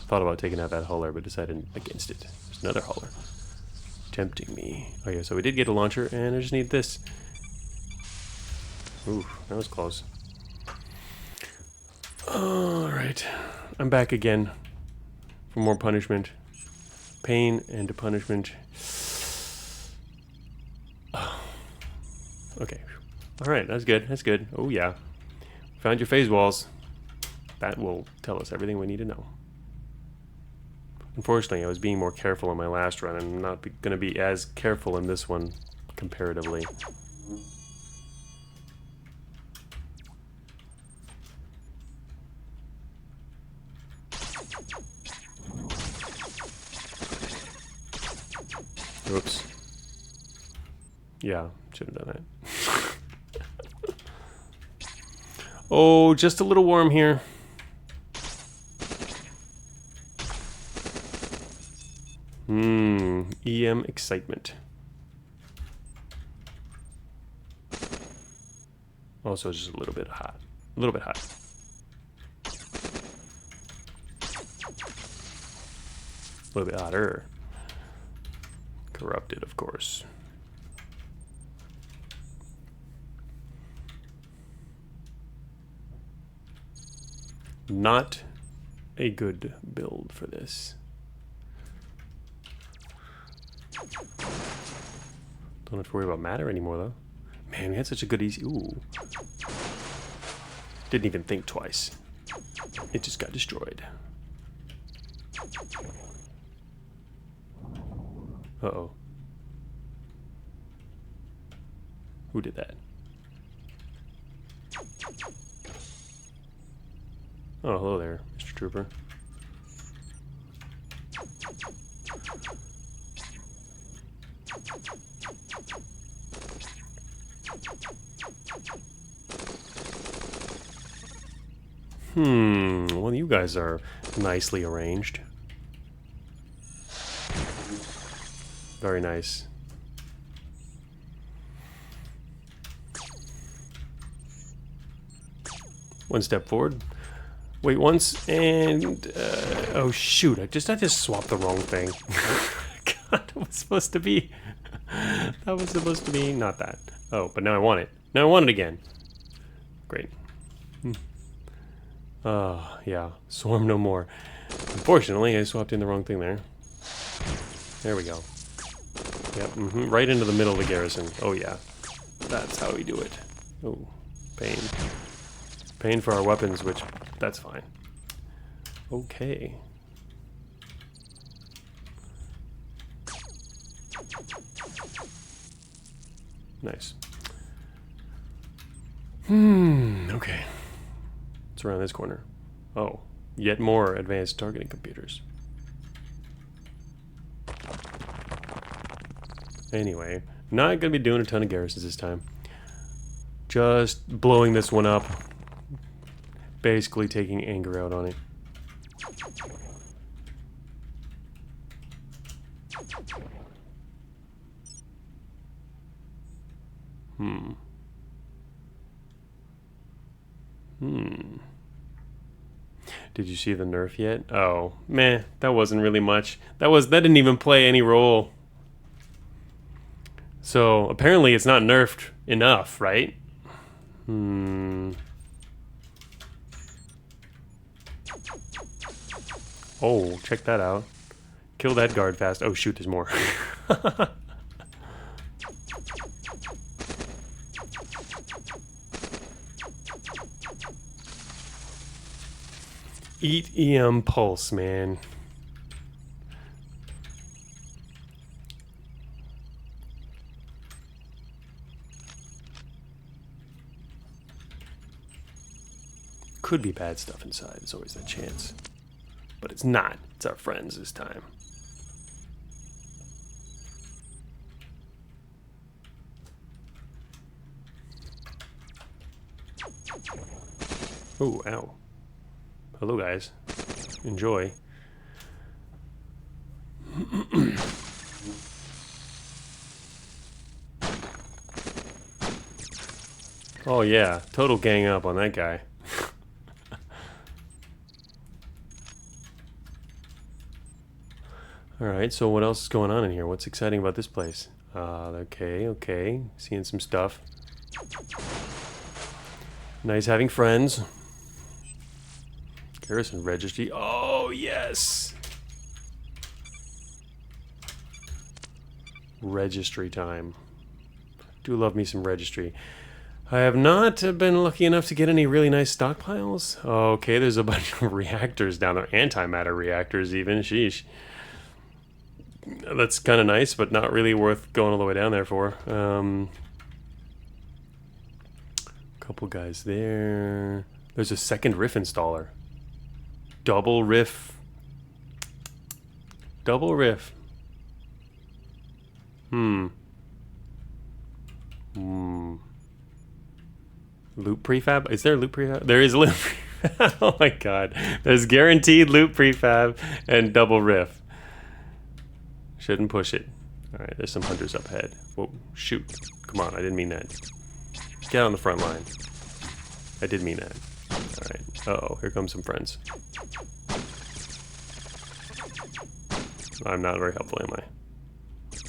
Thought about taking out that hauler, but decided against it. There's another hauler. Tempting me. Oh yeah, so we did get a launcher, and I just need this. Ooh, that was close. Alright. I'm back again. For more punishment. Pain and punishment. Okay. Alright, that's good. That's good. Oh yeah. Found your phase walls. That will tell us everything we need to know. Unfortunately, I was being more careful in my last run, and I'm not going to be as careful in this one, comparatively. Oops. Yeah, should have done that. Oh, just a little worm here. EM excitement. Also just a little bit hot. A little bit hot. A little bit hotter. Corrupted, of course. Not a good build for this. Don't have to worry about matter anymore, though. Man, we had such a good easy... Ooh. Didn't even think twice. It just got destroyed. Uh-oh. Who did that? Oh, hello there, Mr. Trooper. Well, you guys are nicely arranged. Very nice. One step forward. Wait once, and... oh, shoot. I just swapped the wrong thing. God, it was supposed to be... that was supposed to be not that. Oh, but now I want it. Now I want it again. Great. Yeah. Swarm no more. Unfortunately, I swapped in the wrong thing there. There we go. Yep, right into the middle of the garrison. Oh, yeah. That's how we do it. Oh, pain. Pain for our weapons, which... that's fine. Okay. Nice. Okay. It's around this corner. Oh, yet more advanced targeting computers. Anyway, not gonna be doing a ton of garrisons this time. Just blowing this one up. Basically taking anger out on it. Did you see the nerf yet? Oh, meh, that wasn't really much. That didn't even play any role. So, apparently it's not nerfed enough, right? Oh, check that out. Kill that guard fast. Oh shoot, there's more. Eat EM pulse, man. Could be bad stuff inside. There's always that chance. But it's not. It's our friends this time. Oh, ow. Hello, guys. Enjoy. Oh, yeah. Total gang up on that guy. Alright, so what else is going on in here? What's exciting about this place? Okay. Seeing some stuff. Nice having friends. Garrison registry. Oh, yes! Registry time. Do love me some registry. I have not been lucky enough to get any really nice stockpiles. Okay, there's a bunch of reactors down there. Antimatter reactors even. Sheesh. That's kind of nice, but not really worth going all the way down there for. Couple guys there. There's a second riff installer. Double riff. Double riff. Loop prefab? Is there a loop prefab? There is a loop prefab. Oh my god. There's guaranteed loop prefab and double riff. Shouldn't push it. Alright, there's some hunters up ahead. Whoa, shoot. Come on, I didn't mean that. Get on the front line. I did mean that. Alright. Uh-oh, here comes some friends. I'm not very helpful, am I?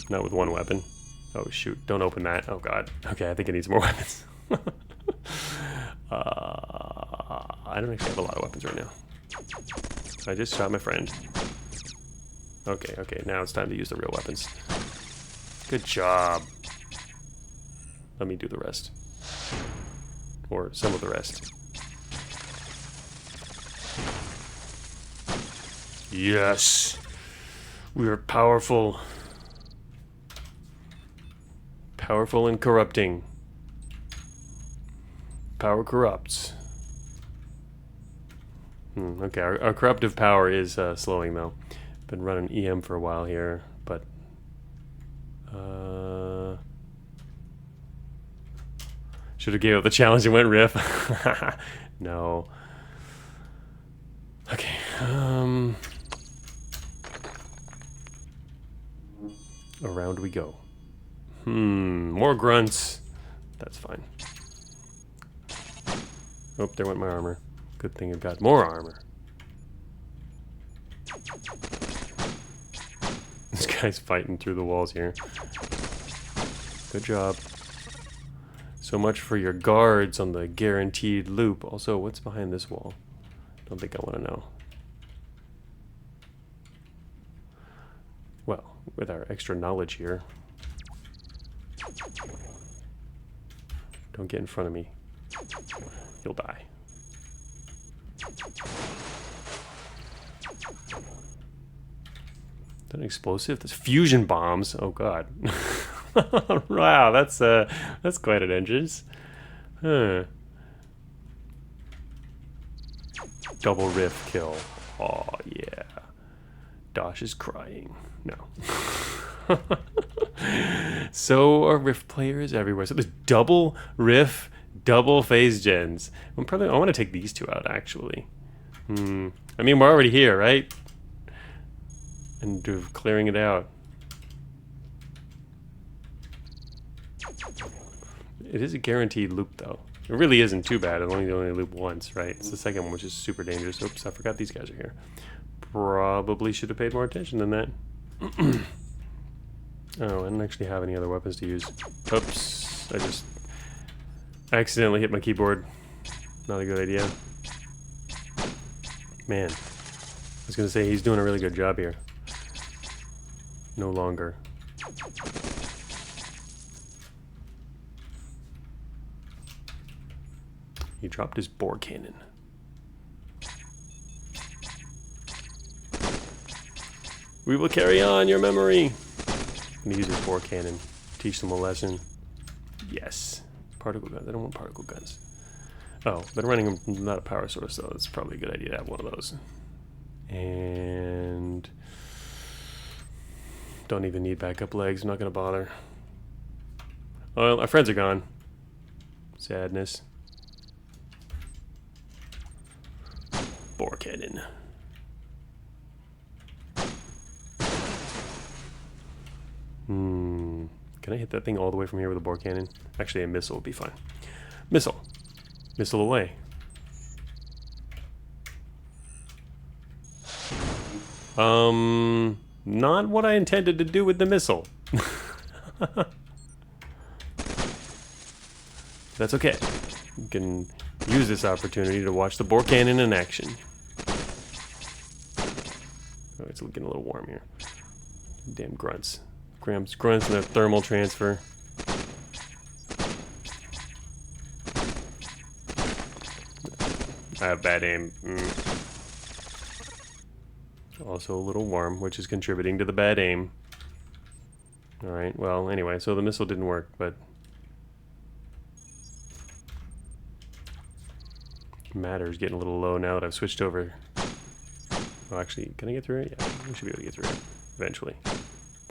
Not with one weapon. Oh shoot, don't open that. Oh god. Okay, I think it needs more weapons. I don't actually have a lot of weapons right now. I just shot my friend. Okay, now it's time to use the real weapons. Good job. Let me do the rest. Or some of the rest. Yes! We are powerful. Powerful and corrupting. Power corrupts. Okay, our corruptive power is slowing though. Been running EM for a while here, but should have gave up the challenge and went riff. No. Okay. Around we go. More grunts. That's fine. Oh, there went my armor. Good thing I've got more armor. This guy's fighting through the walls here. Good job. So much for your guards on the guaranteed loop. Also, what's behind this wall? Don't think I want to know. Well, with our extra knowledge here. Don't get in front of me. You'll die. Is that an explosive? That's fusion bombs. Oh god. Wow, that's quite an entrance. Huh. Double riff kill. Oh yeah. Dosh is crying. No. So are riff players everywhere. So there's double riff, double phase gens. I want to take these two out actually. I mean, we're already here, right? And clearing it out. It is a guaranteed loop though. It really isn't too bad. It only loop once, right? It's the second one which is super dangerous. Oops, I forgot these guys are here. Probably should have paid more attention than that. Oh, I didn't actually have any other weapons to use. Oops, I accidentally hit my keyboard. Not a good idea. Man, I was gonna say he's doing a really good job here. No longer. He dropped his bore cannon. We will carry on your memory. I'm gonna use his bore cannon. Teach them a lesson. Yes. Particle guns. I don't want particle guns. Oh, been running them not a power source, so it's probably a good idea to have one of those. And don't even need backup legs. I'm not gonna bother. Well, our friends are gone. Sadness. Bore cannon. Can I hit that thing all the way from here with a bore cannon? Actually, a missile would be fine. Missile. Missile away. Not what I intended to do with the missile. That's okay. You can use this opportunity to watch the bore cannon in action. Oh, it's getting a little warm here. Damn grunts. Grunts and their thermal transfer. I have bad aim. Also a little warm, which is contributing to the bad aim. Alright, well, anyway, so the missile didn't work, but... Matter's getting a little low now that I've switched over. Oh, actually, can I get through it? Yeah, we should be able to get through it eventually.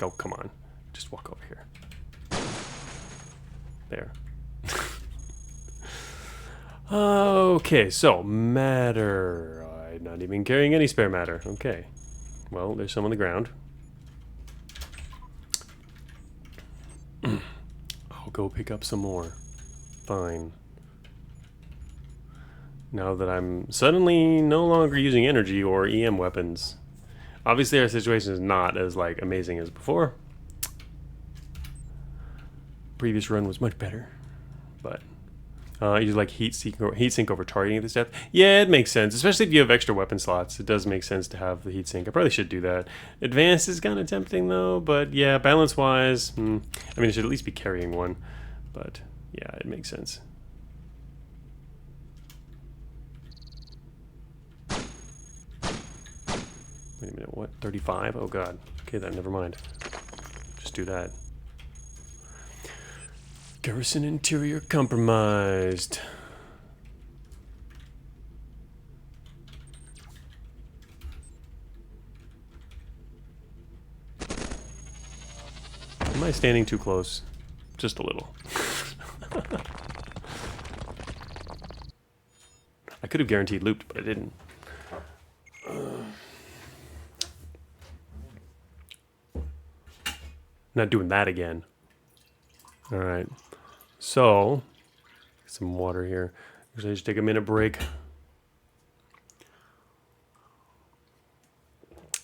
Oh, come on. Just walk over here. There. Okay, so matter. I'm not even carrying any spare matter. Okay. Well, there's some on the ground. I'll go pick up some more. Fine. Now that I'm suddenly no longer using energy or EM weapons. Obviously our situation is not as like amazing as before. Previous run was much better. But you like heat sink over targeting at this depth. Yeah, it makes sense, especially if you have extra weapon slots. It does make sense to have the heat sink. I probably should do that. Advanced is kind of tempting though, but yeah, balance wise, I mean, I should at least be carrying one. But yeah, it makes sense. Wait a minute, what? 35? Oh god. Okay, then never mind. Just do that. Garrison interior compromised. Am I standing too close? Just a little. I could have guaranteed looped, but I didn't. Not doing that again. Alright. So, some water here. Usually I just take a minute break.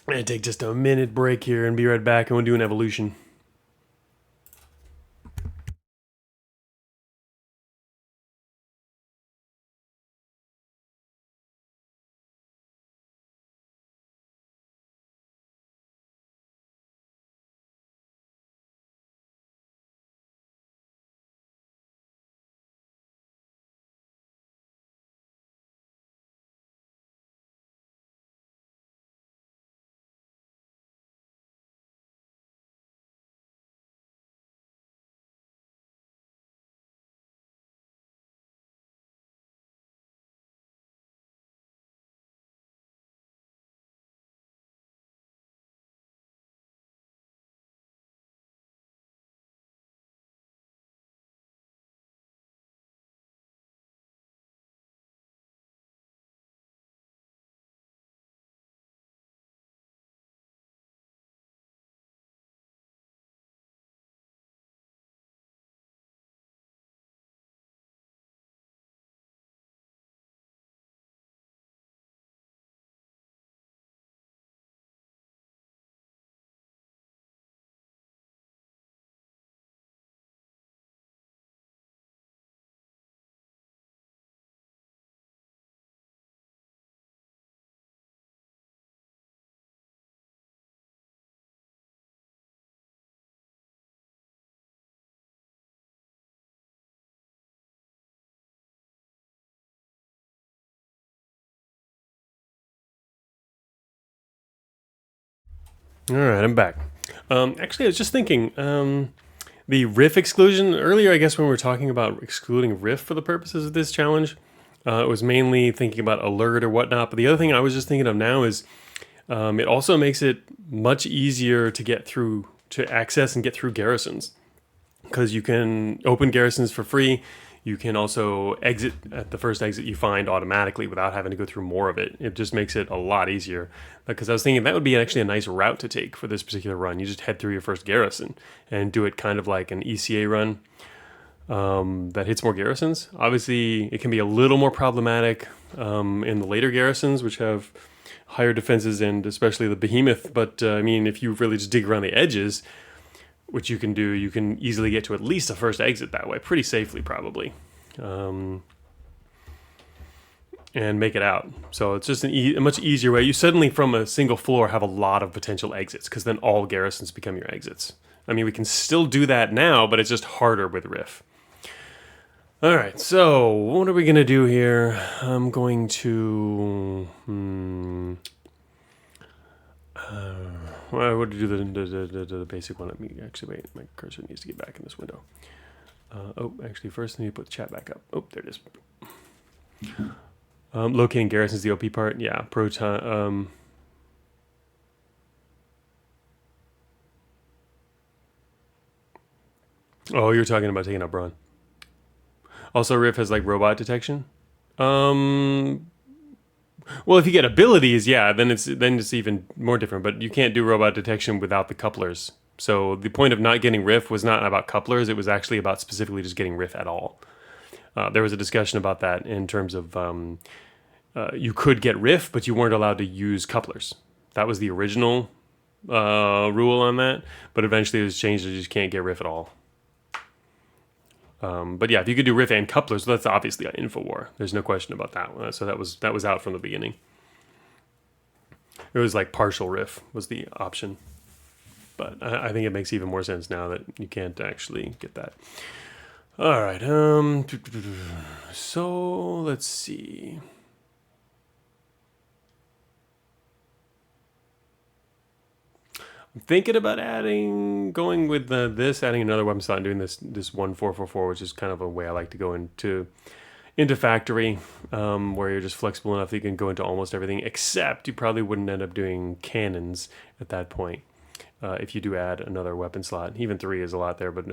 I'm gonna take just a minute break here and be right back, and we'll do an evolution. Alright, I'm back. Actually, I was just thinking, the riff exclusion, earlier I guess when we were talking about excluding riff for the purposes of this challenge, it was mainly thinking about alert or whatnot, but the other thing I was just thinking of now is it also makes it much easier to get through, to access and get through garrisons. Because you can open garrisons for free. You can also exit at the first exit you find automatically without having to go through more of it. It just makes it a lot easier. Because I was thinking that would be actually a nice route to take for this particular run. You just head through your first garrison and do it kind of like an ECA run that hits more garrisons. Obviously, it can be a little more problematic in the later garrisons, which have higher defenses and especially the behemoth. But I mean, if you really just dig around the edges, which you can do, you can easily get to at least a first exit that way, pretty safely probably, and make it out. So it's just a much easier way. You suddenly, from a single floor, have a lot of potential exits, because then all garrisons become your exits. I mean, we can still do that now, but it's just harder with Riff. All right, so what are we gonna do here? I'm going to. Well, I would do the basic one. Let me actually wait. My cursor needs to get back in this window. Oh, actually, first I need to put the chat back up. Oh, there it is. Locating Garrison's the OP part. Yeah, proton. Oh, you're talking about taking out Braun. Also, Riff has like robot detection. Well, if you get abilities, yeah, then it's even more different. But you can't do robot detection without the couplers. So the point of not getting Riff was not about couplers. It was actually about specifically just getting Riff at all. There was a discussion about that in terms of you could get Riff, but you weren't allowed to use couplers. That was the original rule on that. But eventually it was changed to you just can't get Riff at all. But yeah, if you could do Riff and couplers, that's obviously an infowar. There's no question about that. So that was out from the beginning. It was like partial Riff was the option. But I think it makes even more sense now that you can't actually get that. All right. So let's see. I'm thinking about going with adding another weapon slot and doing this 1444, which is kind of a way I like to go into factory, where you're just flexible enough that you can go into almost everything, except you probably wouldn't end up doing cannons at that point. If you do add another weapon slot, even 3 is a lot there, but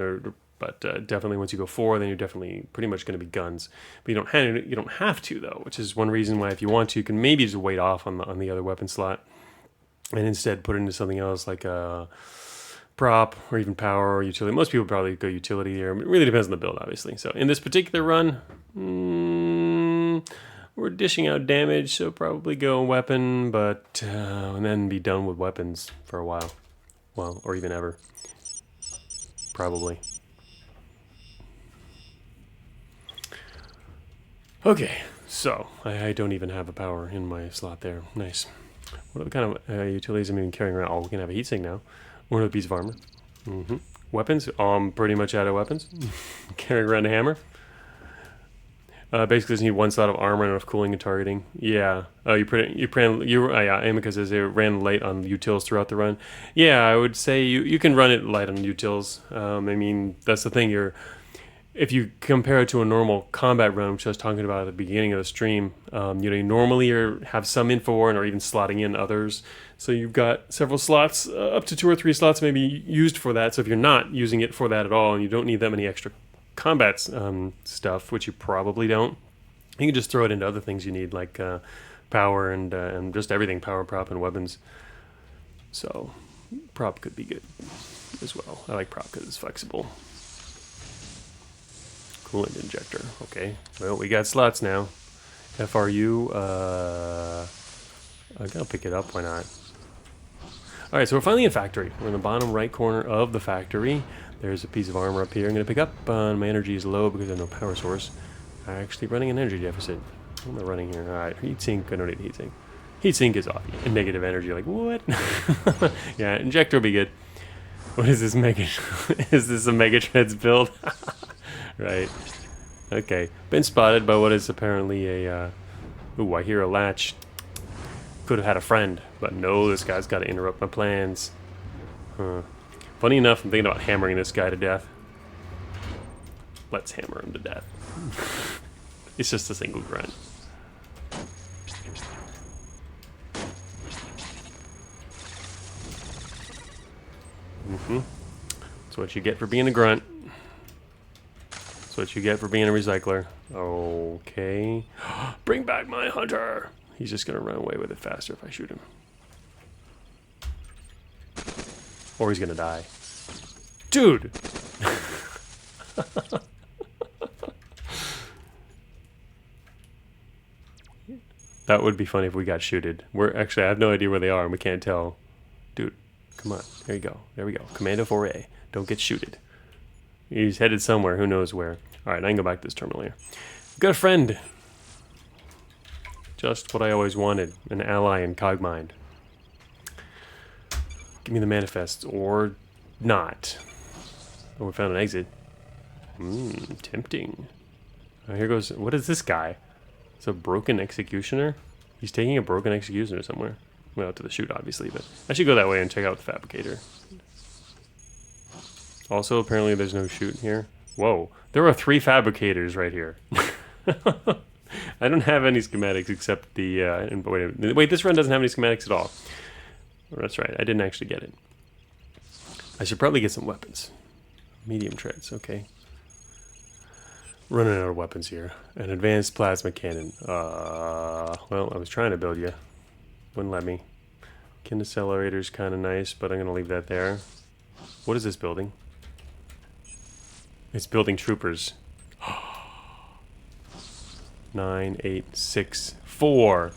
definitely once you go 4, then you're definitely pretty much going to be guns. But you don't have to though, which is one reason why if you want to, you can maybe just wait off on the other weapon slot and instead put it into something else like a prop or even power or utility. Most people probably go utility here. It really depends on the build, obviously. So in this particular run, we're dishing out damage, so probably go weapon, but and then be done with weapons for a while. Well, or even ever. Probably. Okay, so I don't even have a power in my slot there. Nice. What other kind of utilities am I even carrying around? Oh, we can have a heatsink now. One of a piece of armor. Weapons? I'm pretty much out of weapons. Carrying around a hammer. Basically, just need 1 slot of armor and enough cooling and targeting. Yeah. Oh, yeah, because it ran light on utils throughout the run. Yeah, I would say you can run it light on utils. I mean, that's the thing. If you compare it to a normal combat run, which I was talking about at the beginning of the stream, you normally have some infowar or even slotting in others. So you've got several slots, up to 2 or 3 slots maybe used for that. So if you're not using it for that at all, and you don't need that many extra combat stuff, which you probably don't, you can just throw it into other things you need, like power and just everything, power, prop, and weapons. So prop could be good as well. I like prop because it's flexible. Coolant injector. Okay. Well, we got slots now. FRU. I gotta pick it up. Why not? All right. So we're finally in factory. We're in the bottom right corner of the factory. There's a piece of armor up here. I'm gonna pick up. My energy is low because I have no power source. I'm actually running an energy deficit. What am I running here? All right. Heatsink. I don't need heatsink. Heatsink is off. Negative energy. Like what? Yeah. Injector will be good. What is this mega? Is this a Megatreads build? Right. Okay. Been spotted by what is apparently a... ooh, I hear a latch. Could have had a friend, but no, this guy's got to interrupt my plans. Huh. Funny enough, I'm thinking about hammering this guy to death. Let's hammer him to death. It's just a single grunt. That's what you get for being a grunt. That's what you get for being a recycler. Okay. Bring back my hunter! He's just gonna run away with it faster if I shoot him. Or he's gonna die. Dude! That would be funny if we got shooted. Actually, I have no idea where they are and we can't tell. Dude, come on. There you go. There we go. Commando 4A. Don't get shooted. He's headed somewhere. Who knows where. Alright, I can go back to this terminal here. Got a friend. Just what I always wanted. An ally in Cogmind. Give me the manifests. Or not. Oh, we found an exit. Tempting. Oh, here goes. What is this guy? It's a broken executioner? He's taking a broken executioner somewhere. Well, to the chute, obviously, but I should go that way and check out the fabricator. Also, apparently there's no chute here. Whoa. There are 3 fabricators right here. I don't have any schematics except the... wait, this run doesn't have any schematics at all. That's right, I didn't actually get it. I should probably get some weapons. Medium treads, okay. Running out of weapons here. An advanced plasma cannon. Well, I was trying to build you. Wouldn't let me. Kin accelerator's kind of nice, but I'm going to leave that there. What is this building? It's building troopers. 9, 8, 6, 4.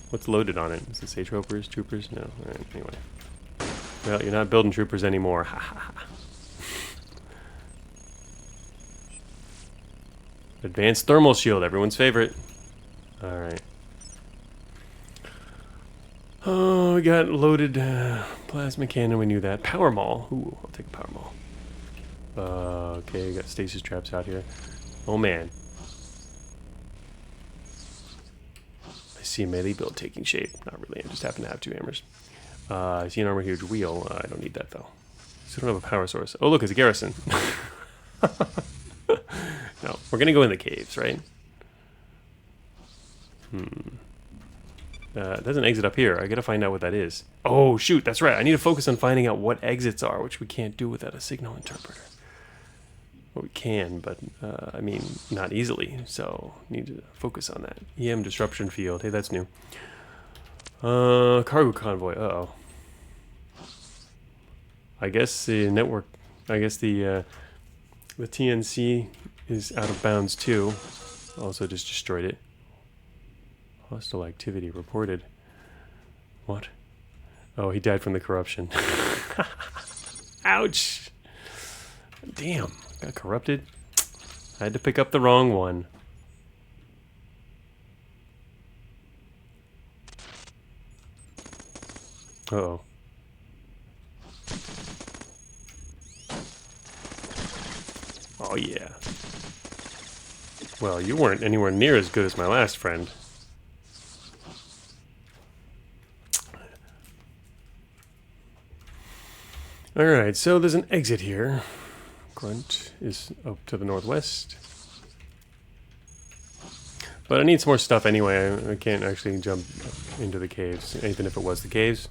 What's loaded on it? Does it say troopers? Troopers? No. Alright, anyway. Well, you're not building troopers anymore. Ha ha ha. Advanced thermal shield, everyone's favorite. Alright. Oh, we got loaded plasma cannon, we knew that. Power maul. Ooh, I'll take a power maul. Okay, we got stasis traps out here. Oh man. I see a melee build taking shape. Not really, I just happen to have 2 hammers. I see an armor huge wheel. I don't need that though. Still don't have a power source. Oh look, it's a Garrison. No, we're gonna go in the caves, right? It doesn't exit up here. I gotta find out what that is. Oh shoot, that's right. I need to focus on finding out what exits are, which we can't do without a signal interpreter. Well, we can, but I mean, not easily. So need to focus on that. EM disruption field. Hey, that's new. Cargo convoy. Uh-oh. I guess the network. I guess the TNC is out of bounds too. Also just destroyed it. Hostile activity reported. What? Oh, he died from the corruption. Ouch! Damn, got corrupted. I had to pick up the wrong one. Uh-oh. Oh yeah. Well, you weren't anywhere near as good as my last friend. Alright, so there's an exit here. Grunt is up to the northwest. But I need some more stuff anyway. I can't actually jump into the caves, even if it was the caves.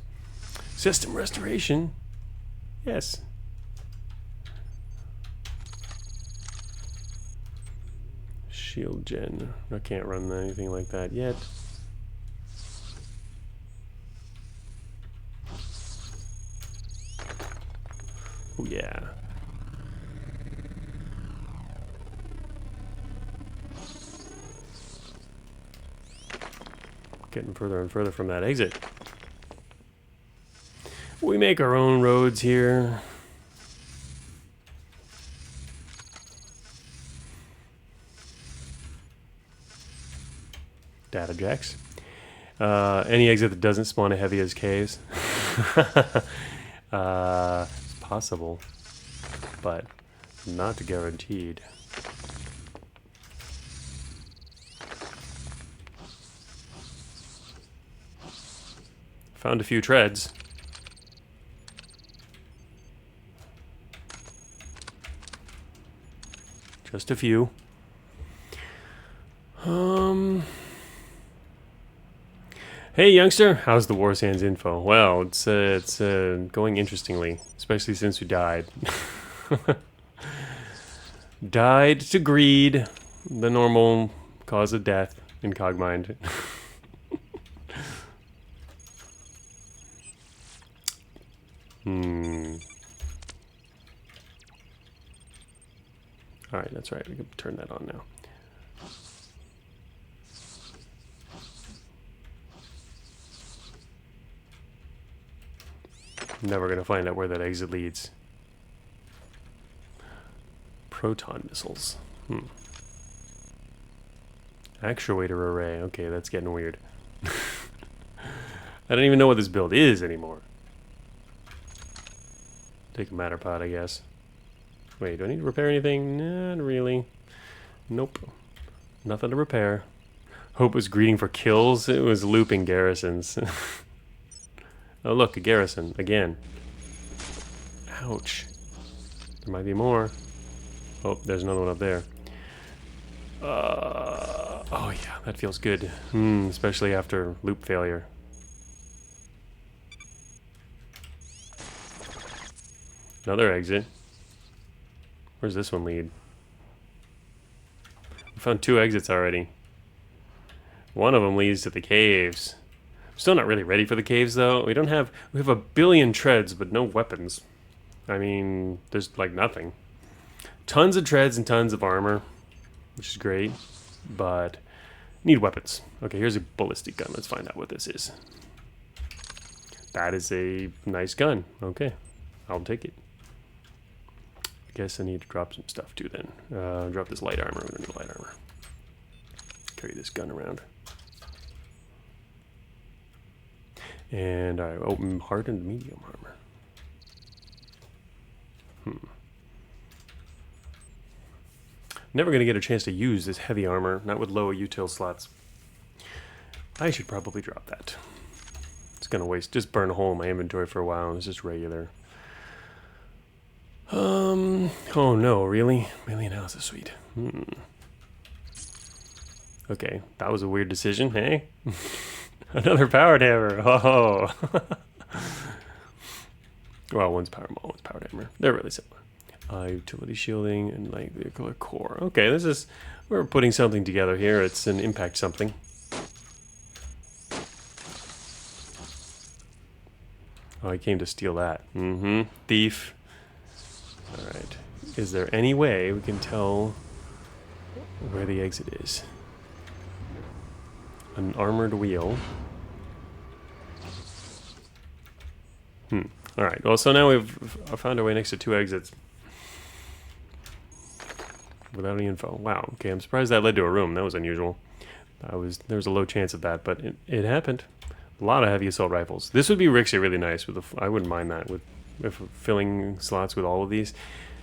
System restoration. Yes. Shield gen. I can't run anything like that yet. Oh yeah. Getting further and further from that exit. We make our own roads here. Data jacks. Any exit that doesn't spawn a heavy as caves. It's possible, but not guaranteed. Found a few treads. Just a few. Hey youngster, how's the War Sands info? Well, it's going interestingly, especially since we died. Died to greed, the normal cause of death in Cogmind. Alright, that's right, we can turn that on now. Never gonna find out where that exit leads. Proton missiles. Actuator array. Okay, that's getting weird. I don't even know what this build is anymore. Take a matter pod, I guess. Wait, do I need to repair anything? Not really. Nope. Nothing to repair. Hope was greeting for kills. It was looping garrisons. Oh look, a garrison again. Ouch. There might be more. Oh, there's another one up there. Oh yeah, that feels good. Especially after loop failure. Another exit. Where's this one lead? We found 2 exits already. One of them leads to the caves. I'm still not really ready for the caves though. We have a billion treads but no weapons. I mean, there's like nothing. Tons of treads and tons of armor, which is great, but need weapons. Okay, here's a ballistic gun. Let's find out what this is. That is a nice gun. Okay, I'll take it. I guess I need to drop some stuff too then. Drop this light armor. We don't need light armor. Carry this gun around. And I open hardened medium armor. Never going to get a chance to use this heavy armor, not with low util slots. I should probably drop that. It's going to just burn a hole in my inventory for a while. It's just regular. Oh no, really? Million houses, sweet. Okay, that was a weird decision, hey? Another powered hammer. Oh. Well, one's power maul, one's powered hammer. They're really similar. Utility shielding and light vehicle core. Okay, we're putting something together here. It's an impact something. Oh, I came to steal that. Thief. Alright. Is there any way we can tell where the exit is? An armored wheel. Alright, well, so now we've found our way next to 2 exits. Without any info. Wow, okay, I'm surprised that led to a room. That was unusual. There was a low chance of that, but it happened. A lot of heavy assault rifles. This would be actually really nice. I wouldn't mind that with filling slots with all of these,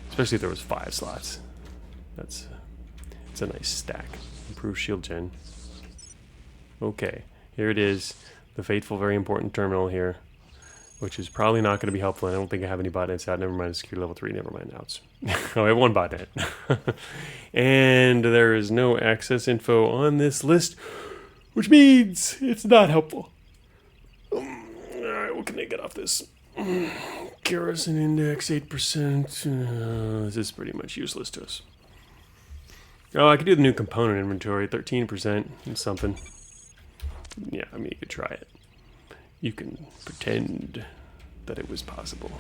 especially if there was 5 slots. It's a nice stack. Improved shield gen. Okay, here it is. The fateful, very important terminal here, which is probably not going to be helpful. I don't think I have any botnets out. Never mind, security level 3. Never mind, outs. Oh, I have 1 botnet. And there is no access info on this list, which means it's not helpful. Alright, what can I get off this? Garrison index 8%. This is pretty much useless to us. Oh, I could do the new component inventory, 13% and something. Yeah, I mean, you could try it. You can pretend that it was possible.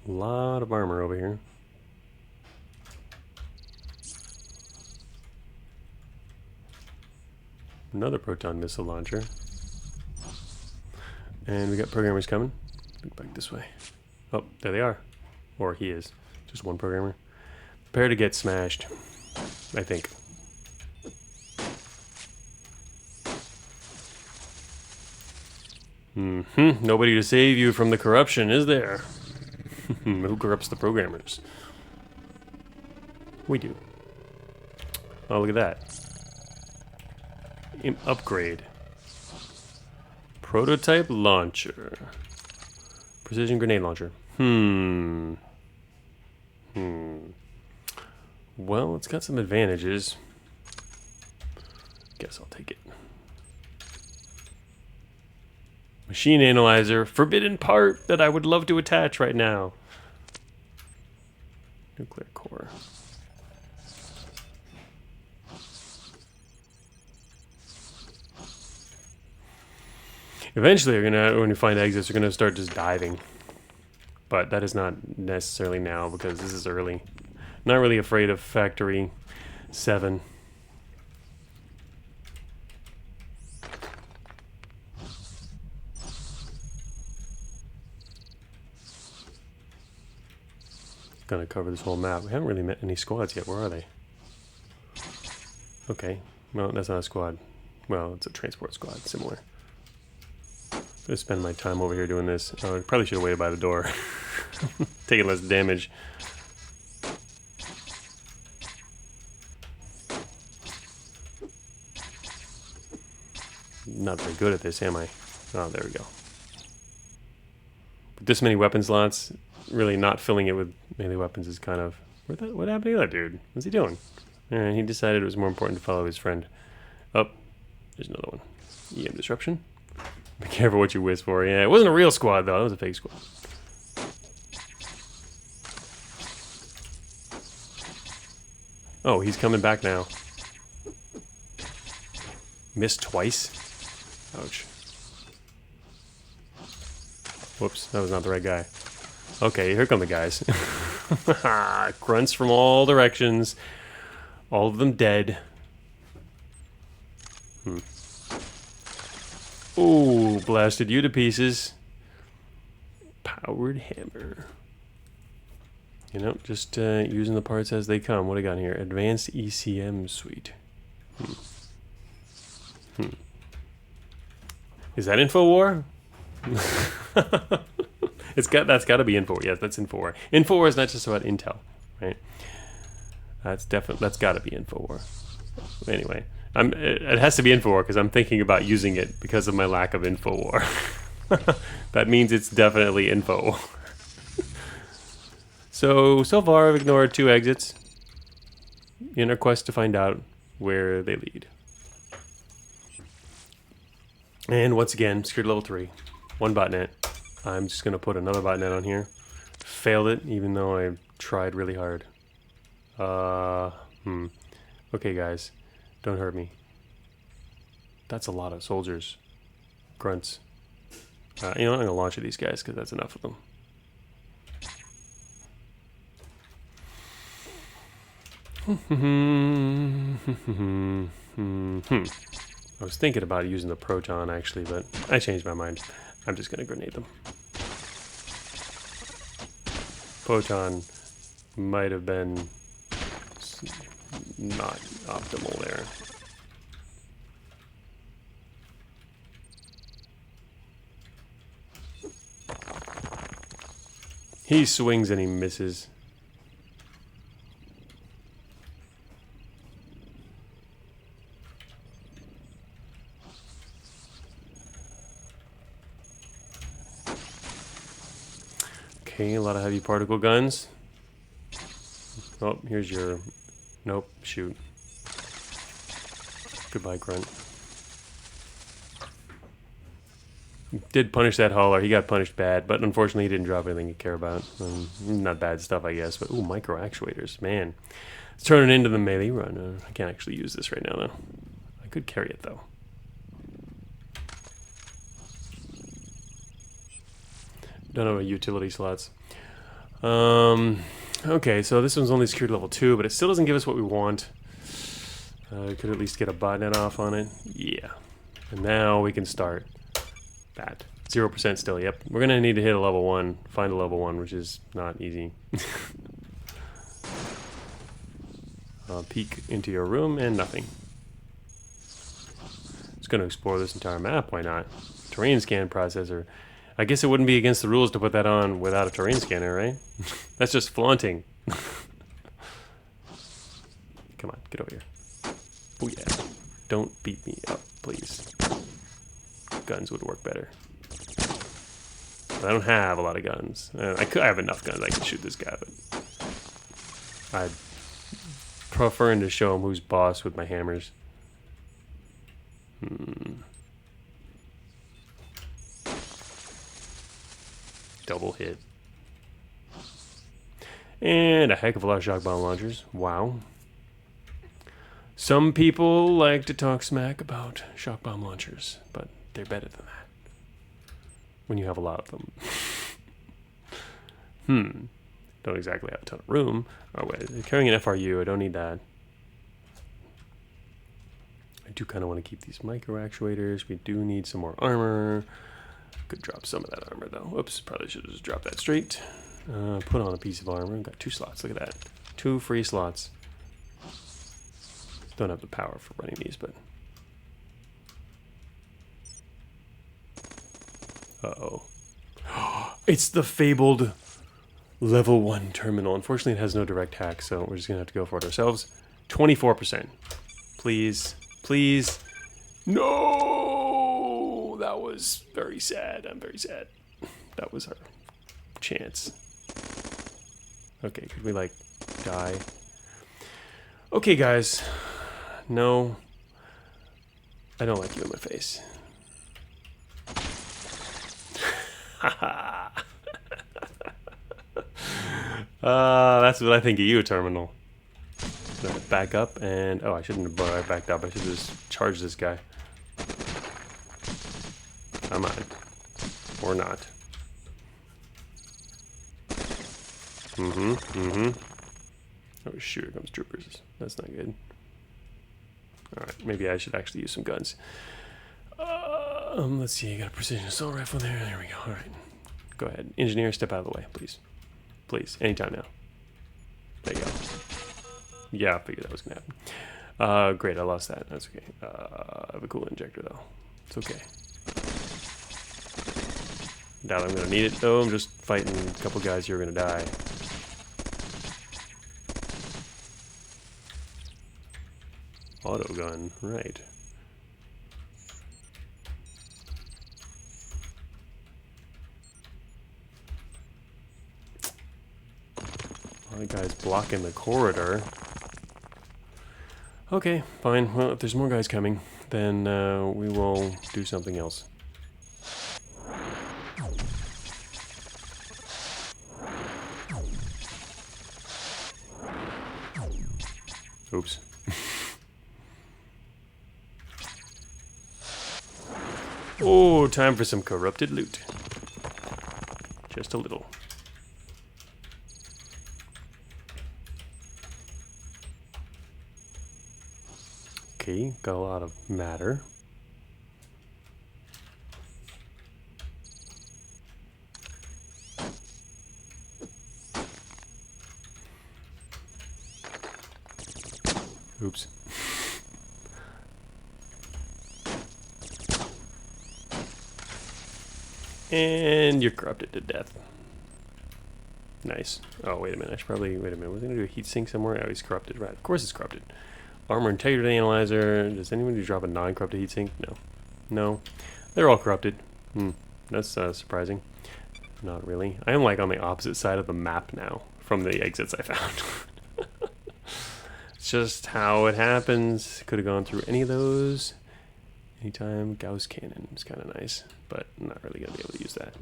A lot of armor over here. Another proton missile launcher. And we got programmers coming. Look back this way. Oh, there they are. Or he is. Just 1 programmer. Prepare to get smashed, I think. Nobody to save you from the corruption, is there? Who corrupts the programmers? We do. Oh, look at that. Upgrade. Prototype launcher. Precision grenade launcher. Well, it's got some advantages. Guess I'll take it. Machine analyzer. Forbidden part that I would love to attach right now. Nuclear core. Eventually, when you find exits, you're gonna start just diving. But that is not necessarily now because this is early. Not really afraid of Factory 7. Gonna cover this whole map. We haven't really met any squads yet. Where are they? Okay. Well, that's not a squad. Well, it's a transport squad. Similar. gonna spend my time over here doing this. Oh, I probably should have waited by the door. Taking less damage. Not very good at this, am I? Oh, there we go. With this many weapon slots, really not filling it with melee weapons is kind of... What happened to the other dude? What's he doing? He decided it was more important to follow his friend. Oh, there's another one. EM disruption. Be careful what you wish for. Yeah, it wasn't a real squad, though. It was a fake squad. Oh, he's coming back now. Missed twice? Ouch. Whoops, that was not the right guy. Okay, here come the guys. Grunts from all directions. All of them dead. Ooh, blasted you to pieces. Powered hammer. You know, just using the parts as they come. What do I got here? Advanced ECM suite. Is that infowar? That's got to be infowar. Yes, that's infowar. Infowar is not just about intel, right? That's got to be infowar. Anyway, it has to be infowar because I'm thinking about using it because of my lack of infowar. That means it's definitely infowar. So far I've ignored 2 exits in our quest to find out where they lead. And once again, security level 3, 1 botnet. I'm just going to put another botnet on here. Failed it, even though I tried really hard. Okay, guys, don't hurt me. That's a lot of soldiers. Grunts. You know what, I'm going to launch at these guys because that's enough of them. I was thinking about using the proton actually, but I changed my mind. I'm just gonna grenade them. Proton might have been not optimal there. He swings and he misses. Okay, a lot of heavy particle guns. Oh, here's your... Nope, shoot. Goodbye, grunt. Did punish that hauler. He got punished bad, but unfortunately he didn't drop anything you care about. Not bad stuff, I guess, but ooh, micro actuators, man. It's turning into the melee run. I can't actually use this right now, though. I could carry it, though. Don't have utility slots. Okay, so this one's only security level 2, but it still doesn't give us what we want. We could at least get a botnet off on it. Yeah. And now we can start that. 0% still, yep. We're going to need to hit a level 1, find a level 1, which is not easy. Peek into your room and nothing. Just going to explore this entire map, why not? Terrain scan processor. I guess it wouldn't be against the rules to put that on without a terrain scanner, right? That's just flaunting. Come on, get over here. Oh yeah. Don't beat me up, please. Guns would work better. But I don't have a lot of guns. I have enough guns. I could shoot this guy, but I'm preferring to show him who's boss with my hammers. Double hit. And a heck of a lot of shock bomb launchers. Wow. Some people like to talk smack about shock bomb launchers, but they're better than that when you have a lot of them. Don't exactly have a ton of room. Oh wait, carrying an FRU, I don't need that. I do kind of want to keep these micro actuators. We do need some more armor. Could drop some of that armor though. Oops, probably should have just dropped that straight. Put on a piece of armor. Got 2 slots. Look at that. 2 free slots. Don't have the power for running these, but Uh-oh. It's the fabled level 1 terminal. Unfortunately, it has no direct hack, so we're just going to have to go for it ourselves. 24%. Please. Please. No! That was very sad. I'm very sad. That was our chance. Okay, could we, like, die? Okay, guys. No. I don't like you in my face. Haha. That's what I think of you, Terminal. Back up and... Oh, I shouldn't have backed up. I should just charge this guy. Come on. Or not. Oh, shoot, here comes troopers. That's not good. Alright, maybe I should actually use some guns. Let's see, I got a precision assault rifle there. There we go. Alright. Go ahead. Engineer, step out of the way, please. Please. Anytime now. There you go. Yeah, I figured that was going to happen. Great, I lost that. That's okay. I have a cool injector, though. It's okay. Doubt I'm going to need it, though. I'm just fighting a couple guys who are going to die. Auto gun, right. A lot of guys blocking the corridor. Okay, fine. Well, if there's more guys coming, then we will do something else. Oops. Oh, time for some corrupted loot. Just a little. Okay, got a lot of matter. Oops. And you're corrupted to death. Nice. Oh, wait a minute. I should probably... Wait a minute. Was I going to do a heat sink somewhere? Oh, he's corrupted. Right. Of course it's corrupted. Armor integrity analyzer. Does anybody drop a non-corrupted heat sink? No. No. They're all corrupted. That's surprising. Not really. I am like on the opposite side of the map now from the exits I found. It's just how it happens. Could have gone through any of those. Anytime. Gauss cannon is kind of nice, but I'm not really going to be able to use that.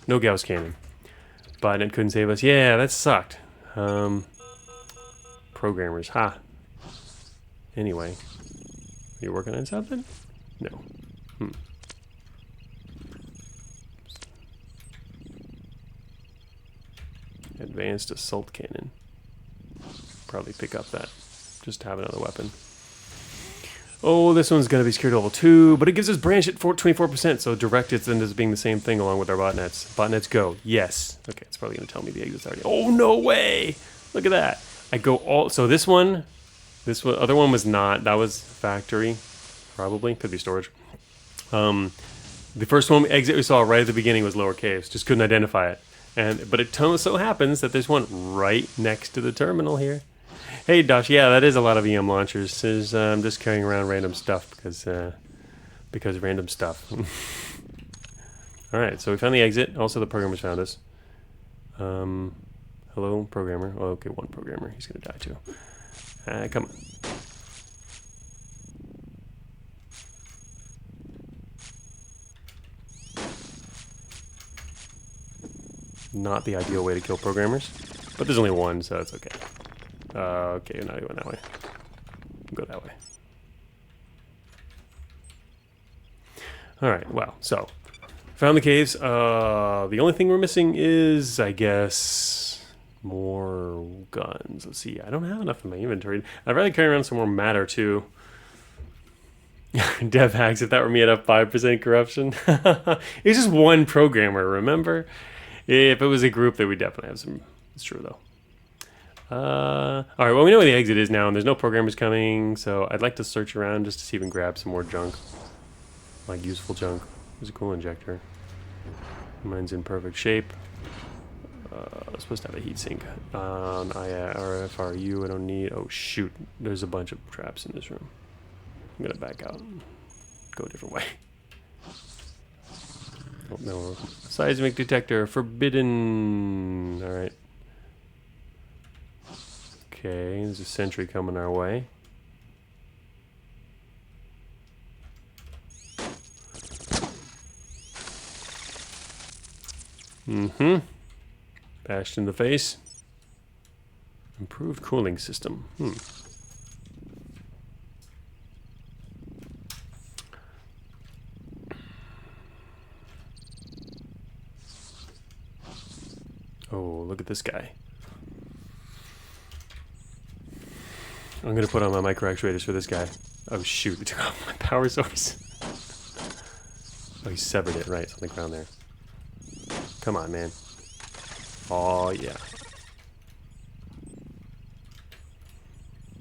No Gauss cannon. But it couldn't save us. Yeah, that sucked. Programmers. Ha. Anyway. Are you working on something? No. Advanced assault cannon. Probably pick up that. Just to have another weapon. Oh, this one's going to be security level 2, but it gives us branch at 24%, so direct it ends up being the same thing along with our botnets. Botnets go. Yes. Okay, it's probably going to tell me the exit's already. Oh, no way! Look at that. I go all... So this one, other one was not. That was factory, probably. Could be storage. The first one exit we saw right at the beginning was lower caves. Just couldn't identify it. But it so happens that there's one right next to the terminal here. Hey, Dosh, yeah, that is a lot of EM launchers. I'm just carrying around random stuff because random stuff. Alright, so we found the exit. Also, the programmers found us. Hello, programmer. Oh, okay, one programmer. He's going to die, too. Come on. Not the ideal way to kill programmers, but there's only one, so it's okay. Okay, now you went that way. Go that way. Alright, well, so found the caves. The only thing we're missing is, I guess, more guns. Let's see, I don't have enough in my inventory. I'd rather carry around some more matter, too. Dev hacks, if that were me, I'd have 5% corruption. It's just one programmer, remember? If it was a group, then we'd definitely have some. It's true, though. Alright, well, we know where the exit is now, and there's no programmers coming, so I'd like to search around just to see if we can grab some more junk. Like, useful junk. There's a cool injector. Mine's in perfect shape. I'm supposed to have a heatsink on IRFRU. I don't need. Oh shoot! There's a bunch of traps in this room. I'm gonna back out. Go a different way. Oh no! Seismic detector forbidden. All right. Okay, there's a sentry coming our way. Mm-hmm. Bashed in the face. Improved cooling system. Oh, look at this guy. I'm gonna put on my micro actuators for this guy. Oh shoot, it took off my power source. Oh, he severed it, right, it's on the ground there. Come on, man. Oh, yeah.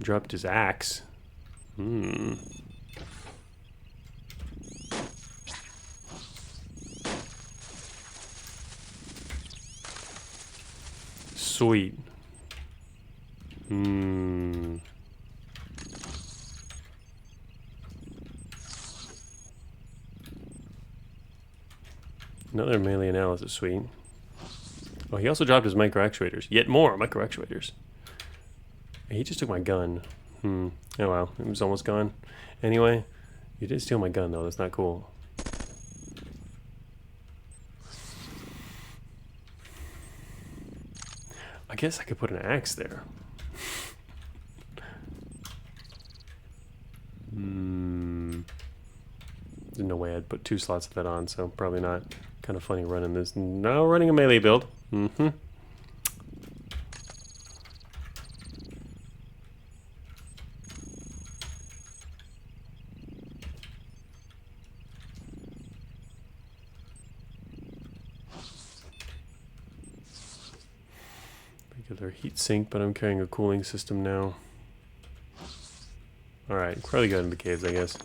Dropped his axe. Sweet. Another melee analysis suite. Oh, he also dropped his micro actuators. Yet more micro actuators. He just took my gun. Oh well, it was almost gone. Anyway, you did steal my gun though. That's not cool. I guess I could put an axe there. There's no way I'd put 2 slots of that on, so probably not. Kind of funny running this. Now running a melee build. Get Regular heat sink, but I'm carrying a cooling system now. Alright, probably go into the caves, I guess.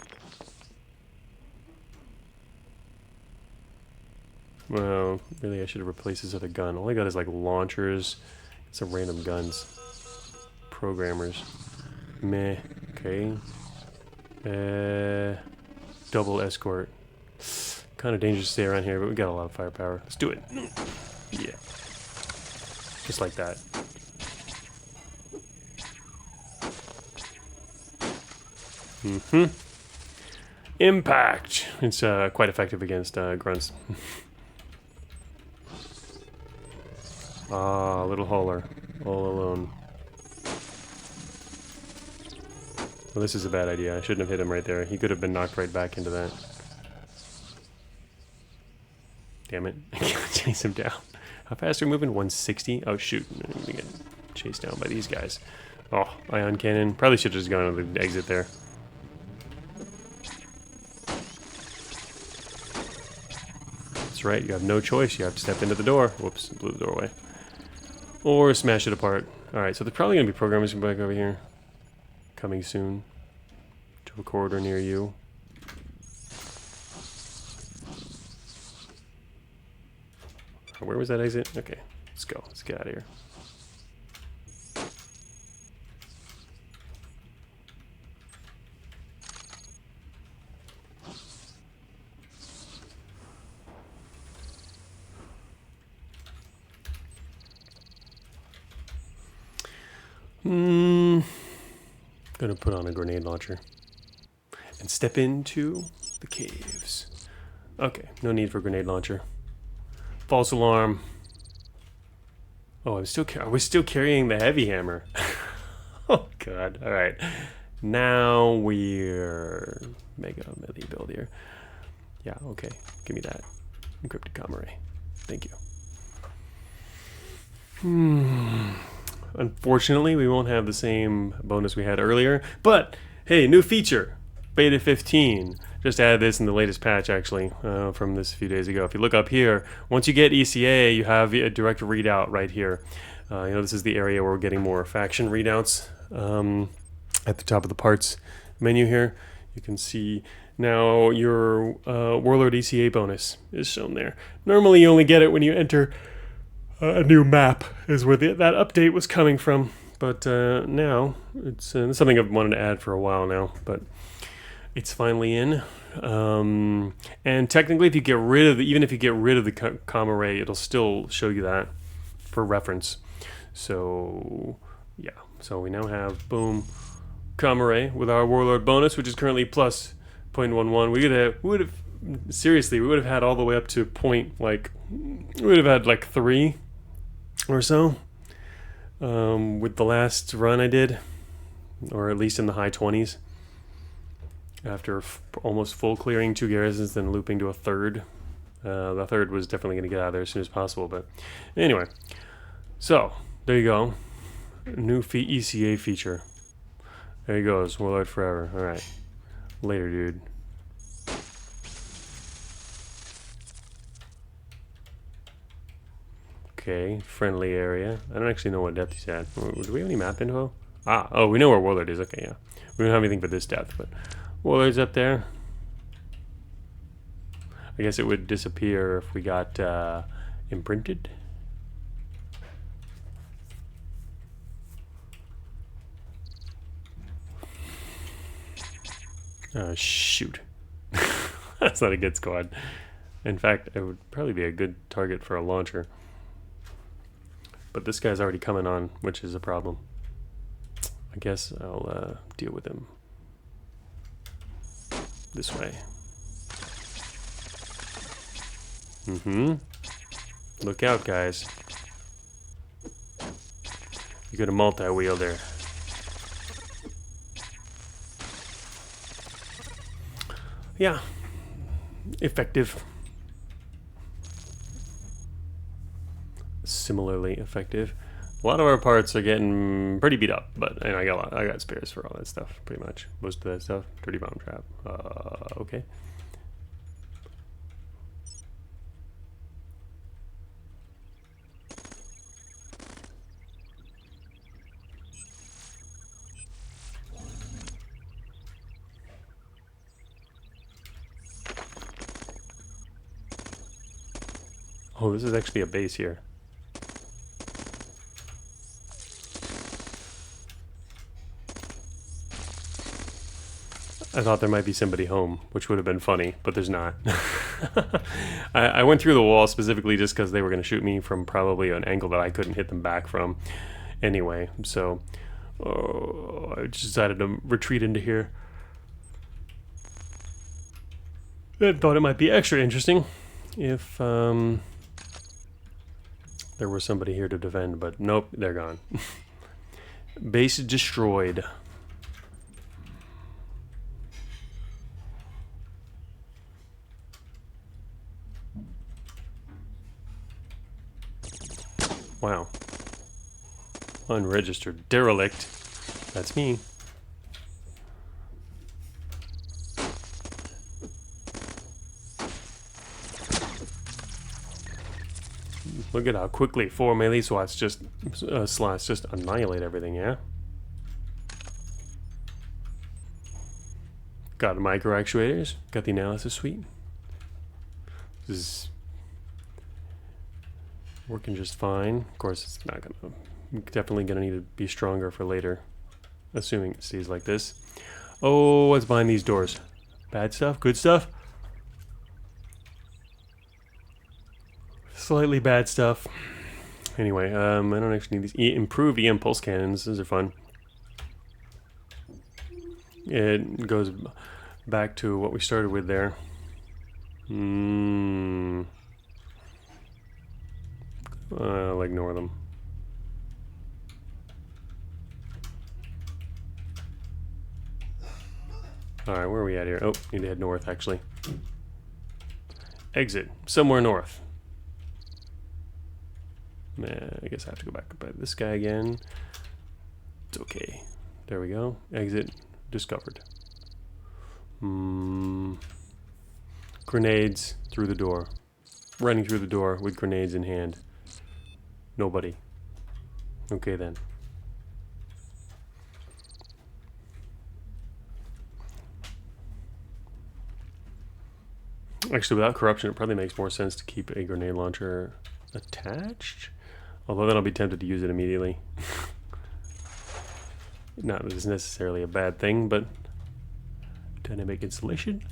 Well, really I should have replaced this other gun. All I got is like launchers, some random guns. Programmers. Meh. Okay. Double escort. Kind of dangerous to stay around here, but we got a lot of firepower. Let's do it. Yeah. Just like that. Impact! It's quite effective against grunts. Ah, little hauler. All alone. Well, this is a bad idea. I shouldn't have hit him right there. He could have been knocked right back into that. Damn it. I can't chase him down. How fast are we moving? 160? Oh, shoot. I'm going to get chased down by these guys. Oh, ion cannon. Probably should have just gone to the exit there. That's right. You have no choice. You have to step into the door. Whoops. Blew the door away. Or smash it apart. Alright, so there's probably going to be programmers back over here. Coming soon. To a corridor near you. Where was that exit? Okay, let's go. Let's get out of here. Gonna put on a grenade launcher and step into the caves. Okay, no need for grenade launcher. False alarm. Oh, I was still carrying the heavy hammer. Oh god. All right. Now we're mega melee build here. Yeah. Okay. Give me that encrypted comm array. Thank you. Unfortunately, we won't have the same bonus we had earlier, but hey, new feature, beta 15. Just added this in the latest patch, actually, from this a few days ago. If you look up here, once you get ECA, you have a direct readout right here. This is the area where we're getting more faction readouts. At the top of the parts menu here, you can see Now your Warlord ECA bonus is shown there. Normally you only get it when you enter a new map, is where that update was coming from. But now it's something I've wanted to add for a while now, but it's finally in. And technically, if you get rid of even if you get rid of the comm array, it'll still show you that for reference. So yeah, so we now have boom comm array with our Warlord bonus, which is currently plus 0.11. We would have seriously, we would have had all the way up to we would have had like 3 or so with the last run I did, or at least in the high 20s. After almost full clearing 2 garrisons, then looping to a third. The third was definitely going to get out of there as soon as possible. But anyway, so there you go. New ECA feature. There he goes, Warlord forever. All right, later, dude. Okay, friendly area. I don't actually know what depth he's at. Do we have any map info? Oh, we know where Warlord is. Okay, yeah. We don't have anything for this depth, but Warlord's up there. I guess it would disappear if we got imprinted. Shoot. That's not a good squad. In fact, it would probably be a good target for a launcher. But this guy's already coming on, which is a problem. I guess I'll deal with him this way. Look out, guys. You got a multi-wheel there. Yeah. Effective. Similarly effective. A lot of our parts are getting pretty beat up, but I got spares for all that stuff, pretty much. Most of that stuff. Dirty bomb trap. Okay. Oh, this is actually a base here. I thought there might be somebody home, which would have been funny, but there's not. I went through the wall specifically just because they were going to shoot me from probably an angle that I couldn't hit them back from anyway. So I just decided to retreat into here. I thought it might be extra interesting if there was somebody here to defend, but nope, they're gone. Base destroyed. Wow. Unregistered derelict. That's me. Look at how quickly 4 melee slots just annihilate everything, yeah? Got the micro actuators, got the analysis suite. This is working just fine. Of course, it's not gonna, definitely gonna need to be stronger for later, assuming it stays like this. Oh, what's behind these doors? Bad stuff? Good stuff? Slightly bad stuff. Anyway, I don't actually need these. Improve the impulse cannons. Those are fun. It goes back to what we started with there. I'll ignore them. Alright, where are we at here? Oh, need to head north, actually. Exit. Somewhere north. I guess I have to go back by this guy again. It's okay. There we go. Exit discovered. Grenades through the door. Running through the door with grenades in hand. Nobody. Okay then. Actually, without corruption, it probably makes more sense to keep a grenade launcher attached. Although then I'll be tempted to use it immediately. Not that it's necessarily a bad thing, but dynamic insulation.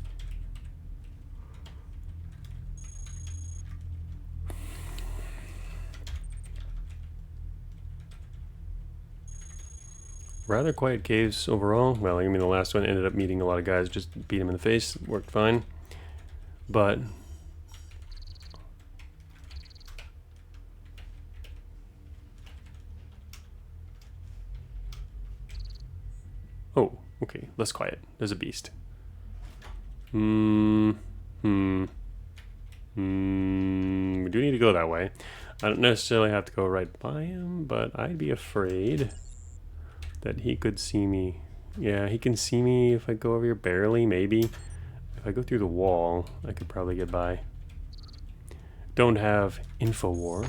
Rather quiet caves overall. Well, I mean, the last one ended up meeting a lot of guys, just beat him in the face, worked fine. But oh, okay, less quiet. There's a beast. We do need to go that way. I don't necessarily have to go right by him, but I'd be afraid that he could see me. Yeah, he can see me if I go over here barely, maybe. If I go through the wall, I could probably get by. Don't have infowar.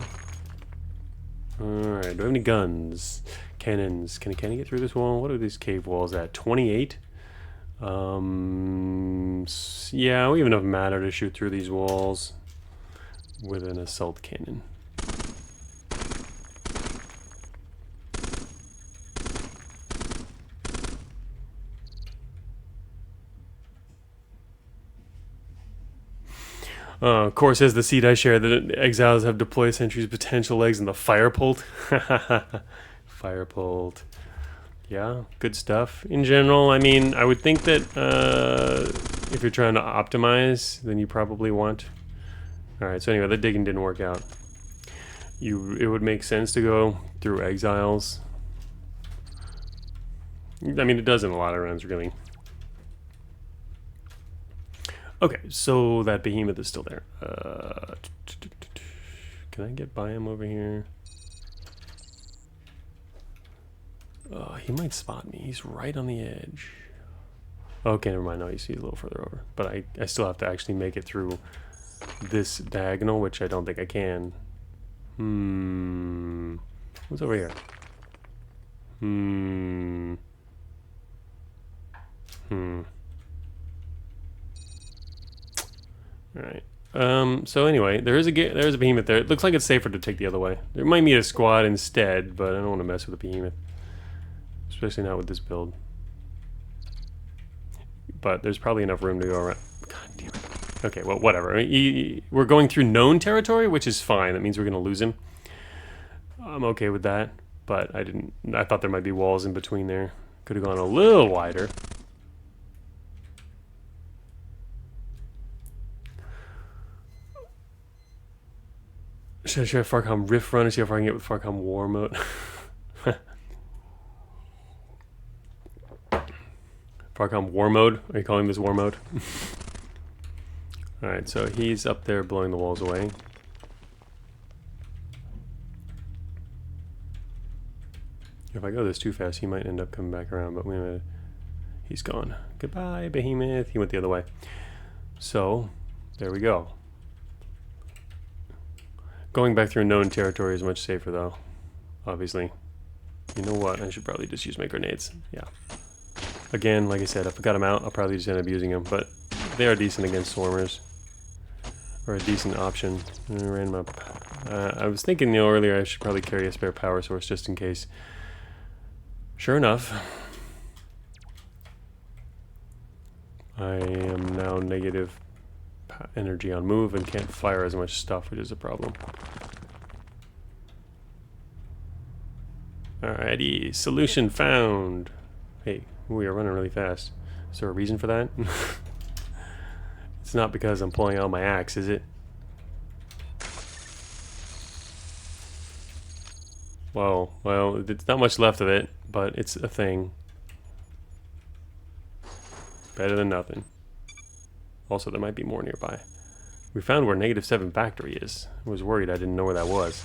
Alright, do I have any guns? Cannons. Can a cannon get through this wall? What are these cave walls at? 28? Yeah, we have enough matter to shoot through these walls with an assault cannon. Of course, as the seed I share, that exiles have deployed sentries, potential legs, and the fire pult. Fire pult. Yeah, good stuff. In general, I mean, I would think that if you're trying to optimize, then you probably want... Alright, so anyway, the digging didn't work out. It would make sense to go through exiles. I mean, it does in a lot of runs, really. Okay, so that behemoth is still there. Can I get by him over here? He might spot me. He's right on the edge. Okay, never mind. No, he's a little further over. But I still have to actually make it through this diagonal, which I don't think I can. What's over here? Alright. So anyway, there's a behemoth there. It looks like it's safer to take the other way. There might be a squad instead, but I don't want to mess with the behemoth. Especially not with this build. But there's probably enough room to go around. God damn it. Okay, well, whatever. We're going through known territory, which is fine. That means we're going to lose him. I'm okay with that, but I thought there might be walls in between there. Could have gone a little wider. Should I try Farcom Rift Run and see how far I can get with Farcom War Mode? Farcom War Mode? Are you calling this War Mode? Alright, so he's up there blowing the walls away. If I go this too fast, he might end up coming back around, but he's gone. Goodbye, Behemoth. He went the other way. So, there we go. Going back through known territory is much safer, though. Obviously. You know what? I should probably just use my grenades. Yeah. Again, like I said, if I got them out, I'll probably just end up using them. But they are decent against swarmers. Or a decent option. Random up. I was thinking, earlier I should probably carry a spare power source just in case. Sure enough. I am now negative energy on move and can't fire as much stuff, which is a problem. Alrighty, solution found. Hey, we are running really fast. Is there a reason for that? It's not because I'm pulling out my axe, is it? Well, it's not much left of it, but it's a thing. Better than nothing. Also, there might be more nearby. We found where -7 factory is. I was worried I didn't know where that was.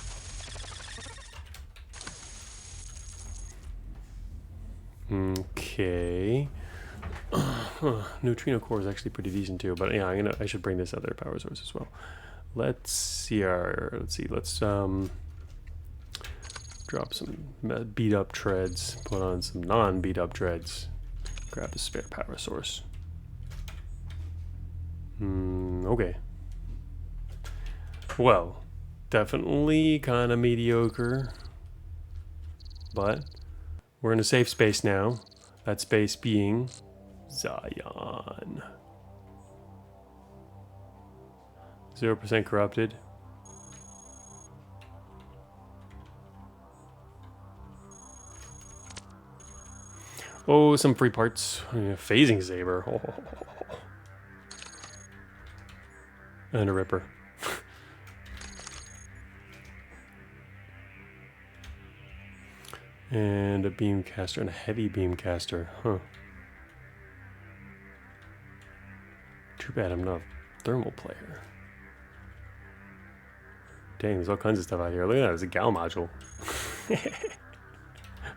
Okay. Neutrino core is actually pretty decent too, but yeah, I should bring this other power source as well. Let's drop some beat up treads, put on some non-beat up treads, grab a spare power source. Okay. Well, definitely kind of mediocre. But we're in a safe space now. That space being Zion. 0% corrupted. Oh, some free parts. Phasing saber. Oh. And a ripper. And a beam caster and a heavy beam caster. Huh. Too bad I'm not a thermal player. Dang, there's all kinds of stuff out here. Look at that, there's a gal module.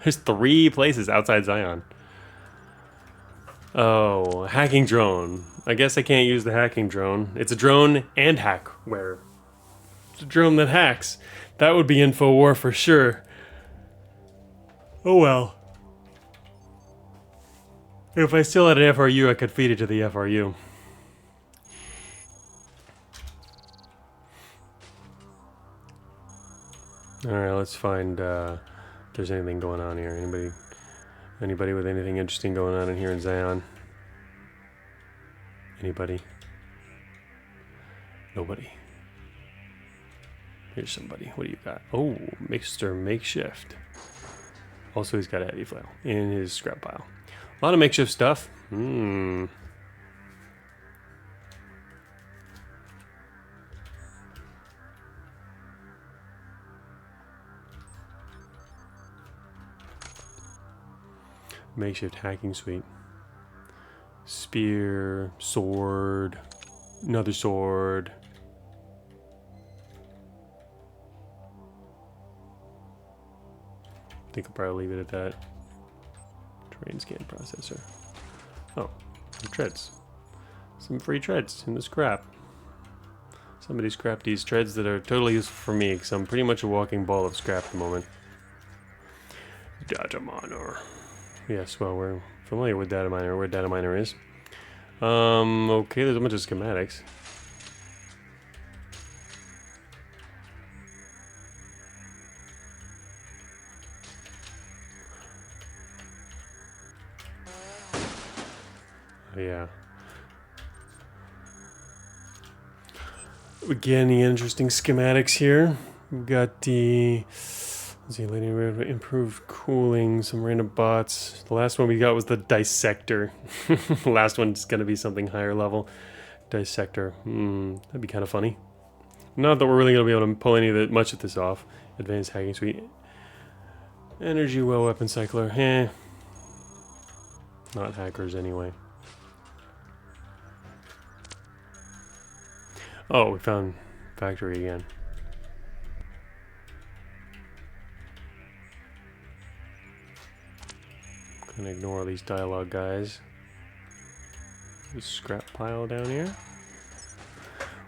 There's 3 places outside Zion. Oh, hacking drone. I guess I can't use the hacking drone. It's a drone and hackware. It's a drone that hacks. That would be infowar for sure. Oh well. If I still had an FRU, I could feed it to the FRU. Alright, let's find if there's anything going on here. Anybody with anything interesting going on in here in Zion? Anybody? Nobody. Here's somebody. What do you got? Oh, Mixer Makeshift. Also, he's got a heavy flail in his scrap pile. A lot of makeshift stuff. Makeshift hacking suite. Spear, sword, another sword. I think I'll probably leave it at that. Terrain scan processor. Oh, some treads. Some free treads in the scrap. Somebody scrapped these treads that are totally useful for me because I'm pretty much a walking ball of scrap at the moment. Data miner. Yes, well, we're familiar with data miner, where data miner is. Okay, there's a bunch of schematics. Yeah. Again, the interesting schematics here. We've got the, let's see, improved cooling, some random bots. The last one we got was the dissector. The last one's going to be something higher level. Dissector. That'd be kind of funny. Not that we're really going to be able to pull any of that much of this off. Advanced hacking suite. Energy well weapon cycler. Not hackers anyway. Oh, we found factory again. Gonna ignore all these dialogue guys. There's a scrap pile down here,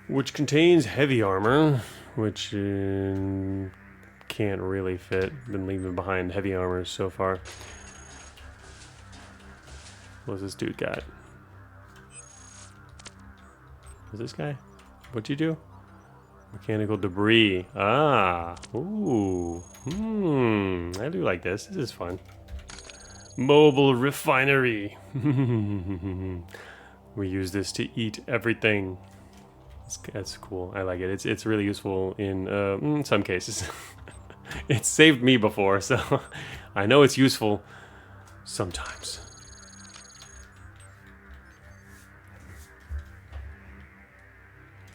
which contains heavy armor, which can't really fit. Been leaving behind heavy armor so far. What's this dude got? What's this guy? What'd you do? Mechanical debris. Ah. Ooh. I do like this. This is fun. Mobile refinery. We use this to eat everything. That's cool. I like it. It's really useful in some cases. It's saved me before, so I know it's useful sometimes.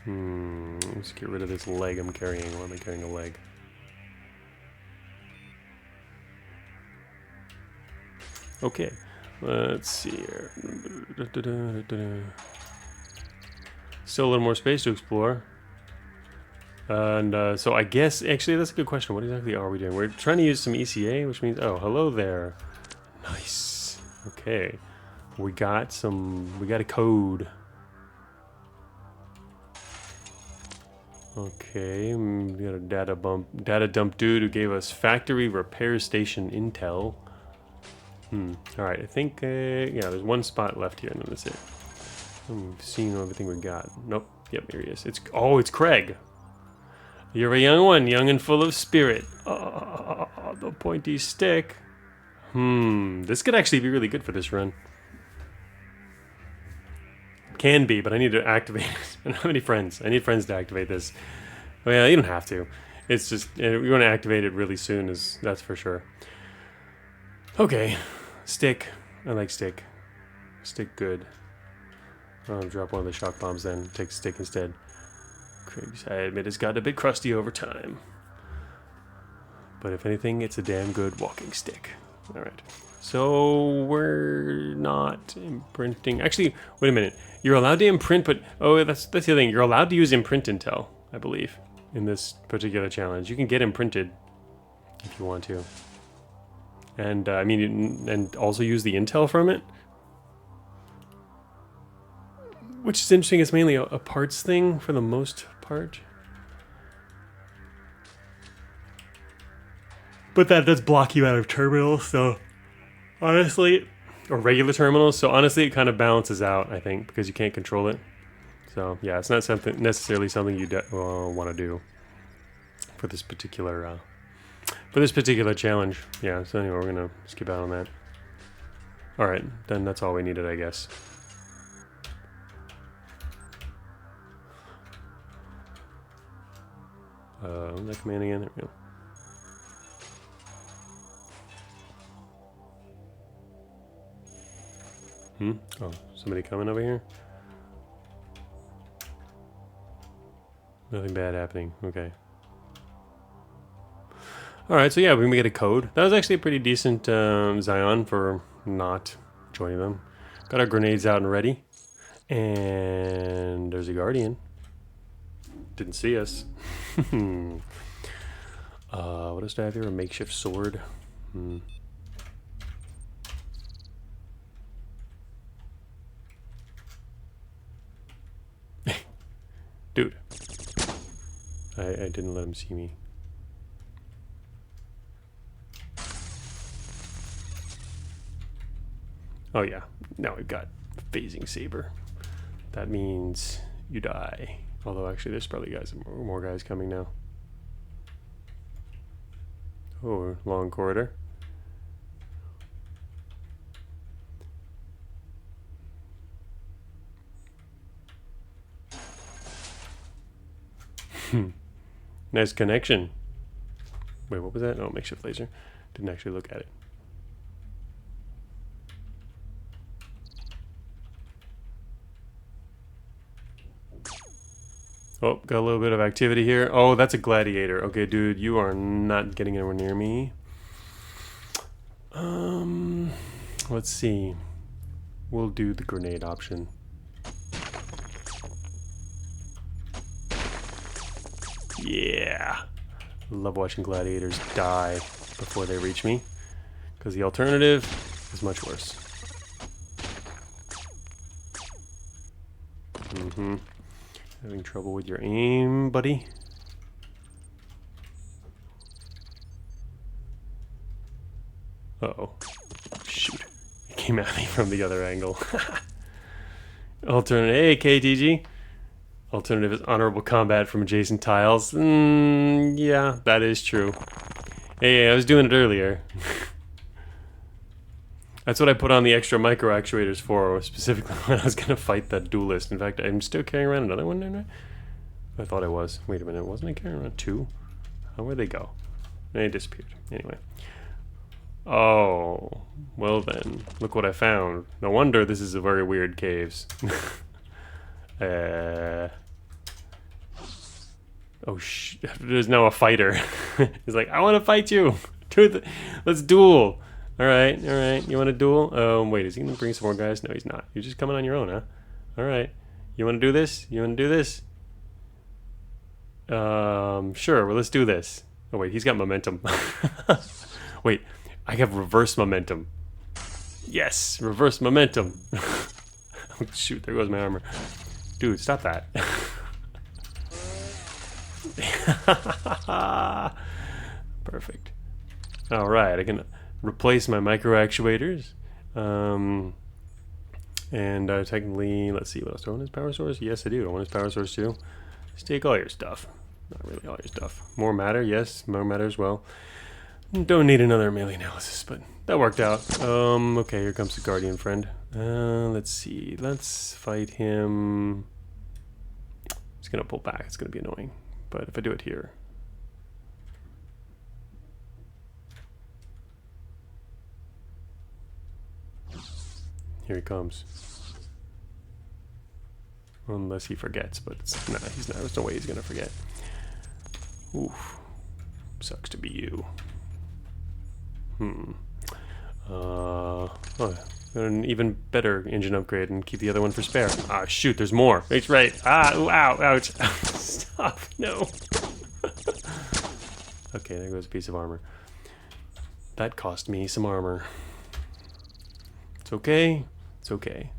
Let's get rid of this leg I'm carrying. Why am I carrying a leg? Okay, let's see here. Still a little more space to explore. And so I guess, actually that's a good question. What exactly are we doing? We're trying to use some ECA, which means, oh, hello there. Nice. Okay. We got a code. Okay, we got a data dump dude who gave us factory repair station intel. Alright, I think, yeah, there's one spot left here, and then that's it. We've seen everything we got. Nope. Yep, here he is. It's Craig. You're a young one, young and full of spirit. Oh, the pointy stick. This could actually be really good for this run. Can be, but I need to activate it. I don't have any friends. I need friends to activate this. Well, you don't have to. It's just, we want to activate it really soon, that's for sure. Okay. Stick. I like stick. Stick good. I'll drop one of the shock bombs then. Take stick instead. Craig's, I admit, it's gotten a bit crusty over time. But if anything, it's a damn good walking stick. Alright. So, we're not imprinting. Actually, wait a minute. You're allowed to imprint, but... Oh, that's the thing. You're allowed to use imprint intel, I believe, in this particular challenge. You can get imprinted if you want to. And, I mean, and also use the intel from it. Which is interesting. It's mainly a parts thing for the most part. But that does block you out of terminals, so... Honestly, or regular terminals, so honestly it kind of balances out, I think, because you can't control it. So yeah, it's not necessarily something you want to do for this particular challenge. Yeah, so anyway, we're gonna skip out on that. Alright, then that's all we needed, I guess. What's that command again? There we go. Oh, somebody coming over here? Nothing bad happening. Okay. Alright, so yeah, we can get a code. That was actually a pretty decent Zion for not joining them. Got our grenades out and ready. And there's a Guardian. Didn't see us. What else do I have here? A makeshift sword. Dude. I didn't let him see me. Oh yeah, now we've got phasing saber. That means you die. Although actually there's probably more guys coming now. Oh, long corridor. Nice connection. Wait, what was that? Oh, makeshift laser. Didn't actually look at it. Oh, got a little bit of activity here. Oh, that's a gladiator. Okay, dude, you are not getting anywhere near me. Let's see. We'll do the grenade option. Yeah. Love watching gladiators die before they reach me, because the alternative is much worse. Having trouble with your aim, buddy? Uh-oh. Shoot. It came at me from the other angle. Alternative. Hey, KTG. Alternative is honorable combat from adjacent tiles. Yeah, that is true. Hey, I was doing it earlier. That's what I put on the extra micro actuators for, specifically when I was going to fight that duelist. In fact, I'm still carrying around another one, didn't I? I thought I was. Wait a minute, wasn't I carrying around two? Where'd they go? They disappeared. Anyway. Oh, well then. Look what I found. No wonder this is a very weird caves. Oh, there's now a fighter. He's like, I want to fight you. Let's duel. All right. You want to duel? Wait, is he gonna bring some more guys? No, he's not. You're just coming on your own, huh? All right. You want to do this? Sure. Well, let's do this. Oh wait, he's got momentum. Wait, I have reverse momentum. Yes, reverse momentum. Oh, shoot, there goes my armor. Dude, stop that. Perfect. All right, I can replace my micro actuators. And technically, let's see, what else do I want his power source? Yes, I do. I want his power source too. Just take all your stuff. Not really all your stuff. More matter, yes, more matter as well. Don't need another melee analysis, but that worked out. Okay, here comes the Guardian friend. Let's see. Let's fight him. He's gonna pull back. It's gonna be annoying. But if I do it here. Here he comes. Unless he forgets, but nah, he's not. There's no way he's gonna forget. Oof. Sucks to be you. Oh, an even better engine upgrade and keep the other one for spare. Ah, shoot, there's more. It's right. Ah, ooh, ow, ouch. Stop, no. Okay, there goes a piece of armor. That cost me some armor. It's okay. It's okay.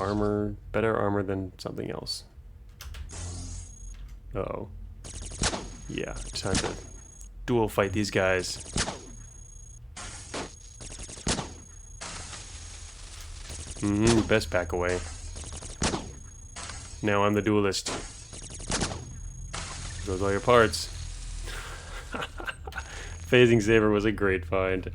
Armor, better armor than something else. Uh-oh. Yeah, time to dual fight these guys. Best back away. Now I'm the duelist. Goes all your parts. Phasing Saber was a great find.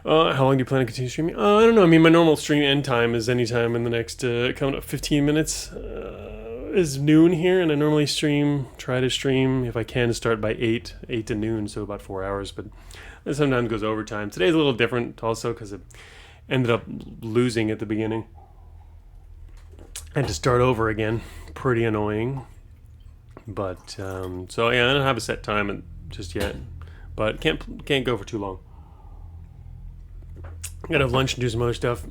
How long do you plan to continue streaming? I don't know. I mean, my normal stream end time is anytime in the next, coming up 15 minutes. Is noon here, and I normally try to stream, if I can, start by 8 to noon, so about 4 hours, but it sometimes goes overtime. Today's a little different also because I ended up losing at the beginning. I had to start over again. Pretty annoying. But, so yeah, I don't have a set time just yet, but can't go for too long. Gotta have lunch and do some other stuff.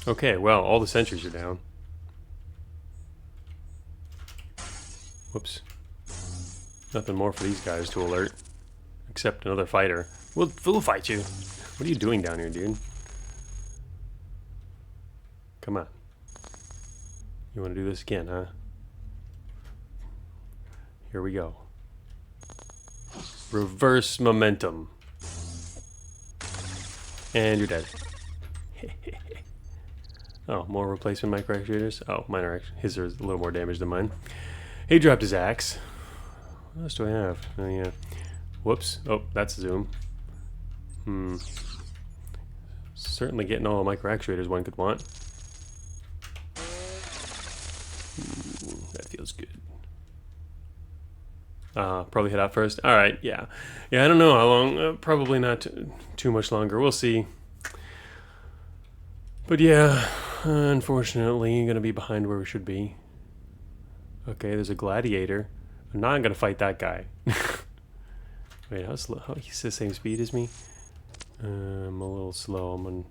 Okay, well, all the sentries are down. Whoops. Nothing more for these guys to alert. Except another fighter. We'll fight you. What are you doing down here, dude? Come on. You want to do this again, huh? Here we go. Reverse momentum. And you're dead. Oh, more replacement micro actuators. Oh, mine are actually, his are a little more damage than mine. He dropped his axe. What else do I have? Oh yeah. Whoops. Oh, that's zoom. Certainly getting all the micro actuators one could want. That feels good. Probably head out first. All right, yeah. Yeah, I don't know how long. Probably not too much longer. We'll see. But yeah, unfortunately, going to be behind where we should be. Okay, there's a gladiator. I'm not going to fight that guy. Wait, how slow? He's the same speed as me? I'm a little slow. I'm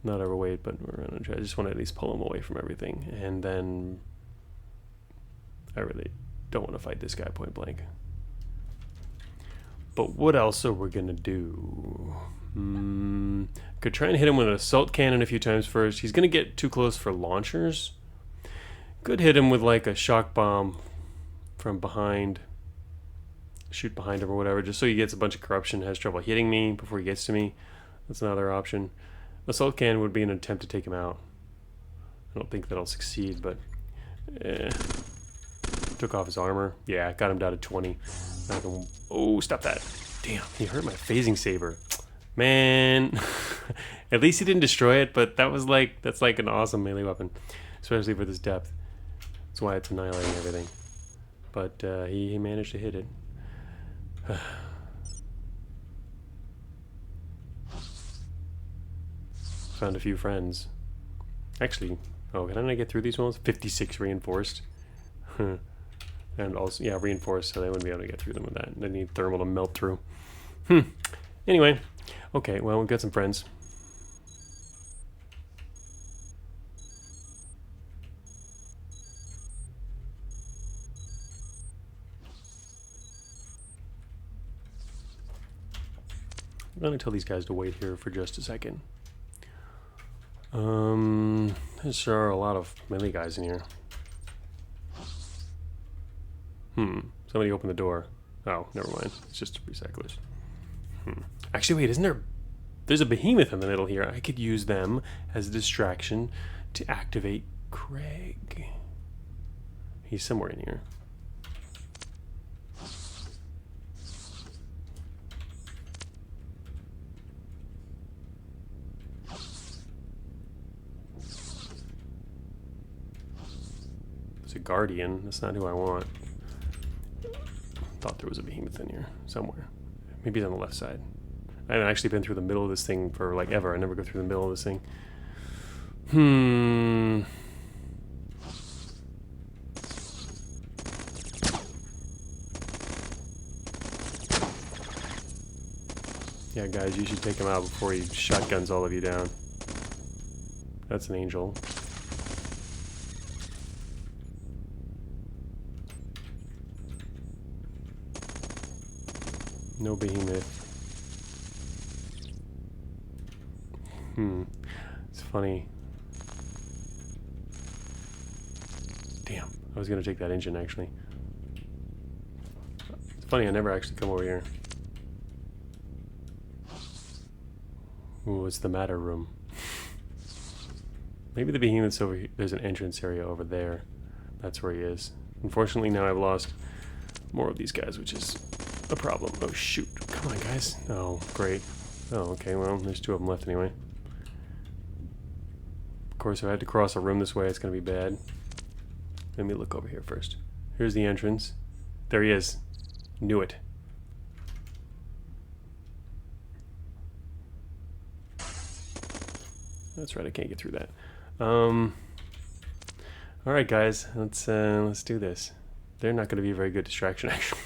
not overweight, but we're going to try. I just want to at least pull him away from everything. And then I really don't want to fight this guy point blank. But what else are we going to do? Could try and hit him with an assault cannon a few times first. He's going to get too close for launchers. Could hit him with like a shock bomb from behind. Shoot behind him or whatever, just so he gets a bunch of corruption, has trouble hitting me before he gets to me. That's another option. Assault cannon would be an attempt to take him out. I don't think that'll succeed, but took off his armor. Yeah, got him down to 20. Oh, stop that. Damn, he hurt my phasing saber. Man. At least he didn't destroy it, but that's like an awesome melee weapon. Especially for this depth. That's why it's annihilating everything. But he managed to hit it. Found a few friends. Actually, oh, can I get through these ones? 56 reinforced. And also, yeah, reinforced, so they wouldn't be able to get through them with that. They need thermal to melt through. Anyway, okay, well, we've got some friends. I'm gonna tell these guys to wait here for just a second. There sure are a lot of melee guys in here. Somebody opened the door. Oh, never mind. It's just recyclers. Actually, wait, isn't there... There's a behemoth in the middle here. I could use them as a distraction to activate Craig. He's somewhere in here. There's a guardian. That's not who I want. Thought there was a behemoth in here somewhere. Maybe it's on the left side. I haven't actually been through the middle of this thing for like ever. I never go through the middle of this thing. Yeah, guys, you should take him out before he shotguns all of you down. That's an angel. No behemoth. It's funny. Damn, I was gonna take that engine actually. It's funny, I never actually come over here. Ooh, what's the matter room? Maybe the behemoth's over here. There's an entrance area over there. That's where he is. Unfortunately, now I've lost more of these guys, which is a problem. Oh shoot, come on guys. Oh, great. Oh, okay, well, there's 2 of them left anyway. Of course, if I had to cross a room this way, it's gonna be bad. Let me look over here first. Here's the entrance. There he is. Knew it. That's right, I can't get through that. Alright guys, let's do this. They're not gonna be a very good distraction actually.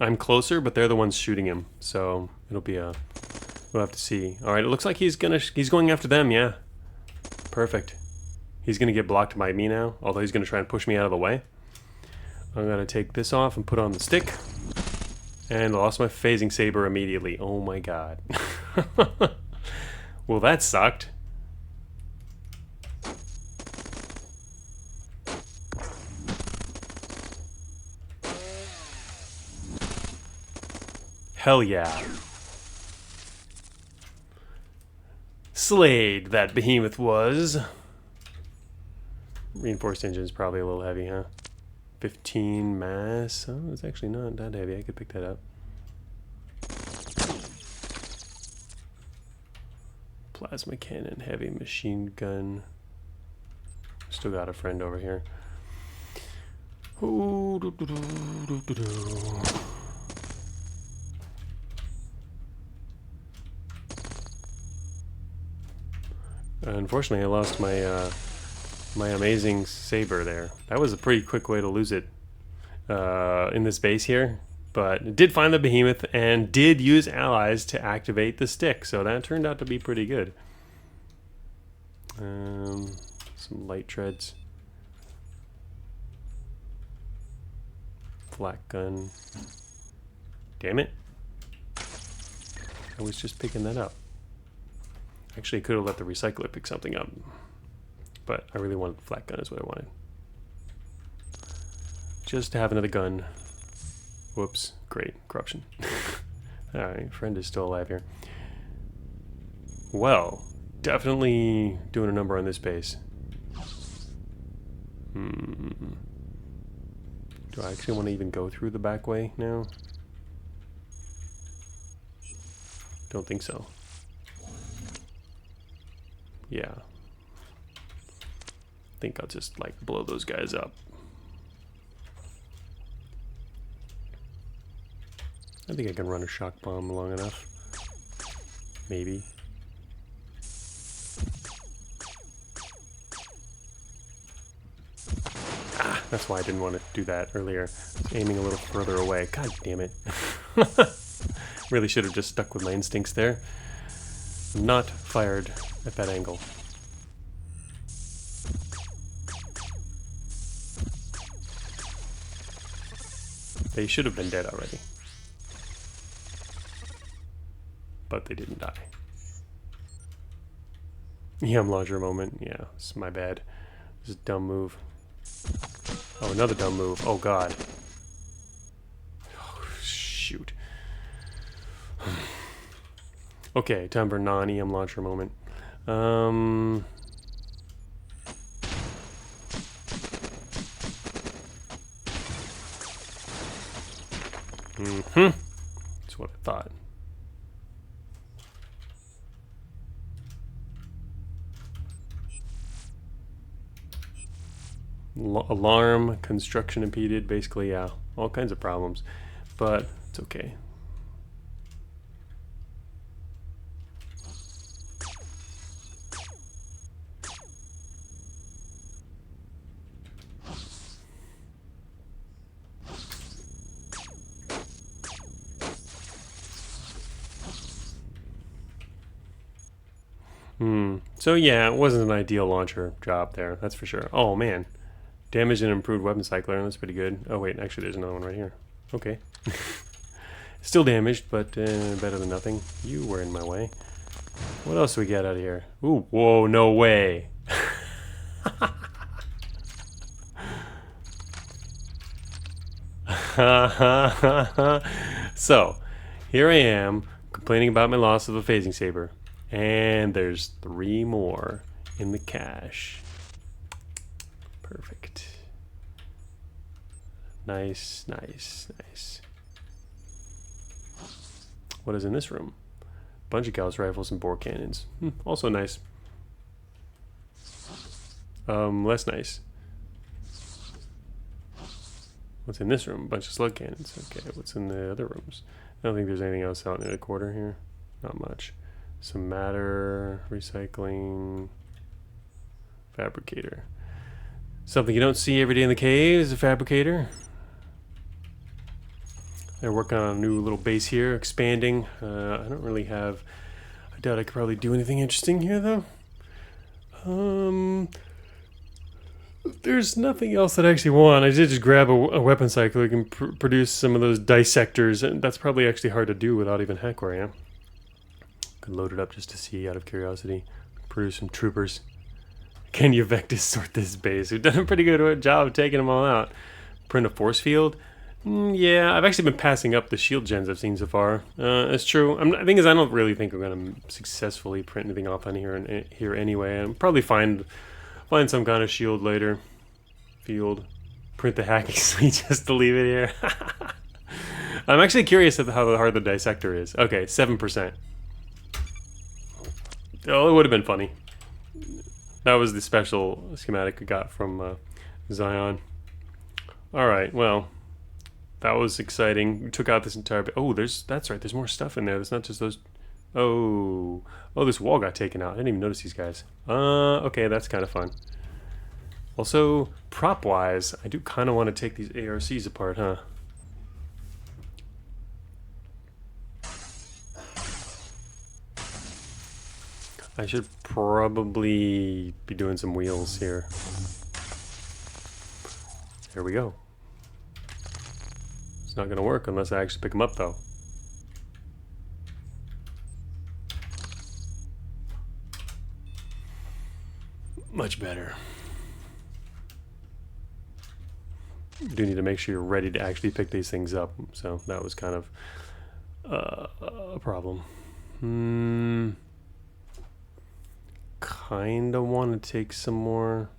I'm closer, but they're the ones shooting him, so it'll be a... We'll have to see. All right, it looks like he's going after them. Yeah, perfect. He's gonna get blocked by me now, although he's gonna try and push me out of the way. I'm gonna take this off and put on the stick, and I lost my phasing saber immediately. Oh my god. Well, that sucked. Hell yeah. Slayed that behemoth was. Reinforced engine is probably a little heavy, huh? 15 mass. Oh, it's actually not that heavy. I could pick that up. Plasma cannon, heavy machine gun. Still got a friend over here. Ooh, doo, doo, doo, doo, doo. Unfortunately, I lost my my amazing saber there. That was a pretty quick way to lose it in this base here. But it did find the behemoth and did use allies to activate the stick, so that turned out to be pretty good. Some light treads. Flak gun. Damn it. I was just picking that up. Actually, I could have let the recycler pick something up. But I really wanted the flak gun is what I wanted. Just to have another gun. Whoops. Great. Corruption. Alright, friend is still alive here. Well, definitely doing a number on this base. Do I actually want to even go through the back way now? Don't think so. Yeah. I think I'll just, like, blow those guys up. I think I can run a shock bomb long enough. Maybe. Ah, that's why I didn't want to do that earlier. Aiming a little further away. God damn it. Really should have just stuck with my instincts there. Not fired at that angle. They should have been dead already. But they didn't die. EM launcher moment. Yeah, it's my bad. This is a dumb move. Oh, another dumb move. Oh, God. Oh, shoot. Okay, time for non-EM launcher moment. That's what I thought. Alarm, construction impeded, basically, yeah, all kinds of problems, but it's okay. So yeah, it wasn't an ideal launcher job there, that's for sure. Oh man. Damaged and improved weapon cycler, that's pretty good. Oh wait, actually there's another one right here. Okay. Still damaged, but better than nothing. You were in my way. What else do we get out of here? Ooh, whoa, no way. So, here I am, complaining about my loss of a phasing saber. And there's 3 more in the cache. Perfect. Nice, nice, nice. What is in this room? Bunch of Gauss rifles and bore cannons. Also nice. Less nice. What's in this room? Bunch of slug cannons. Okay, what's in the other rooms? I don't think there's anything else out in the quarter here. Not much. Some matter, recycling, fabricator. Something you don't see every day in the cave is a fabricator. They're working on a new little base here, expanding. I don't really have... I doubt I could probably do anything interesting here, though. There's nothing else that I actually want. I did just grab a weapon cycle. We can produce some of those dissectors, and that's probably actually hard to do without even hackware, yeah? Could load it up just to see, out of curiosity. Produce some troopers. Can you Vectis sort this base? We've done a pretty good job of taking them all out. Print a force field? Yeah, I've actually been passing up the shield gens I've seen so far. It's true. The thing is, I don't really think I'm going to successfully print anything off on here anyway. I'll probably find some kind of shield later. Field. Print the hacking suite just to leave it here. I'm actually curious at how hard the dissector is. Okay, 7%. Oh, it would have been funny. That was the special schematic we got from Zion. Alright, well, that was exciting. We took out this entire... Oh, that's right, there's more stuff in there. There's not just those... Oh, this wall got taken out. I didn't even notice these guys. Okay, that's kind of fun. Also, prop-wise, I do kind of want to take these ARCs apart, huh? I should probably be doing some wheels here. There we go. It's not going to work unless I actually pick them up, though. Much better. You do need to make sure you're ready to actually pick these things up. So that was kind of a problem. Kind of want to take some more.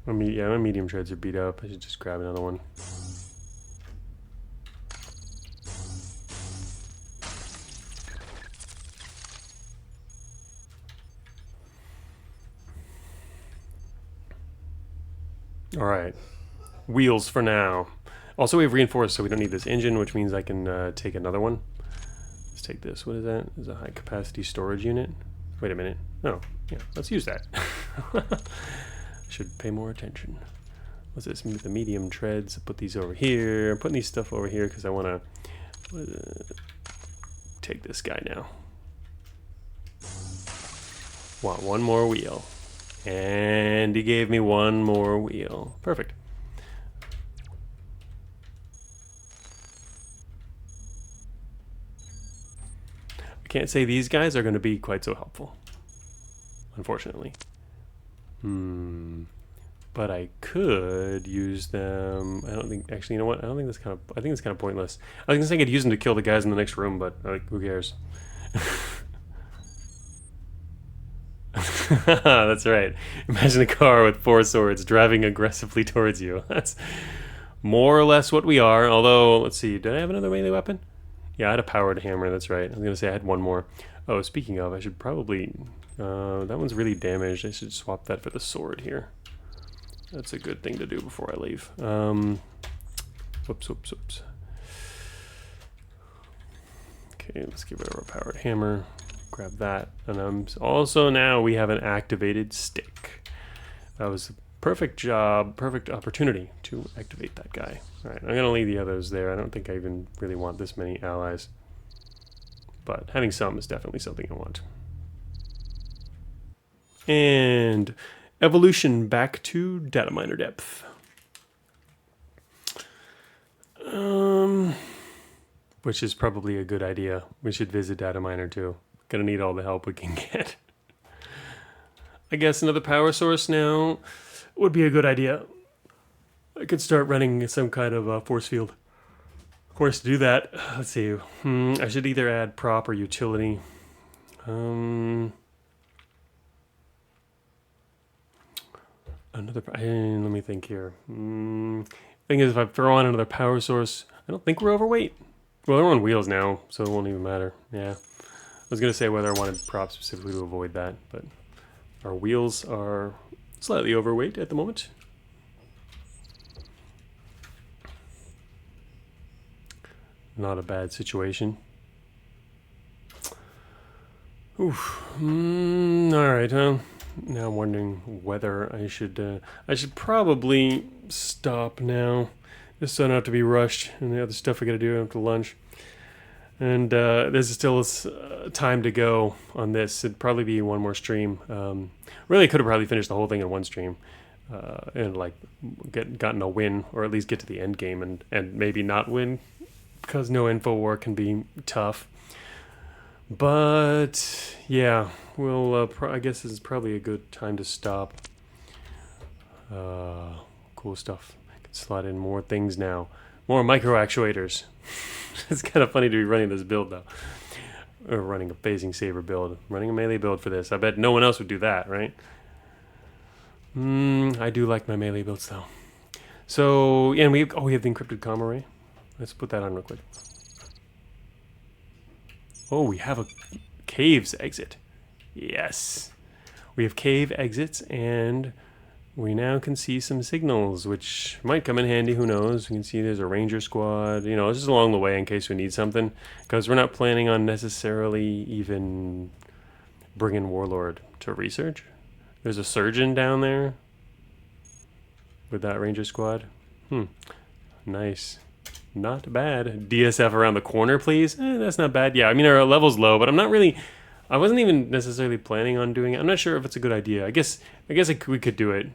Yeah, my medium treads are beat up. I should just grab another one. Alright, wheels for now. Also, we have reinforced, so we don't need this engine, which means I can take another one. Let's take this. What is that? It's a high capacity storage unit. Wait a minute. Oh, yeah, let's use that. Should pay more attention. What's this? The medium treads. Put these over here. I'm putting these stuff over here because I want to take this guy now. Want one more wheel. And he gave me one more wheel. Perfect. Can't say these guys are going to be quite so helpful, unfortunately. But I could use them. I don't think. Actually, you know what? I don't think that's kind of. I think it's kind of pointless. I was gonna say I could use them to kill the guys in the next room, but like, who cares? That's right. Imagine a car with 4 swords driving aggressively towards you. That's more or less what we are. Although, let's see. Did I have another melee weapon? Yeah, I had a powered hammer. That's right. I was gonna say I had one more. Oh, speaking of, I should probably. That one's really damaged. I should swap that for the sword here. That's a good thing to do before I leave. Whoops. Okay, let's get rid of our powered hammer. Grab that. And also now we have an activated stick. That was a perfect opportunity to activate that guy. Alright, I'm going to leave the others there. I don't think I even really want this many allies. But having some is definitely something I want. And evolution back to data miner depth. Which is probably a good idea. We should visit data miner too. Gonna need all the help we can get. I guess another power source now would be a good idea. I could start running some kind of force field. Of course, to do that, let's see. I should either add prop or utility. Let me think here. Thing is, if I throw on another power source, I don't think we're overweight. Well, they're on wheels now, so it won't even matter. Yeah. I was going to say whether I wanted props specifically to avoid that, but our wheels are slightly overweight at the moment. Not a bad situation. Oof. Alright, now I'm wondering whether I should probably stop now, just so I don't have to be rushed and the other stuff I gotta do after lunch. And there's still time to go on this. It'd probably be one more stream. Really, I could have probably finished the whole thing in one stream, and like gotten a win, or at least get to the end game, and maybe not win, because no infowar can be tough. But yeah, we'll. I guess this is probably a good time to stop. Cool stuff. I can slot in more things now. More micro actuators. It's kind of funny to be running this build though. Or running a phasing saber build. Running a melee build for this. I bet no one else would do that, right? I do like my melee builds though. So, yeah, and we have the encrypted comm array. Let's put that on real quick. Oh, we have a caves exit. Yes. We have cave exits, and we now can see some signals, which might come in handy, who knows. We can see there's a ranger squad, you know, just along the way in case we need something. Because we're not planning on necessarily even bringing Warlord to research. There's a surgeon down there with that ranger squad. Nice. Not bad. DSF around the corner, please. That's not bad. Yeah, I mean, our level's low, but I wasn't even necessarily planning on doing it. I'm not sure if it's a good idea. I guess we could do it.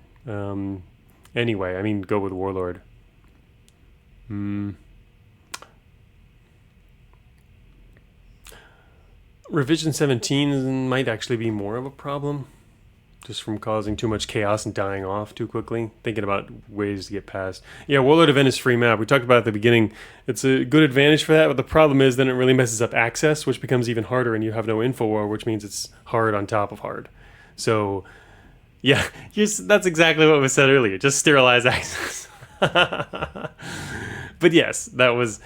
Anyway, I mean, go with Warlord. Revision 17 might actually be more of a problem. Just from causing too much chaos and dying off too quickly. Thinking about ways to get past. Yeah, Warlord Event is free map. We talked about it at the beginning. It's a good advantage for that, but the problem is then it really messes up access, which becomes even harder, and you have no infowar, which means it's hard on top of hard. So, yeah, that's exactly what was said earlier. Just sterilize access. But yes, that was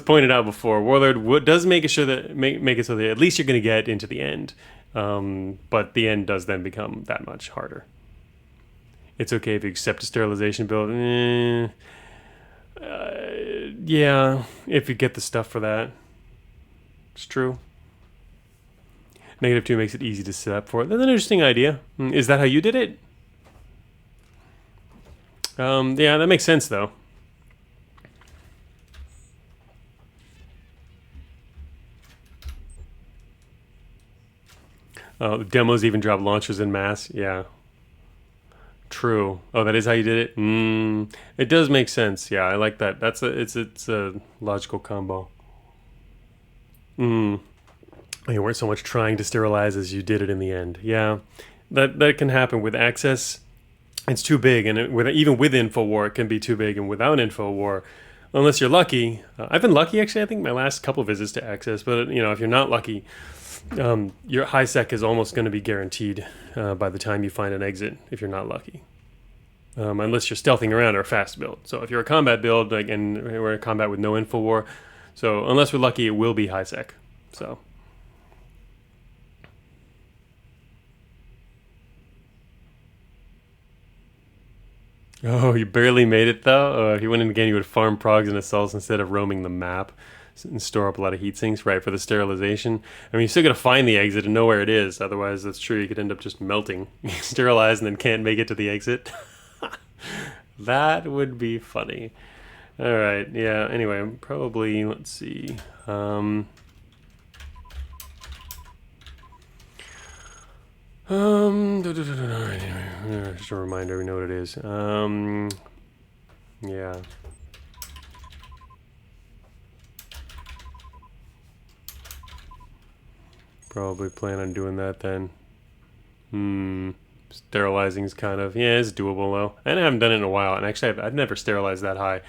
pointed out before. Warlord does make it so that at least you're going to get into the end. But the end does then become that much harder. It's okay if you accept a sterilization build. Yeah, if you get the stuff for that. It's true. -2 makes it easy to set up for it. That's an interesting idea. Is that how you did it? Yeah, that makes sense though. The demos even drop launchers en masse. Yeah. True. Oh, that is how you did it? It does make sense. Yeah, I like that. It's a logical combo. You weren't so much trying to sterilize as you did it in the end. Yeah, that can happen with access. It's too big, and even with infowar, it can be too big, and without infowar, unless you're lucky. I've been lucky actually. I think my last couple visits to access, but if you're not lucky, your high sec is almost going to be guaranteed by the time you find an exit. If you're not lucky. Unless you're stealthing around or a fast build. So if you're a combat build, and we're in combat with no infowar, so unless we're lucky, it will be high sec. So. Oh, you barely made it though? If you went in again, you would farm progs and assaults instead of roaming the map and store up a lot of heat sinks, right, for the sterilization. I mean, you still got to find the exit and know where it is. Otherwise, that's true. You could end up just melting. Sterilize and then can't make it to the exit. That would be funny. All right. Yeah. Anyway, probably, let's see. Just a reminder, we know what it is. Yeah. Probably plan on doing that then. Sterilizing is kind of, it's doable though. And I haven't done it in a while. And actually, I've never sterilized that high.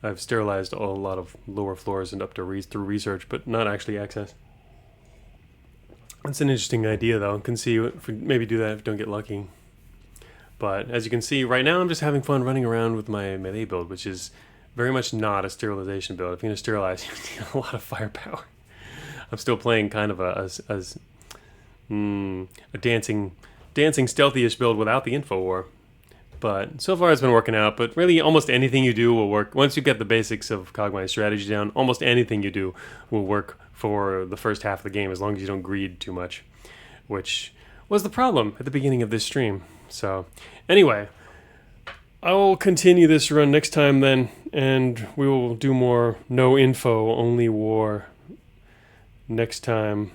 I've sterilized a lot of lower floors and up to through research, but not actually access. It's an interesting idea though. Can see if we maybe do that if we don't get lucky. But as you can see, right now I'm just having fun running around with my melee build, which is very much not a sterilization build. If you're going to sterilize, you need a lot of firepower. I'm still playing kind of a dancing stealthy-ish build without the infowar. But so far it's been working out. But really, almost anything you do will work. Once you get the basics of Cogmind strategy down, almost anything you do will work for the first half of the game, as long as you don't greed too much, which was the problem at the beginning of this stream. So anyway, I will continue this run next time then, and we will do more no info, only war next time.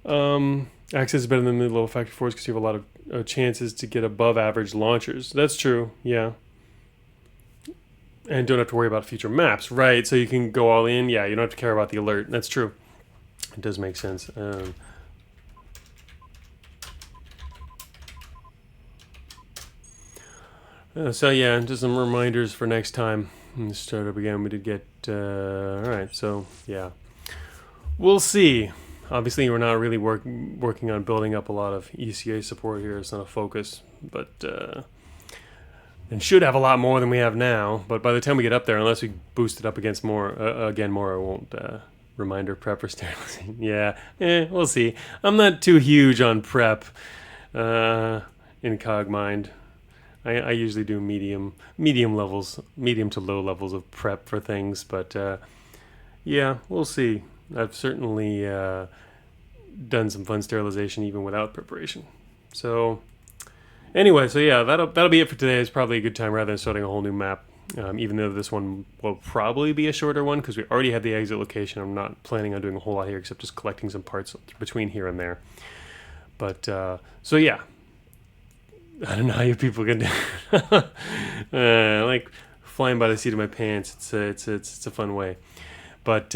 Access is better than the low factor force because you have a lot of chances to get above average launchers. That's true, yeah. And don't have to worry about future maps, right? So you can go all in. Yeah, you don't have to care about the alert. That's true. It does make sense. So yeah, just some reminders for next time. Let's start up again. We did get... all right, so yeah. We'll see. Obviously, we're not really working on building up a lot of ECA support here. It's not a focus, but... and should have a lot more than we have now, but by the time we get up there, unless we boost it up against more, I won't reminder prep or sterilizing. Yeah, we'll see. I'm not too huge on prep in Cogmind. I usually do medium to low levels of prep for things, but yeah, we'll see. I've certainly done some fun sterilization even without preparation. So... anyway, so yeah, that'll be it for today. It's probably a good time rather than starting a whole new map. Even though this one will probably be a shorter one because we already have the exit location. I'm not planning on doing a whole lot here except just collecting some parts between here and there. But so yeah, I don't know how you people can do. Like flying by the seat of my pants. It's a fun way, but.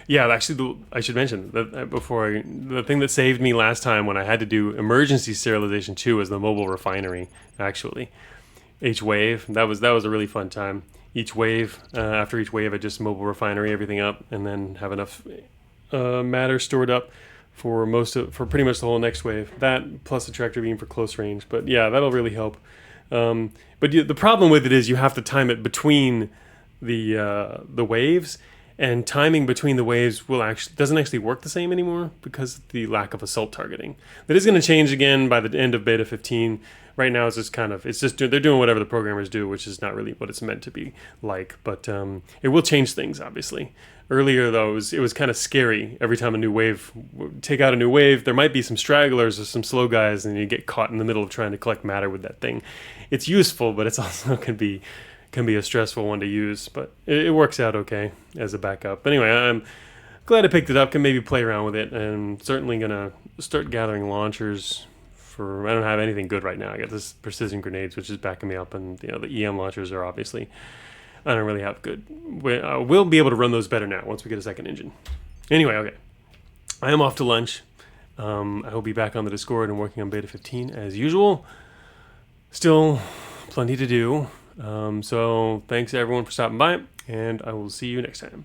Yeah, actually, I should mention that before the thing that saved me last time when I had to do emergency sterilization too was the mobile refinery. Actually, each wave that was a really fun time. Each wave, after each wave, I just mobile refinery everything up and then have enough matter stored up for pretty much the whole next wave. That plus the tractor beam for close range. But yeah, that'll really help. But the problem with it is you have to time it between the waves. And timing between the waves doesn't actually work the same anymore because of the lack of assault targeting. That is going to change again by the end of beta 15. Right now it's just they're doing whatever the programmers do, which is not really what it's meant to be like. But it will change things, obviously. Earlier though, it was kind of scary. Every time take out a new wave, there might be some stragglers or some slow guys, and you get caught in the middle of trying to collect matter with that thing. It's useful, but it's also can be a stressful one to use, but it works out okay as a backup. But anyway, I'm glad I picked it up, can maybe play around with it, and certainly gonna start gathering launchers I don't have anything good right now. I got this precision grenades, which is backing me up, and the EM launchers are obviously, I don't really have good. We'll be able to run those better now once we get a second engine. Anyway, okay. I am off to lunch. I will be back on the Discord and working on beta 15 as usual. Still plenty to do. So thanks everyone for stopping by, and I will see you next time.